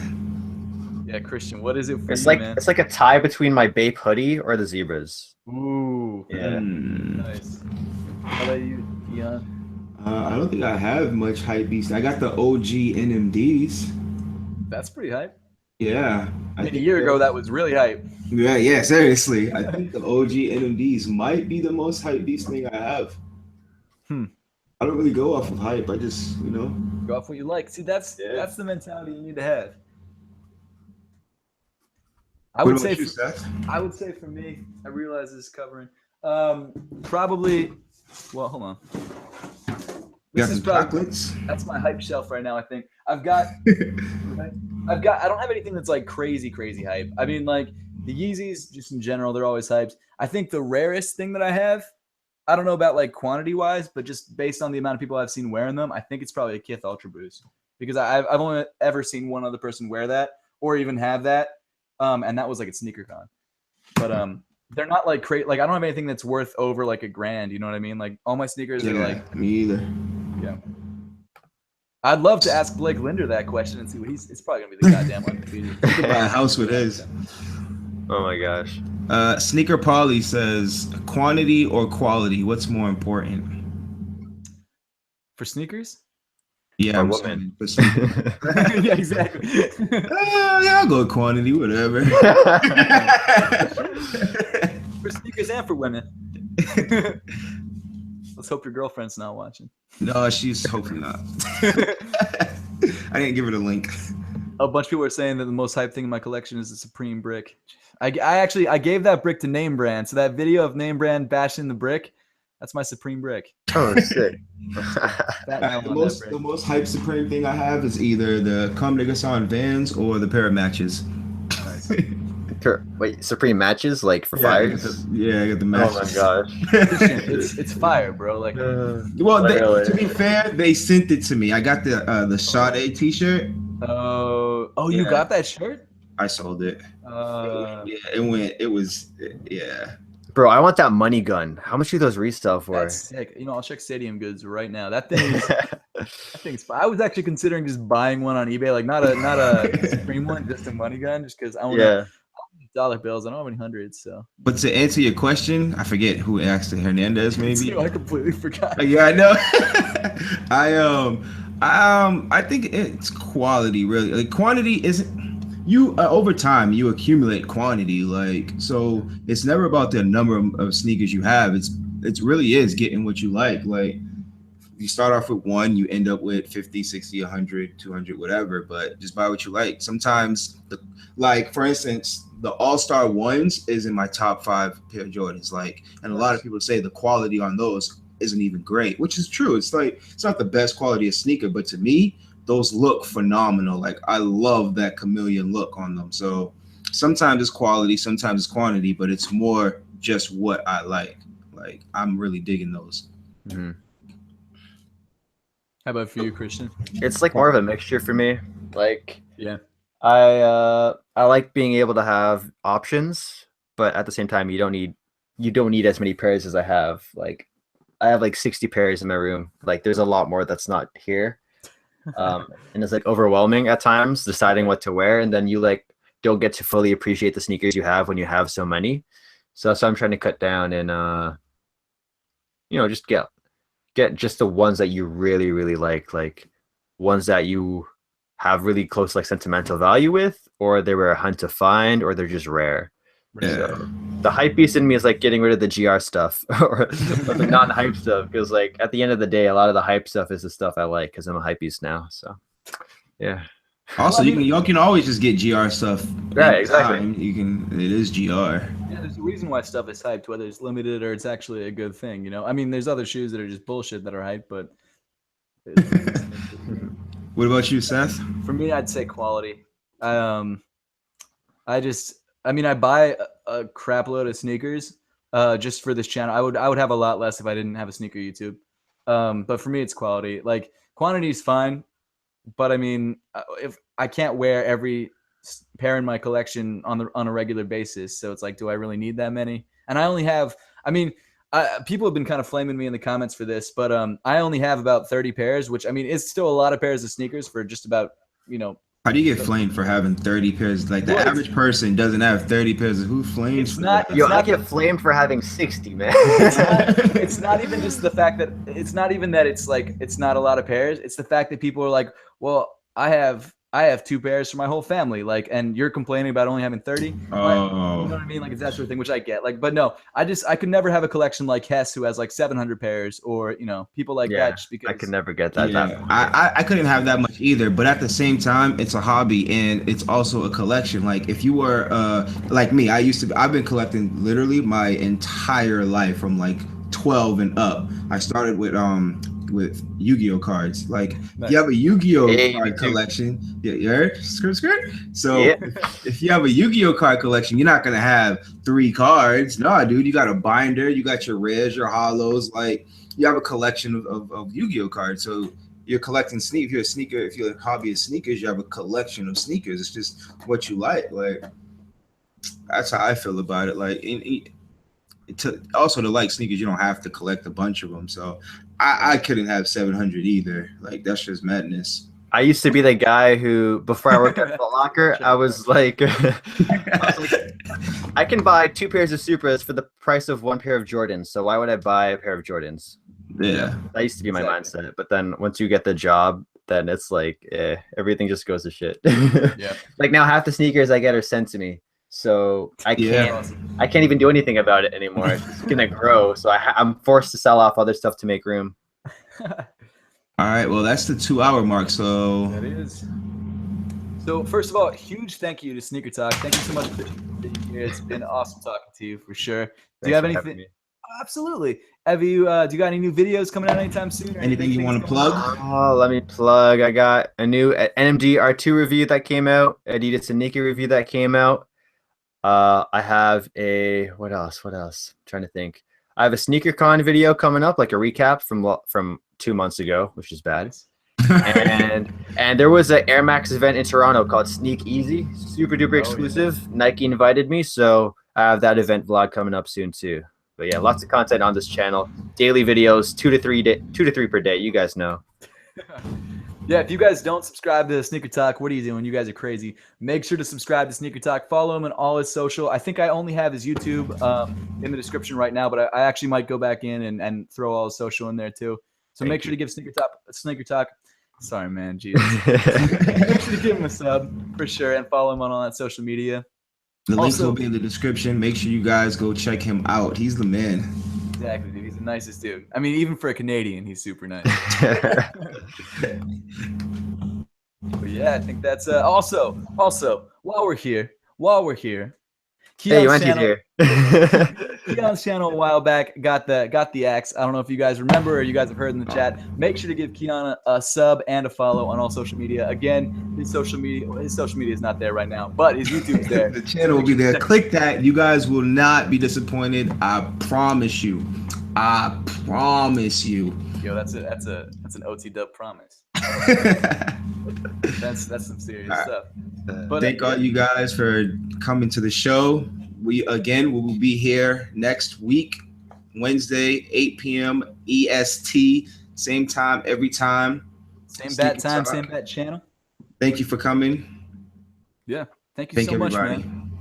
Yeah, Christian, what is it for it's you, like man? It's like a tie between my Bape hoodie or the zebras. Ooh, yeah, nice. How about you, Dion? I don't think I have much hype beast. I got the OG NMDs. That's pretty hype. Yeah, I mean, a year ago that was really hype. Yeah, seriously. I think the OG NMDs might be the most hype beast thing I have. I don't really go off of hype. I just, go off what you like. See, that's the mentality you need to have. I would say for me, I realize this is covering. Probably. Well, hold on. This is chocolates. That's my hype shelf right now. I think I've got. I don't have anything that's like crazy hype. I mean, like the Yeezys, just in general, they're always hyped. I think the rarest thing that I have, I don't know about like quantity wise, but just based on the amount of people I've seen wearing them, I think it's probably a Kith Ultra Boost because I've only ever seen one other person wear that or even have that. And that was like at SneakerCon, but they're not like crazy. Like I don't have anything that's worth over like $1,000. You know what I mean? Like all my sneakers are like me either. Yeah, I'd love to ask Blake Linder that question and see what it's probably gonna be the goddamn one. You could buy a house with his. Oh my gosh. Sneaker Polly says, quantity or quality? What's more important for sneakers? Yeah, I'm saying. Yeah, exactly. Yeah, I'll go quantity, whatever. For sneakers and for women. Let's hope your girlfriend's not watching. No, she's hopefully not. I didn't give her the link. A bunch of people are saying that the most hype thing in my collection is the Supreme brick. I gave that brick to Name Brand. So that video of Name Brand bashing the brick, that's my Supreme brick. Oh, sick. The most hype Supreme thing I have is either the Come Niggas On Vans or the pair of matches. Nice. Wait, Supreme matches like for fire? I got the matches. Oh my gosh. it's fire, bro. Like, to be fair, they sent it to me. I got the Sade t-shirt. You got that shirt? I sold it. Yeah. Bro, I want that money gun. How much do those resell for? That's sick. I'll check Stadium Goods right now. That thing's I was actually considering just buying one on eBay, like not a Supreme one, just a money gun, just because I want dollar bills. I don't have any hundreds, so. But to answer your question, I forget who asked it. Hernandez, maybe. I completely forgot. Yeah, I know. I think it's quality, really. Like quantity isn't. You over time you accumulate quantity, like so. It's never about the number of sneakers you have. It really is getting what you like. Like you start off with one, you end up with 50, 60, 100, 200, whatever. But just buy what you like. Sometimes, for instance, the All-Star ones is in my top 5 pair of Jordans. Like, and a lot of people say the quality on those isn't even great, which is true. It's like it's not the best quality of sneaker, but to me, those look phenomenal. Like I love that chameleon look on them. So sometimes it's quality, sometimes it's quantity, but it's more just what I like. Like I'm really digging those. Mm-hmm. How about for you, Christian? It's like more of a mixture for me. Like, yeah, I like being able to have options, but at the same time, you don't need as many pairs as I have. Like, I have like 60 pairs in my room. Like, there's a lot more that's not here, and it's like overwhelming at times deciding what to wear, and then you like don't get to fully appreciate the sneakers you have when you have so many. So that's why I'm trying to cut down and just get just the ones that you really like ones that you have really close like sentimental value with, or they were a hunt to find, or they're just rare. Yeah. So the hype beast in me is like getting rid of the GR stuff or the non-hype stuff, because like at the end of the day, a lot of the hype stuff is the stuff I like because I'm a hype beast now. So yeah. Also, you can always just get GR stuff. Right, exactly. Anytime. You can. It is GR. Yeah, there's a reason why stuff is hyped, whether it's limited or it's actually a good thing. You know, I mean, there's other shoes that are just bullshit that are hyped, but What about you, Seth? for me, I'd say quality. I mean, I buy a crap load of sneakers just for this channel. I would have a lot less if I didn't have a sneaker YouTube. But for me, it's quality. Like quantity is fine, but I mean, if I can't wear every pair in my collection on a regular basis, so it's like, do I really need that many? And I only have. I mean, people have been kind of flaming me in the comments for this, but I only have about 30 pairs, which I mean is still a lot of pairs of sneakers for just about, you know. How do you get flamed for having 30 pairs? Like the average person doesn't have 30 pairs. Who flames? It's not. Yo, I get flamed for having 60, man. It's not even just the fact that it's not even that it's like it's not a lot of pairs. It's the fact that people are like, well, I have 2 pairs for my whole family, like, and you're complaining about only having 30. You know what I mean? Like, it's that sort of thing, which I get. Like, but no, I could never have a collection like Hess, who has like 700 pairs, or you know, people like that. Just because I could never get that. Yeah, I couldn't have that much either. But at the same time, it's a hobby and it's also a collection. Like if you were like me, I've been collecting literally my entire life from like 12 and up. I started with Yu-Gi-Oh cards. Like if you have a Yu-Gi-Oh card collection, you heard? Skirt. So if you have a Yu-Gi-Oh card collection, you're not gonna have 3 cards. No, dude, you got a binder, you got your rares, your hollows, like you have a collection of Yu-Gi-Oh cards. So you're collecting sneakers. If you're a hobby of sneakers, you have a collection of sneakers. It's just what you like. Like that's how I feel about it. Like also to like sneakers, you don't have to collect a bunch of them. So I couldn't have 700 either. Like that's just madness. I used to be the guy who, before I worked at Foot Locker, I was like, I can buy 2 pairs of Supras for the price of 1 pair of Jordans. So why would I buy a pair of Jordans? Yeah, that used to be my mindset. But then once you get the job, then it's like everything just goes to shit. Yeah. Like now half the sneakers I get are sent to me. So I can't even do anything about it anymore. It's just gonna grow. So I'm forced to sell off other stuff to make room. All right. Well, that's the 2-hour mark. So that is. So first of all, huge thank you to SneakerTalk. Thank you so much for being here. It's been awesome talking to you for sure. Do you have anything? Absolutely. Have you? Do you got any new videos coming out anytime soon? Anything you want to plug? Oh, let me plug. I got a new NMD R2 review that came out. Adidas and Nike review that came out. I have a what else? I'm trying to think. I have a SneakerCon video coming up, like a recap from 2 months ago, which is bad. and there was an Air Max event in Toronto called Sneak Easy, super duper exclusive. Yeah. Nike invited me, so I have that event vlog coming up soon too. But yeah, lots of content on this channel. Daily videos, 2 to 3 per day. You guys know. Yeah, if you guys don't subscribe to SneakerTalk, what are you doing? You guys are crazy. Make sure to subscribe to SneakerTalk. Follow him on all his social. I think I only have his YouTube in the description right now, but I actually might go back in and throw all his social in there too. So make sure to give SneakerTalk. Sorry, man. Jesus. Make sure to give him a sub for sure and follow him on all that social media. The links will be in the description. Make sure you guys go check him out. He's the man. Exactly, dude. He's the nicest dude. I mean, even for a Canadian, he's super nice. But yeah, I think that's also while we're here, Keon's channel a while back got the axe. I don't know if you guys remember or you guys have heard in the chat. Make sure to give Keon a sub and a follow on all social media. Again, his social media is not there right now, but his YouTube's there. The channel will be there. Click that. You guys will not be disappointed. I promise you. Yo, that's an OhTeeDubb promise. That's some serious stuff. But thank all you guys for coming to the show. We will be here next week, Wednesday, 8 p.m. EST, same time every time. Same bat time, same bat channel. Thank you for coming. Yeah, thank you so much, man.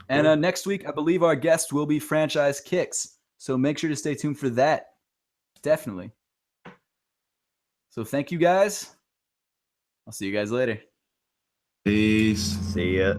And next week, I believe our guest will be Franchise Kicks. So make sure to stay tuned for that. Definitely. So thank you guys. I'll see you guys later. Peace. See ya.